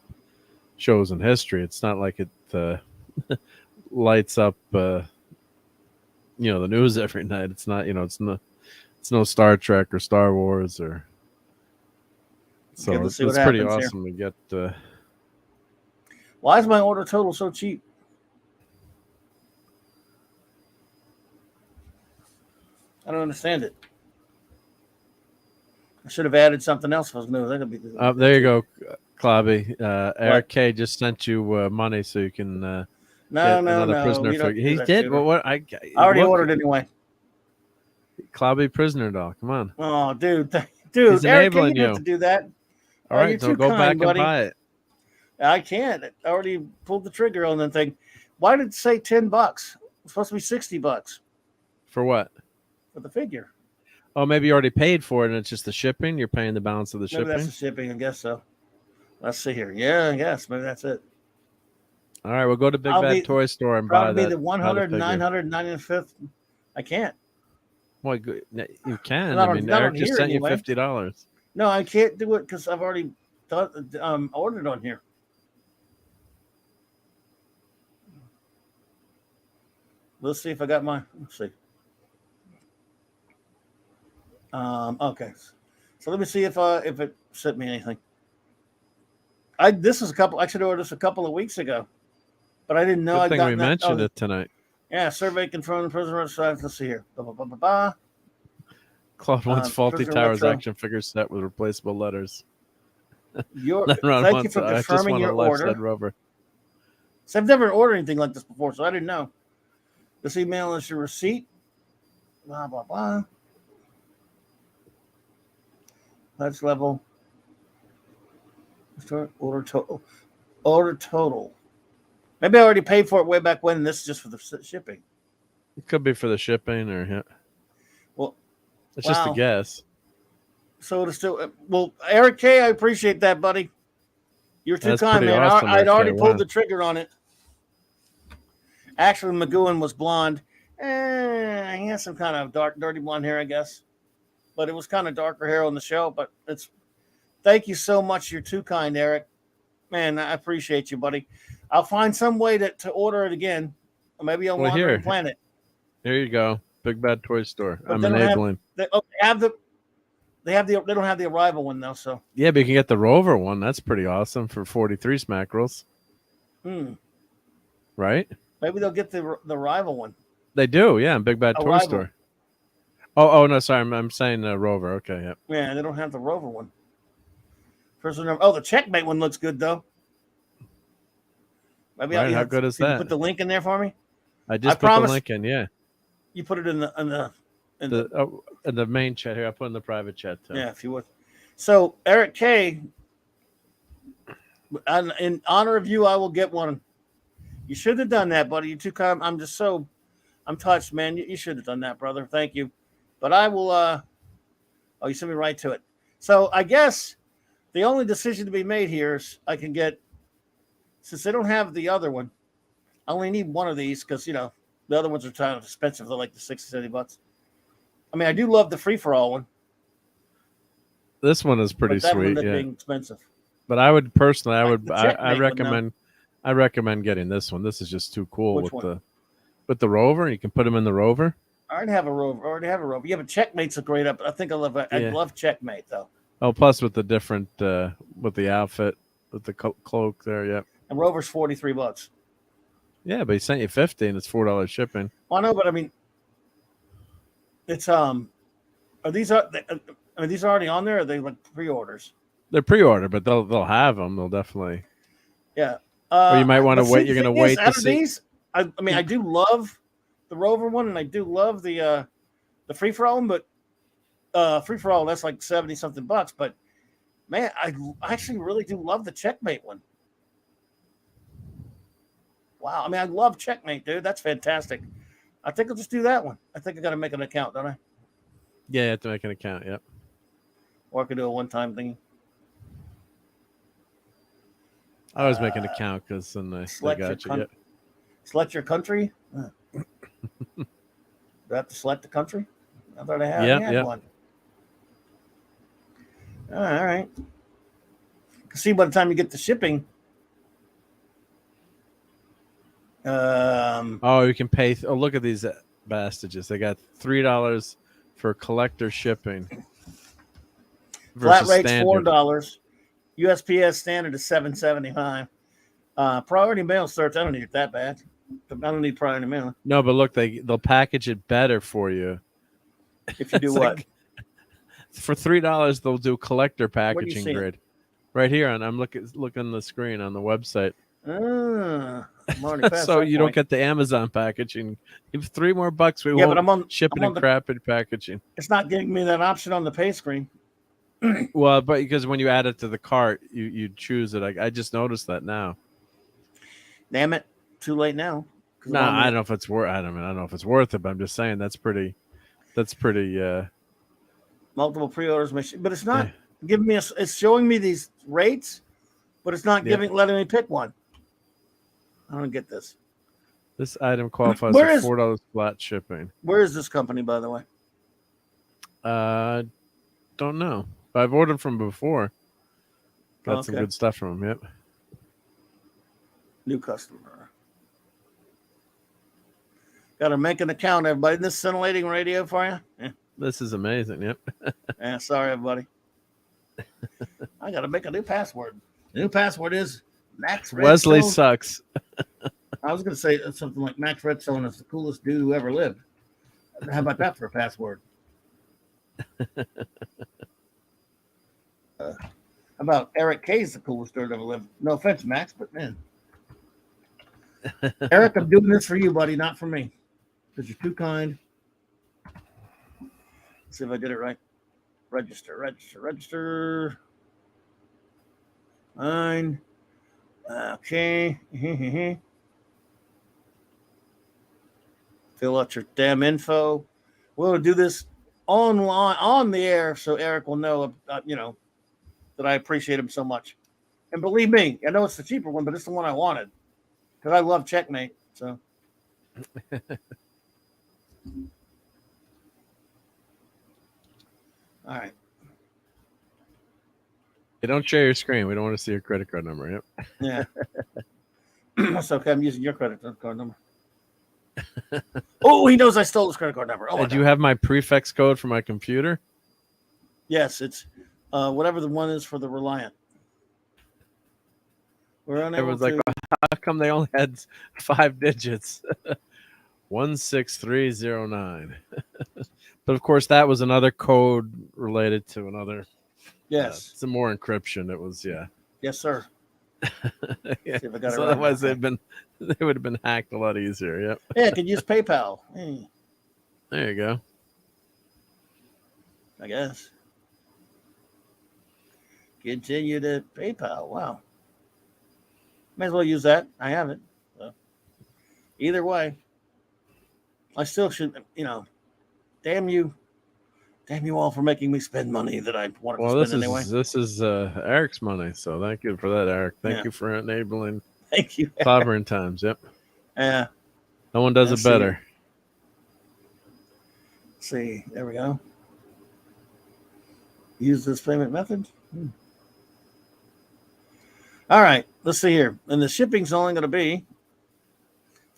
shows in history. It's not like it lights up the news every night. It's not, it's no Star Trek or Star Wars or so. Okay, let's see what It's pretty happens here. awesome to get. Why is my order total so cheap? I don't understand it. I should have added something else if I was new. That could be. There you go, Clobby. Eric K just sent you money so you can get another prisoner you don't figure. do He that, did. Shooter. But what I already ordered anyway. Clobby prisoner doll. Come on. Oh, dude, He's Eric, enabling you you. have to do that. All right, you're so too go kind, back buddy. and buy it. I can't. I already pulled the trigger on that thing. Why did it say $10? It's supposed to be $60 For what? for the figure. Oh, maybe you already paid for it and it's just the shipping. You're paying the balance of the Maybe shipping. that's the shipping. I guess so. Let's see here. Yeah, I guess maybe that's it. All right, we'll go to Big Bad Toy Store and buy Probably that. be the 100, figure. 995th. I can't. Well, you can. Not I on- mean, not Eric on just here sent anyway. you $50. No, I can't do it because I've already ordered on here. Let's see if I got my. Let's see. Okay. So let me see if it sent me anything. This is a couple. I should have ordered this a couple of weeks ago, but I didn't know. Good thing we mentioned it tonight. Yeah, survey confirmed the prisoner website. Let's see here. Blah, blah, blah, blah, blah. Claude wants Faulty Prisoner Towers Retro. action figure set with replaceable letters. Thank you Wants, for I just confirming want your a left order. side rover. So I've never ordered anything like this before, so I didn't know. This email is your receipt. Blah, blah, blah. That's level. Order total. Order total. Maybe I already paid for it way back when, and this is just for the shipping. It could be for the shipping or Well, it's just a guess. So it's still Eric K. I appreciate that, buddy. You're too That's kind, pretty man. awesome, I'd Eric K. already pulled Wow. the trigger on it. Actually, McGowan was blonde. He has some kind of dark, dirty blonde hair, I guess. But it was kind of darker hair on the show. But thank you so much. You're too kind, Eric. Man, I appreciate you, buddy. I'll find some way to order it again. Or maybe I'll wander and plan it. Here you go. Big Bad Toy Store. But I'm they don't enabling. They don't have the arrival one though. So Yeah, but you can get the Rover one. That's pretty awesome for 43 smackerels. Right? maybe they'll get the arrival one. They do, yeah, in Big Bad Toy Arrival. Store. Oh no, sorry, I'm saying Rover. Okay, yeah. Yeah, they don't have the Rover one. The Checkmate one looks good though. Maybe Right, how good is can you that? put the link in there for me. I just put promise- the link in, yeah. You put it in The main chat here. I put in the private chat too. yeah, if you would. So Eric K, in honor of you, I will get one. You should have done that, buddy. You're too kind. I'm touched, man. You should have done that, brother. Thank you. But I will. You sent me right to it. So I guess the only decision to be made here is I can get, since they don't have the other one, I only need one of these because the other ones are kind of expensive. They're like the $60-$70. I mean, I do love the free for all one. This one is pretty but that sweet, one yeah. being expensive. But I would personally, The Checkmate I one, recommend, I recommend getting this one. This is just too cool Which one? with the Rover. You can put them in the Rover. I already have a Rover. Yeah, but Checkmate's a great up. I think I love Checkmate though. Oh, plus with the different with the outfit. with the cloak there. Yep. And Rover's $43. Yeah, but he sent you 50, and it's $4 shipping. Well, I know, but I mean, it's are these already on there? Or are they like pre-orders? They're pre-order, but they'll have them. They'll definitely. Yeah. Or you might want to but wait. see, You're the going to thing is, wait to out of see. these, I mean, I do love the Rover one, and I do love the free for all, but free for all that's like $70 something. But man, I actually really do love the Checkmate one. Wow, I mean, I love Checkmate, dude. That's fantastic. I think I'll just do that one. I think I got to make an account, don't I? Yeah, you have to make an account. Yep. Or I could do a one-time thing. I always make an account because then they got you. Yep. Select your country. Do I have to select the country? I thought I had one. All right. See, by the time you get the shipping, you can pay. Look at these bastages. They got $3 for collector shipping. Flat rate's $4. USPS standard is $7.75. Priority mail starts. I don't need it that bad. I don't need priority mail. No, but look, they'll package it better for you. If you do what? For $3, they'll do collector packaging grid. Right here, and I'm looking the screen on the website. So you don't get the Amazon packaging. Give $3 more. We won't but I'm on shipping and crappy packaging. It's not giving me that option on the pay screen. Well, but because when you add it to the cart, you choose it. I just noticed that now. Damn it! Too late now. No, I don't know if it's worth. I don't know if it's worth it, but I'm just saying that's pretty. Multiple pre-orders, but it's not giving me. It's showing me these rates, but it's not letting me pick one. I don't get this. This item qualifies for $4 flat shipping. Where is this company, by the way? Don't know. But I've ordered from before. Got some good stuff from them. Yep. New customer. Got to make an account, everybody. Isn't this scintillating radio for you? Yeah. This is amazing. Yep. Yeah, sorry, everybody. I got to make a new password. The new password is Max Redstone. Wesley sucks. I was going to say something like Max Redstone is the coolest dude who ever lived. How about that for a password? How about Eric K's the coolest dude ever lived? No offense, Max, but man. Eric, I'm doing this for you, buddy, not for me. Because you're too kind. Let's see if I did it right. Register. Fine. Okay. Fill out your damn info. We'll do this online, on the air, so Eric will know, that I appreciate him so much. And believe me, I know it's the cheaper one, but it's the one I wanted. Because I love Checkmate, so. All right. Hey, don't share your screen. We don't want to see your credit card number. Yep. Yeah. That's okay. I'm using your credit card number. Oh, he knows I stole his credit card number. Oh, did you have my prefix code for my computer? Yes, it's whatever the one is for the Reliant. We're unable Everyone's like, well, how come they only had 5 digits? 16309. But of course, that was another code related to another. Yes. Some more encryption. It was, yeah. Yes, sir. Yeah. So otherwise, they would have been hacked a lot easier. Yep. Yeah, I could use PayPal. Hey. There you go. I guess. Continue to PayPal. Wow. May as well use that. I have it. So. Either way, I still should, damn you all for making me spend money that I wanted to spend anyway. This is Eric's money, so thank you for that, Eric. Thank you for enabling. Thank you. Clobberin times. Yep. Yeah. No one does it better. Let's see, there we go. Use this payment method. All right, let's see here. And the shipping's only going to be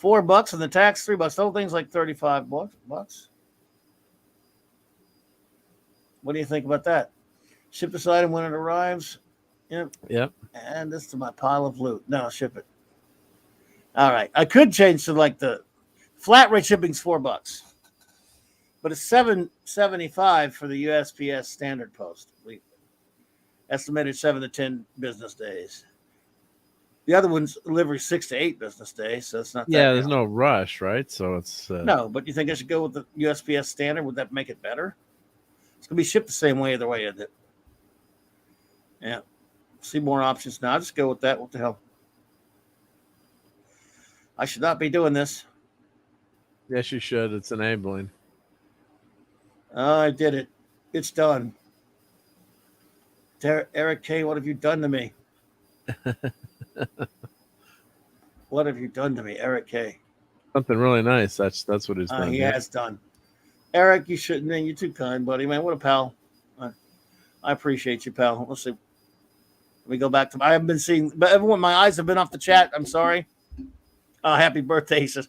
$4 and the tax $3. The whole thing's like $35 bucks. What do you think about that? Ship this item when it arrives. Yep. Yep. And this is my pile of loot. No, I'll ship it. All right. I could change to like the flat rate shipping's $4, but it's $7.75 for the USPS standard post. We estimated 7 to 10 business days. The other one's delivery 6 to 8 business days, so it's not that. Yeah, there's no rush, right? So it's no. But you think I should go with the USPS standard? Would that make it better? It's gonna be shipped the same way either way, isn't it? Yeah. See more options now. I'll just go with that. What the hell? I should not be doing this. Yes, you should. It's enabling. I did it. It's done. Eric K., what have you done to me? What have you done to me, Eric K.? Something really nice. That's what he's done. He has done. Eric, you shouldn't. Man, you're too kind, buddy. Man, what a pal. I appreciate you, pal. Let's see. Let me go back to. I haven't been seeing, but everyone, my eyes have been off the chat. I'm sorry. Happy birthday, he says.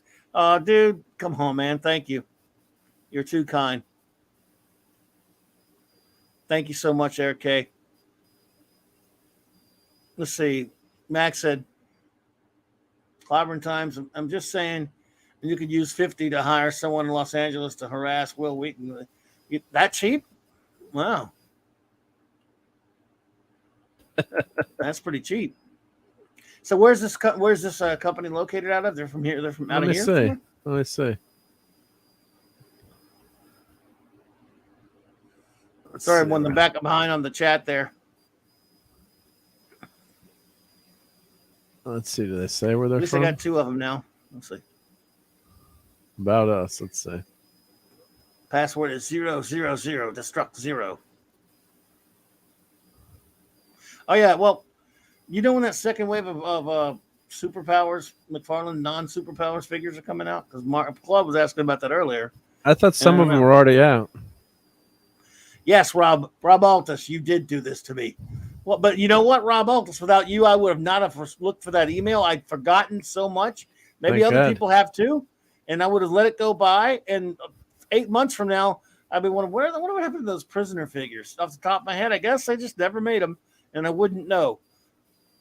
Dude, come home, man. Thank you. You're too kind. Thank you so much, Eric K. Let's see. Max said, Clobberin times. I'm just saying, you could use 50 to hire someone in Los Angeles to harass Will Wheaton. That cheap? Wow. That's pretty cheap. So where's this company located out of? They're from here. They're from out of here. Let me see. Sorry, I'm on the back behind on the chat there. Let's see. Do they say where they're At least from? I got 2 of them now. Let's see. About us. Let's see. Password is 000. Destruct 0. Oh yeah. Well, you know when that second wave of superpowers, McFarlane non-superpowers figures are coming out? Because Mark Club was asking about that earlier. I thought some of them were already out. Yes, Rob Altus, you did do this to me. Well, but you know what, Rob Altus, without you, I would have not have looked for that email. I'd forgotten so much. Maybe Thank other God. people have too, and I would have let it go by. And 8 months from now, I'd be wondering, what happened to those prisoner figures? Off the top of my head, I guess they just never made them, and I wouldn't know.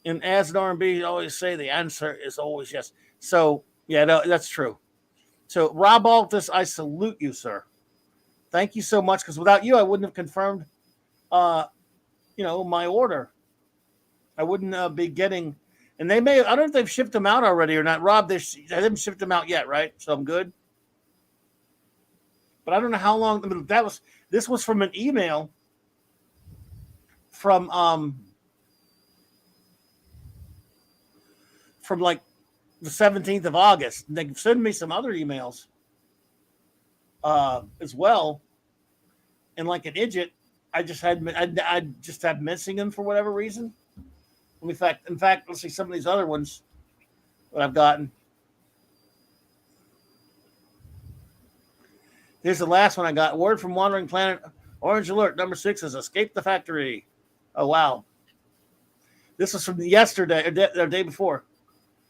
And as an R&B always say, the answer is always yes. So, yeah, no, that's true. So, Rob Altus, I salute you, sir. Thank you so much, because without you, I wouldn't have confirmed, my order. I wouldn't be getting, and they may, I don't know if they've shipped them out already or not. Rob, they haven't shipped them out yet, right? So I'm good. But I don't know how long, this was from an email from like the 17th of August. And they sent me some other emails as well. And like an idiot, I just had missing them for whatever reason. In fact, let's see some of these other ones that I've gotten. Here's the last one I got. Word from Wandering Planet. Orange alert. Number 6 is escape the factory. Oh, wow. This was from yesterday or day before.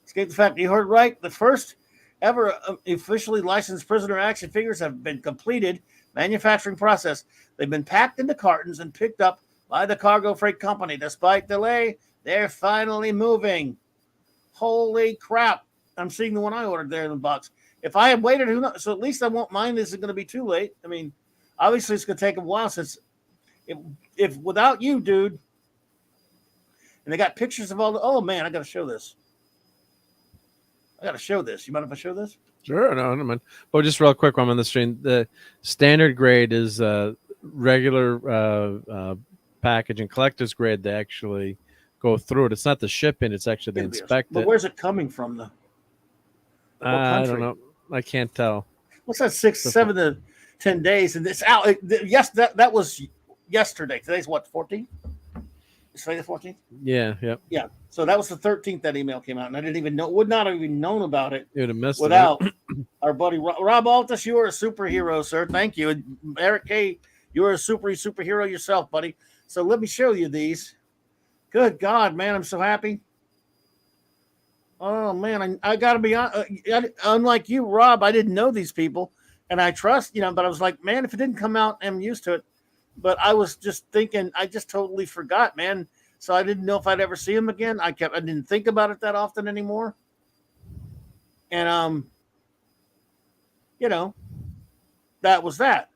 Escape the factory. You heard right. The first ever officially licensed prisoner action figures have been completed. Manufacturing process. They've been packed into cartons and picked up by the cargo freight company. Despite delay, they're finally moving. Holy crap. I'm seeing the one I ordered there in the box. If I had waited, who knows? So at least I won't mind this is going to be too late. I mean, obviously it's going to take a while since if without you, dude, and they got pictures of all the, oh man, I got to show this. I got to show this. You mind if I show this? Sure, no mind. Well, just real quick while I'm on the stream, the standard grade is regular package, and collector's grade, they actually go through it. It's not the shipping, it's actually they inspect but it. where's it coming from, though? I don't know. I can't tell. What's that, 7 to 10 days? And it's out. Yes, that was yesterday. Today's what, 14th? Is today the 14th? Yeah, yep. Yeah. So that was the 13th that email came out, and I didn't even know, would not have even known about it. You would have missed without it. our buddy Rob Altus. You are a superhero, sir. Thank you. And Eric K., you are a superhero yourself, buddy. So let me show you these. Good God, man, I'm so happy. Oh man, I got to be honest. Unlike you, Rob, I didn't know these people, and I trust, but I was like, man, if it didn't come out, I'm used to it. But I was just thinking, I just totally forgot, man. so I didn't know if I'd ever see him again. I didn't think about it that often anymore. And you know, that was that.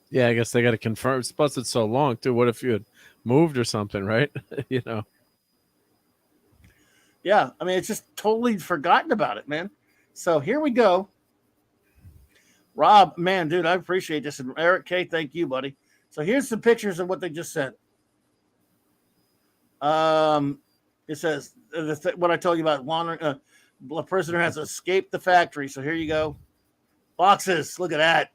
Yeah, I guess they got to confirm. Plus, it's so long too. What if you had moved or something, right? You know. Yeah, I mean, it's just totally forgotten about it, man. So here we go. Rob, man, dude, I appreciate this. And Eric K, thank you, buddy. So here's the pictures of what they just sent. It says what I told you about wandering. A prisoner has escaped the factory. So here you go. Boxes. Look at that.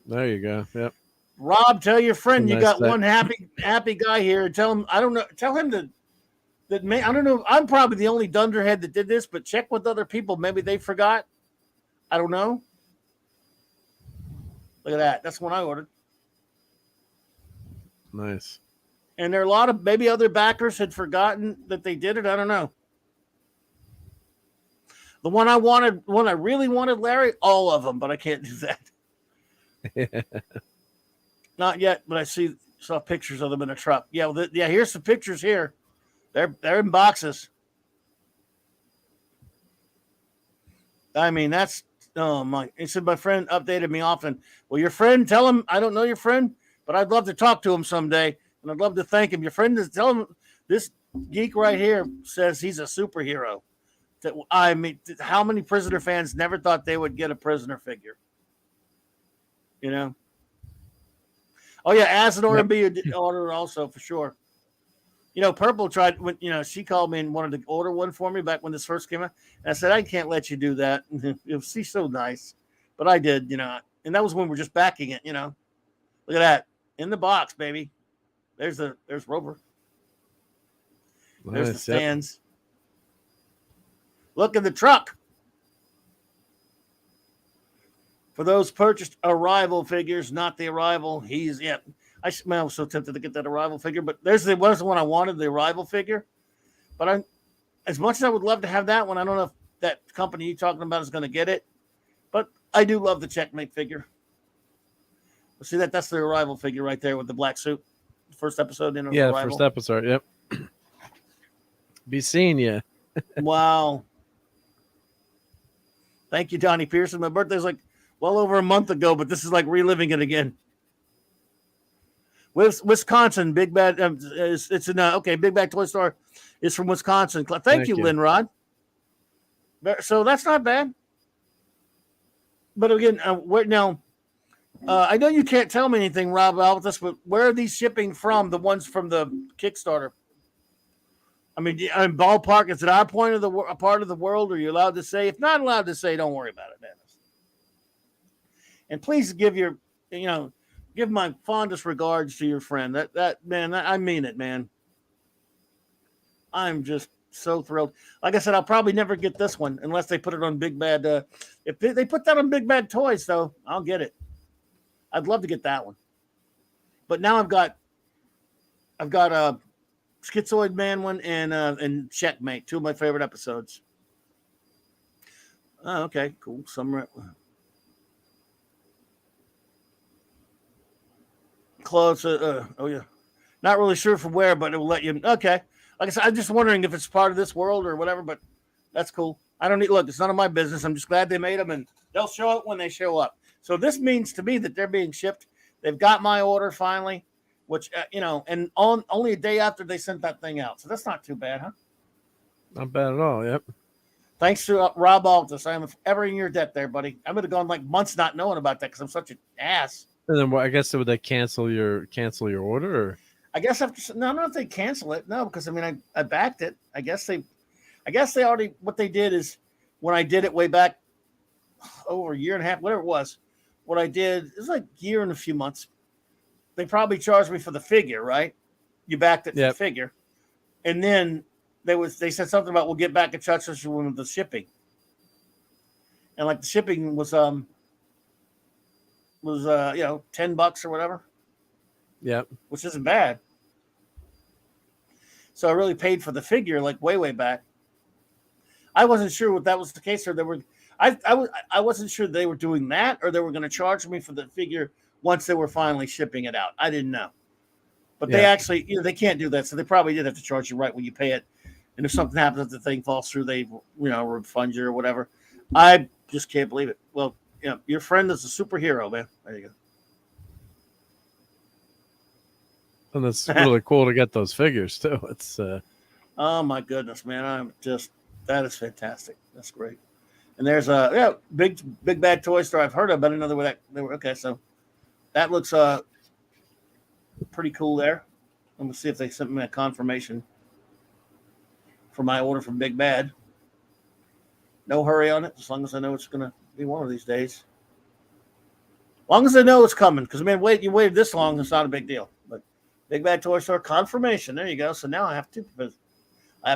There you go. Yep. Rob, tell your friend you Nice got set. one happy guy here. Tell him I don't know. Tell him that may I don't know. I'm probably the only dunderhead that did this, but check with other people. Maybe they forgot. I don't know. Look at that. That's one I ordered. Nice. And there are a lot of maybe other backers had forgotten that they did it. I don't know. The one I really wanted, Larry, all of them, but I can't do that. Not yet, but I saw pictures of them in a truck. Yeah, here's some pictures here. They're in boxes. I mean, that's oh my. He said my friend updated me often. Well, your friend, tell him I don't know your friend, but I'd love to talk to him someday, and I'd love to thank him. Your friend is tell him this geek right here says he's a superhero. I mean, how many Prisoner fans never thought they would get a Prisoner figure? You know. Oh yeah, as an order B order also for sure. You know, Purple tried when she called me and wanted to order one for me back when this first came out. And I said, I can't let you do that. She's so nice. But I did, and that was when we're just backing it, Look at that. In the box, baby. There's Rover. There's the stands. Look in the truck. For those purchased Arrival figures, not the Arrival, I was so tempted to get that Arrival figure, but was the one I wanted, the Arrival figure. But as much as I would love to have that one, I don't know if that company you're talking about is going to get it. But I do love the Checkmate figure. See that's the Arrival figure right there with the black suit. First episode in Yeah, Arrival. first episode. Yep. Be seeing you. Wow. Thank you, Donnie Pearson. My birthday's like well over a month ago, but this is like reliving it again. Wisconsin, Big Bad. It's in Big Bad Toy Store is from Wisconsin. Thank you, Linrod. So that's not bad. But again, I know you can't tell me anything, Rob, about this, but where are these shipping from? The ones from the Kickstarter. I mean, in ballpark, is it our part of the world? Are you allowed to say? If not allowed to say, don't worry about it, Dennis. And please give my fondest regards to your friend. That man, I mean it, man. I'm just so thrilled. Like I said, I'll probably never get this one unless they put it on Big Bad. If they put that on Big Bad Toys, though, I'll get it. I'd love to get that one. But now I've got a Schizoid Man one and Checkmate, two of my favorite episodes. Oh, okay, cool. Close. Oh yeah, not really sure from where, but it will let you. Okay, like I said, I'm just wondering if it's part of this world or whatever. But that's cool. I don't need look. It's none of my business. I'm just glad they made them, and they'll show up when they show up. So this means to me that they're being shipped. They've got my order finally, which and only a day after they sent that thing out. So that's not too bad, huh? Not bad at all. Yep. Thanks to Rob Altus. I'm ever in your debt there, buddy. I would have gone like months not knowing about that because I'm such an ass. And then I guess would they cancel your order? Or? I guess I don't know if they cancel it. No, because I mean I backed it. I guess they already what they did is when I did it way back over a year and a half, whatever it was. What I did is like a year and a few months. They probably charged me for the figure, right? You backed it for the figure, and then they said something about we'll get back in touch with you with the shipping, and like the shipping was $10 or whatever. Yeah, which isn't bad. So I really paid for the figure like way back. I wasn't sure what that was the case, or they were. I wasn't sure they were doing that, or they were going to charge me for the figure once they were finally shipping it out. I didn't know. But they actually, they can't do that. So they probably did have to charge you right when you pay it. And if something happens, if the thing falls through, they, refund you or whatever. I just can't believe it. Well, your friend is a superhero, man. There you go. And it's really cool to get those figures too. It's oh my goodness, man! That is fantastic. That's great. And there's a big bad toy store I've heard of, but I didn't know they were okay. So that looks pretty cool there. Let me see if they sent me a confirmation for my order from Big Bad. No hurry on it, as long as I know it's gonna be one of these days. As long as I know it's coming, because man, you waited this long, it's not a big deal. But Big Bad Toy Store confirmation. There you go. So now I have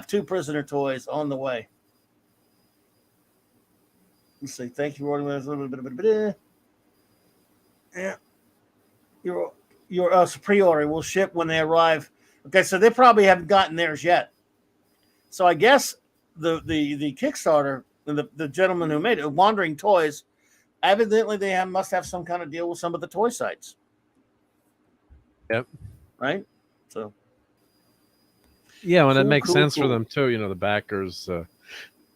two prisoner toys on the way. Let's see. Thank you for ordering a little bit. Yeah. Your pre-order will ship when they arrive. Okay, so they probably haven't gotten theirs yet. So I guess the Kickstarter, the gentleman who made it, Wandering Toys, evidently they must have some kind of deal with some of the toy sites. Yep. Right? So. Yeah, and it makes sense for them too. The backers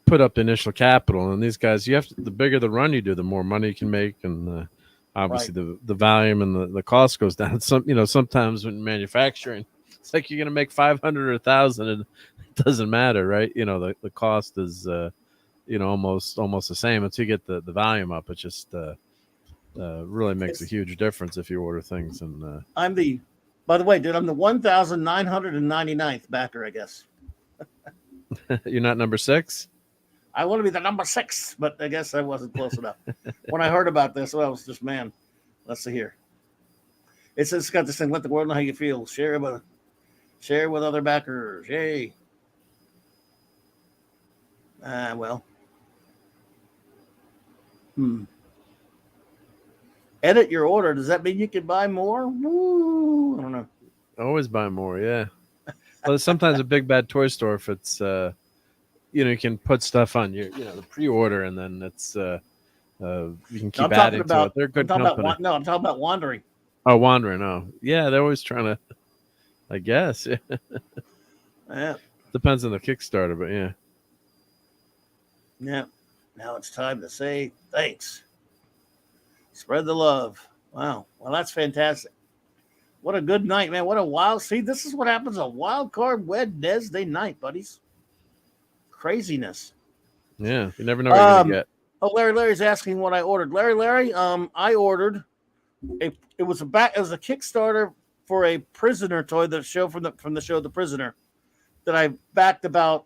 put up the initial capital, and these guys, the bigger the run you do, the more money you can make, and obviously the volume and the cost goes down. Sometimes when manufacturing, it's like you're going to make 500 or 1,000, and it doesn't matter, right? The cost is almost the same until you get the volume up. It just really makes a huge difference if you order things. And by the way, dude, I'm the 1,999th backer, I guess. You're not number 6? I want to be the number 6, but I guess I wasn't close enough. When I heard about this, I was just, man, let's see here. It's got this thing, let the world know how you feel. Share with other backers. Yay. Well. Edit your order. Does that mean you can buy more? Woo! I don't know. Always buy more, yeah. Well, sometimes a Big Bad Toy Store, if it's you can put stuff on your the pre-order, and then it's you can keep adding to it. They're good company. I'm talking about Wandering. Oh, Wandering. Oh, yeah. They're always trying to. I guess. Yeah. Yeah. Depends on the Kickstarter, but yeah. Yeah. Now it's time to say thanks. Spread the love. Wow. Well, that's fantastic. What a good night, man. What a wild. See, this is what happens on Wild Card Wednesday night, buddies. Craziness. Yeah. You never know what you're going to get. Oh, Larry's asking what I ordered. Larry, I ordered it was a Kickstarter for a prisoner toy, the show from the show The Prisoner, that I backed about,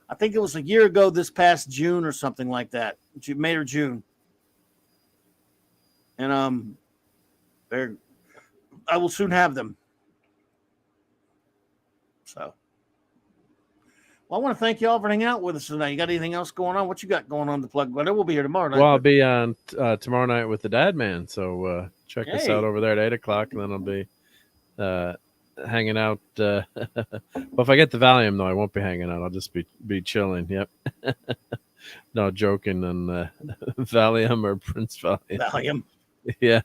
I think it was a year ago this past June or something like that. May or June. And I will soon have them. So, well, I want to thank you all for hanging out with us tonight. You got anything else going on? What you got going on the plug? But we'll be here tomorrow night. Well, I'll be on tomorrow night with the Dad Man. So check us out over there at 8:00, and then I'll be hanging out. Well, if I get the Valium, though, I won't be hanging out. I'll just be chilling. Yep. No, joking. And Valium or Prince Valium. Valium. Yeah.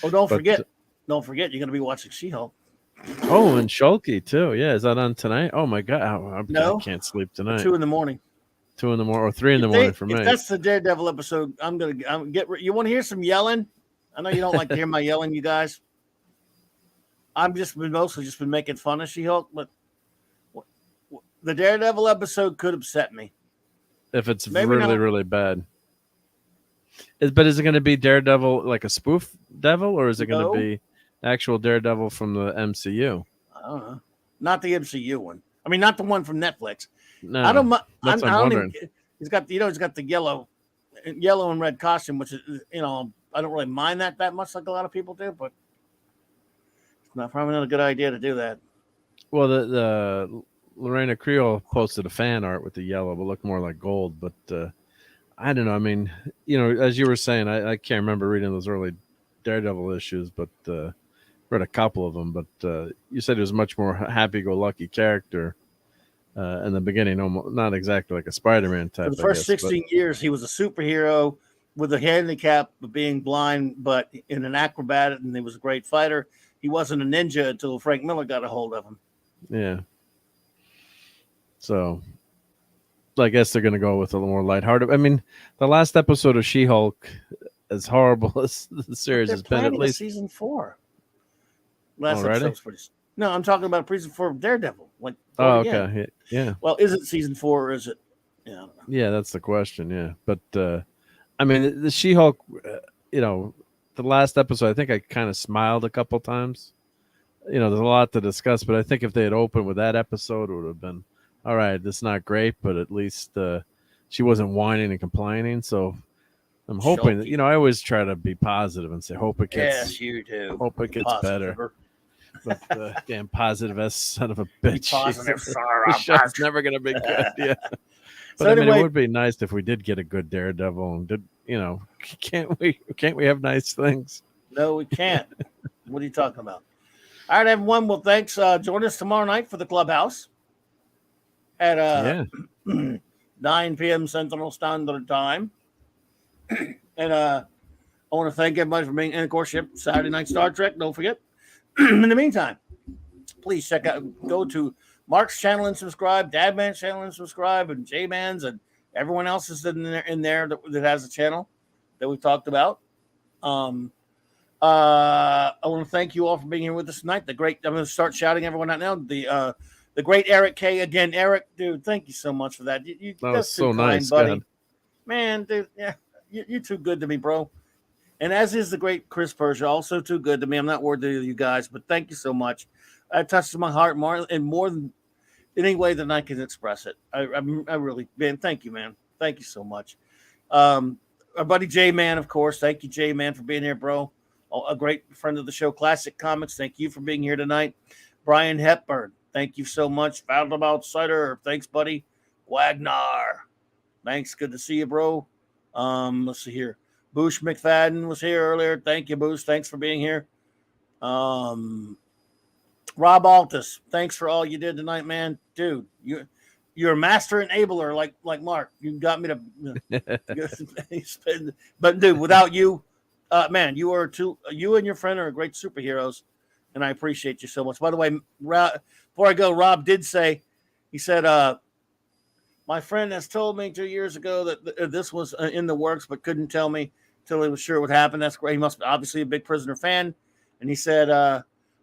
Oh, don't forget, you're going to be watching She-Hulk. Oh, and Shulky too. Yeah, is that on tonight? Oh my God, I can't sleep tonight. 2 a.m. 2 a.m. or 3 a.m. for me. If that's the Daredevil episode, I'm get. You want to hear some yelling? I know you don't like to hear my yelling, you guys. I've mostly been making fun of She-Hulk, but the Daredevil episode could upset me if it's really bad. But is it going to be Daredevil like a spoof devil, or is it going to be actual Daredevil from the MCU? I don't know. Not the MCU one. I mean, not the one from Netflix. No, I don't. That's what I'm wondering. He's got the yellow and red costume, which is I don't really mind that much like a lot of people do, but it's probably not a good idea to do that. Well, the Lorena Creole posted a fan art with the yellow, but looked more like gold. But I don't know. I mean, as you were saying, I can't remember reading those early Daredevil issues, but read a couple of them. But you said he was a much more happy-go-lucky character in the beginning, almost not exactly like a Spider-Man type. For the first 16 years, he was a superhero with a handicap of being blind, but in an acrobat, and he was a great fighter. he wasn't a ninja until Frank Miller got a hold of him. Yeah. So I guess they're going to go with a little more lighthearted. I mean, the last episode of She-Hulk, as horrible as the series has been, at least season 4. Last Already? episode was pretty. No, I'm talking about season 4 of Daredevil. Like, oh, again. okay, yeah. Well, is it season 4 or is it? Yeah, I don't know. Yeah, that's the question. Yeah, but I mean, the She-Hulk, the last episode, I think I kind of smiled a couple times. There's a lot to discuss, but I think if they had opened with that episode, it would have been all right. It's not great, but at least she wasn't whining and complaining. So I'm hoping that I always try to be positive and say hope it gets. Yes, you do. Hope it gets better. But damn positive ass son of a bitch. Positive, the show's never gonna be good. Yeah. But So I mean, anyway, it would be nice if we did get a good Daredevil and can't we have nice things? No, we can't. What are you talking about? All right, everyone. Well, thanks. Join us tomorrow night for the Clubhouse at 9 p.m. Central Standard Time. And I want to thank everybody for being in. Of course, Saturday Night Star Trek. Don't forget. In the meantime, please go to Mark's channel and subscribe, Dadman's channel and subscribe, and J-Man's and everyone else is in there that has a channel that we talked about. I want to thank you all for being here with us tonight. I'm going to start shouting everyone out now. The great Eric K. Again, Eric, dude, thank you so much for that. That was so kind, nice, buddy. God. Man, dude, yeah, you're too good to me, bro. And as is the great Chris Persia, also too good to me. I'm not worthy of you guys, but thank you so much. It touches my heart more than any way than I can express it. I really, man, thank you, man. Thank you so much. Our buddy J-Man, of course. Thank you, J-Man, for being here, bro. A great friend of the show, Classic Comics. Thank you for being here tonight. Brian Hepburn, thank you so much. Phantom Outsider, thanks, buddy. Wagner, thanks. Good to see you, bro. Let's see here. Boosh McFadden was here earlier. Thank you, Boosh. Thanks for being here. Rob Altus, thanks for all you did tonight, man. Dude, you're a master enabler like Mark. You got me to but dude, without you, man, you and your friend are great superheroes, and I appreciate you so much. By the way, before I go, Rob did say, he said, my friend has told me 2 years ago that this was in the works, but couldn't tell me until he was sure it would happen. That's great. He must be obviously a big Prisoner fan. And he said,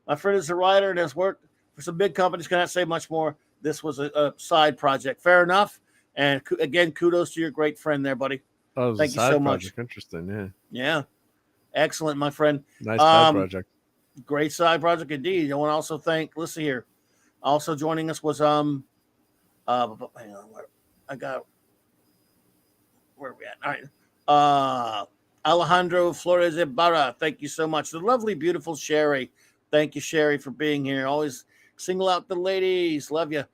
my friend is a writer and has worked for some big companies. Cannot say much more. This was a side project. Fair enough. And again, kudos to your great friend there, buddy. Oh, thank you so much. Interesting. Yeah. Yeah. Excellent, my friend. Nice side project. Great side project indeed. I want to also thank, listen here. Also joining us was, hang on, where are we at? All right. Alejandro Flores Ibarra, thank you so much. The lovely, beautiful Sherry. Thank you, Sherry, for being here. Always single out the ladies. Love you.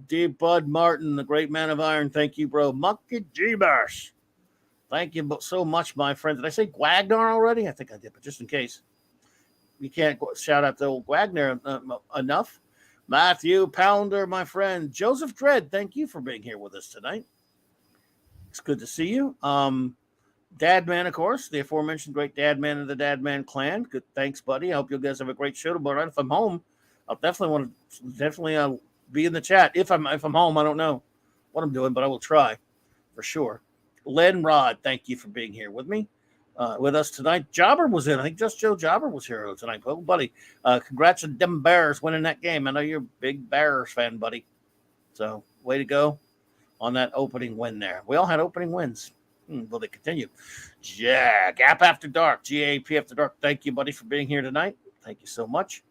Dear Bud Martin, the great man of iron. Thank you, bro. Monkey Jeebers. Thank you so much, my friend. Did I say Wagner already? I think I did, but just in case. You can't shout out to old Wagner enough. Matthew Pounder, my friend. Joseph Dredd, thank you for being here with us tonight. It's good to see you. Dadman, of course, the aforementioned great Dadman of the Dadman clan. Good, thanks, buddy. I hope you guys have a great show tomorrow. If I'm home, I'll definitely be in the chat. If I'm home, I don't know what I'm doing, but I will try for sure. Len Rod, thank you for being here with me, with us tonight. Jobber was in. I think just Joe Jobber was here tonight. Well, buddy, congrats on them Bears winning that game. I know you're a big Bears fan, buddy. So way to go on that opening win there. We all had opening wins. Will they continue? Yeah, Gap After Dark, GAP After Dark. Thank you, buddy, for being here tonight. Thank you so much.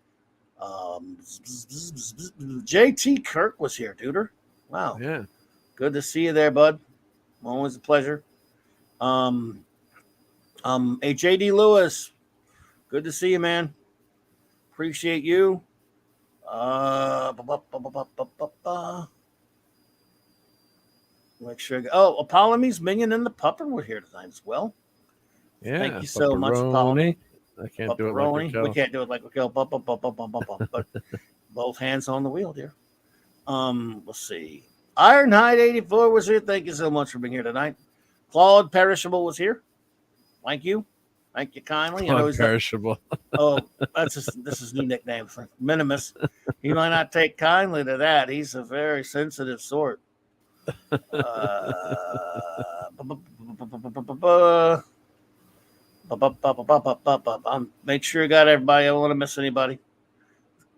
JT Kirk was here, duder. Wow. Yeah. Good to see you there, bud. Always a pleasure. Hey, JD Lewis. Good to see you, man. Appreciate you. Make sure. Apollomies, Minion, and the Pupper were here tonight as well. Yeah. Thank you so much, Apollomy. I can't do it like we can't do it like Raquel. But both hands on the wheel, dear. Let's see. Ironhide 84 was here. Thank you so much for being here tonight. Claude Perishable was here. Thank you. Thank you kindly. You know, he's Perishable. this is his new nickname for Minimus. He might not take kindly to that. He's a very sensitive sort. Make sure you got everybody. I don't want to miss anybody.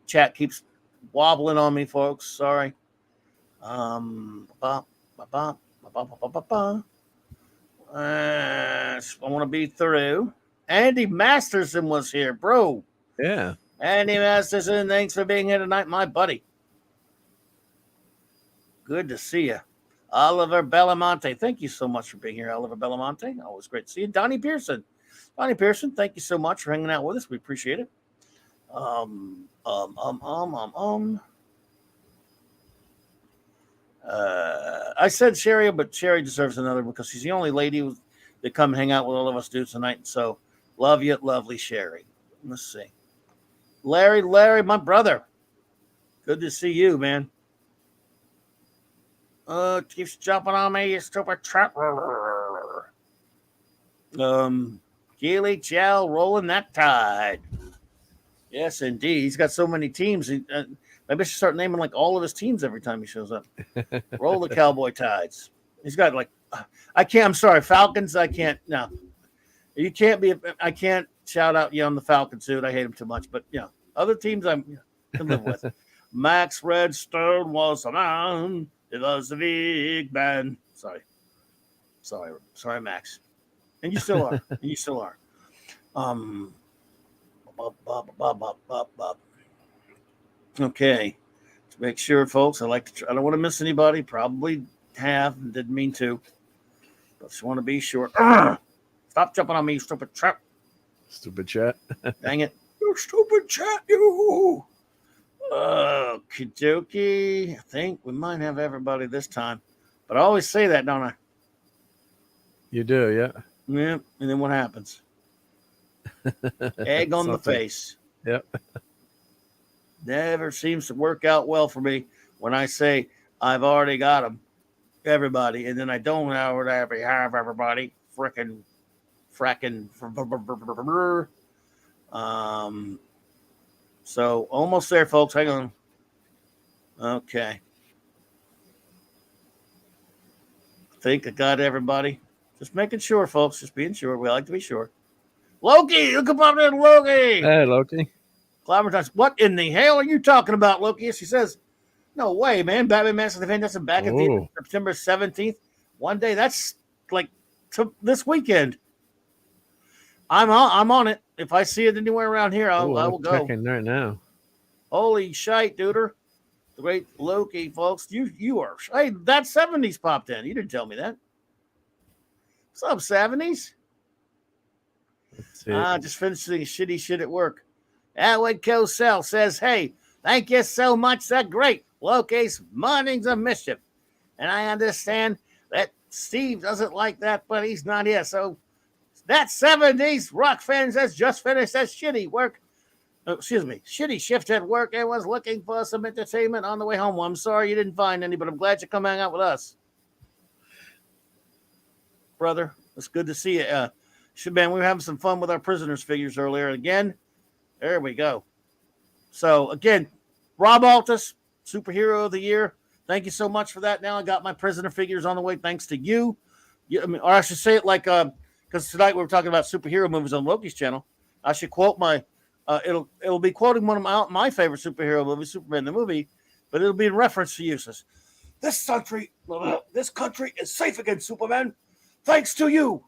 Chat keeps wobbling on me, folks. Sorry. I want to be through. Andy Masterson was here, bro. Yeah. Andy Masterson, thanks for being here tonight, my buddy. Good to see you. Oliver Belamonte, thank you so much for being here, Oliver Belamonte. Always great to see you. Donnie Pearson, thank you so much for hanging out with us. We appreciate it. I said Sherry, but Sherry deserves another because she's the only lady that come hang out with all of us dudes tonight. So love you, lovely Sherry. Let's see. Larry, my brother. Good to see you, man. Keeps jumping on me, you stupid trap. Keely Chow rolling that tide. Yes, indeed. He's got so many teams. Maybe I should start naming like all of his teams every time he shows up. Roll the Cowboy Tides. He's got like, I'm sorry, Falcons. I can't. No, you can't be. I can't shout out you on the Falcon suit. I hate him too much. But other teams I can live with. Max Redstone was a man. It was a big man. Sorry, Max. And you still are. Okay. To make sure, folks, I don't want to miss anybody. Probably have. Didn't mean to. But just want to be sure. Stop jumping on me, you stupid trap. Stupid chat. Dang it. You stupid chat, you. Okie dokie. I think we might have everybody this time. But I always say that, don't I? You do, yeah. Yeah. And then what happens? Egg on the face. Yep. Never seems to work out well for me when I say I've already got them, everybody, and then I don't have everybody. Fracking. So almost there, folks. Hang on. Okay. I think I got everybody. Just making sure, folks. Just being sure. We like to be sure. Loki, look up there, Loki. Hey, Loki. Clobberin, what in the hell are you talking about, Loki? She says, no way, man. Batman Mask of the Fantastic back at the September 17th. One day. That's like this weekend. I'm on it. If I see it anywhere around here, I will go. Checking right now. Holy shite, duder. The great Loki, folks. You are. Hey, that 70s popped in. You didn't tell me that. What's up, 70s? Just finishing shitty shit at work. Alwyn Cosell says, hey, thank you so much. That's great. Loki's mornings of mischief. And I understand that Steve doesn't like that, but he's not here. So that 70s rock fans has just finished that shitty shift at work and was looking for some entertainment on the way home. Well, I'm sorry you didn't find any, but I'm glad you come hang out with us. Brother, it's good to see you. Man, we were having some fun with our prisoners figures earlier. Again, there we go. So, again, Rob Altus, Superhero of the Year. Thank you so much for that. Now I got my prisoner figures on the way thanks to you. Or I should say it like, because tonight we were talking about superhero movies on Loki's channel. I should quote it'll be quoting one of my favorite superhero movies, Superman the movie, but it'll be in reference to you. Says, this country is safe against Superman. Thanks to you.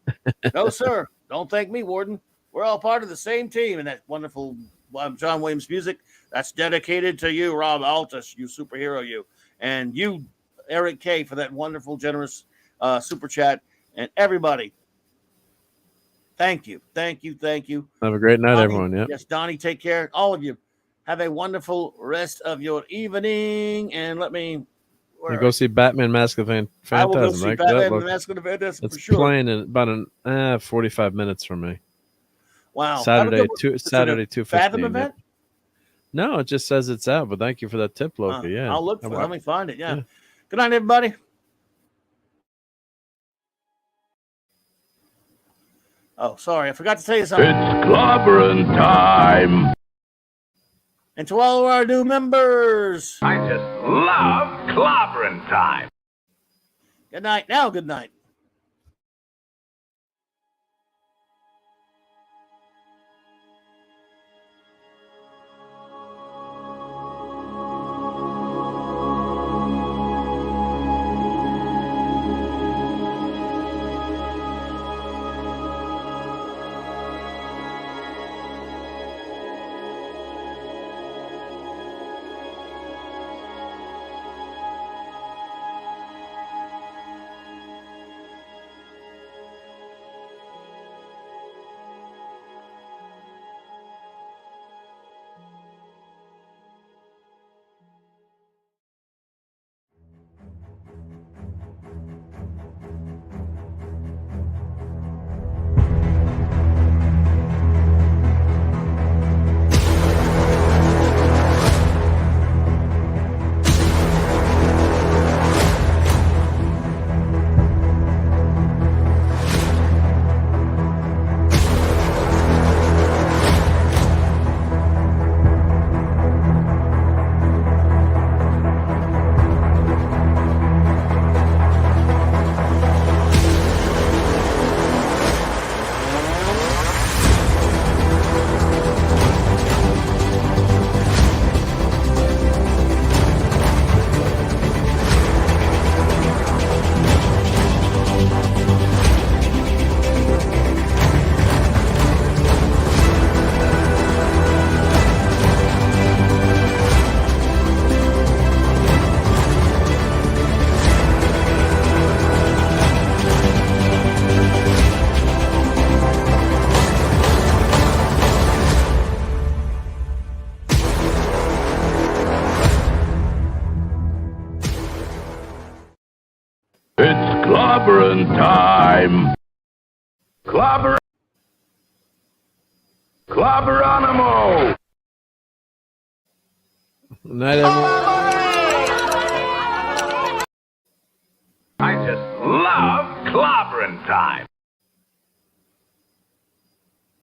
No, sir. Don't thank me, Warden. We're all part of the same team. And that wonderful John Williams music, that's dedicated to you, Rob Altus, you superhero, you. And you, Eric K., for that wonderful, generous super chat. And everybody, thank you. Have a great night, Donnie, everyone. Yep. Yes, Donnie, take care. All of you. Have a wonderful rest of your evening. And let me... You go see Batman Mask of the Phantasm. I will go see right? Batman Mask of the Phantasm it's for sure. Playing in about 45 minutes from me. Wow. Saturday 2:15. Fathom event? No, it just says it's out. But thank you for that tip, Loki. Yeah, I'll look for it. Let me find it. Yeah. Good night, everybody. Oh, sorry, I forgot to tell you something. It's clobberin' time. And to all of our new members, I just love clobberin' time. good night. Now, good night. It's clobberin' time. Clobber. Clobberonimo. Night, everyone. I just love clobberin' time.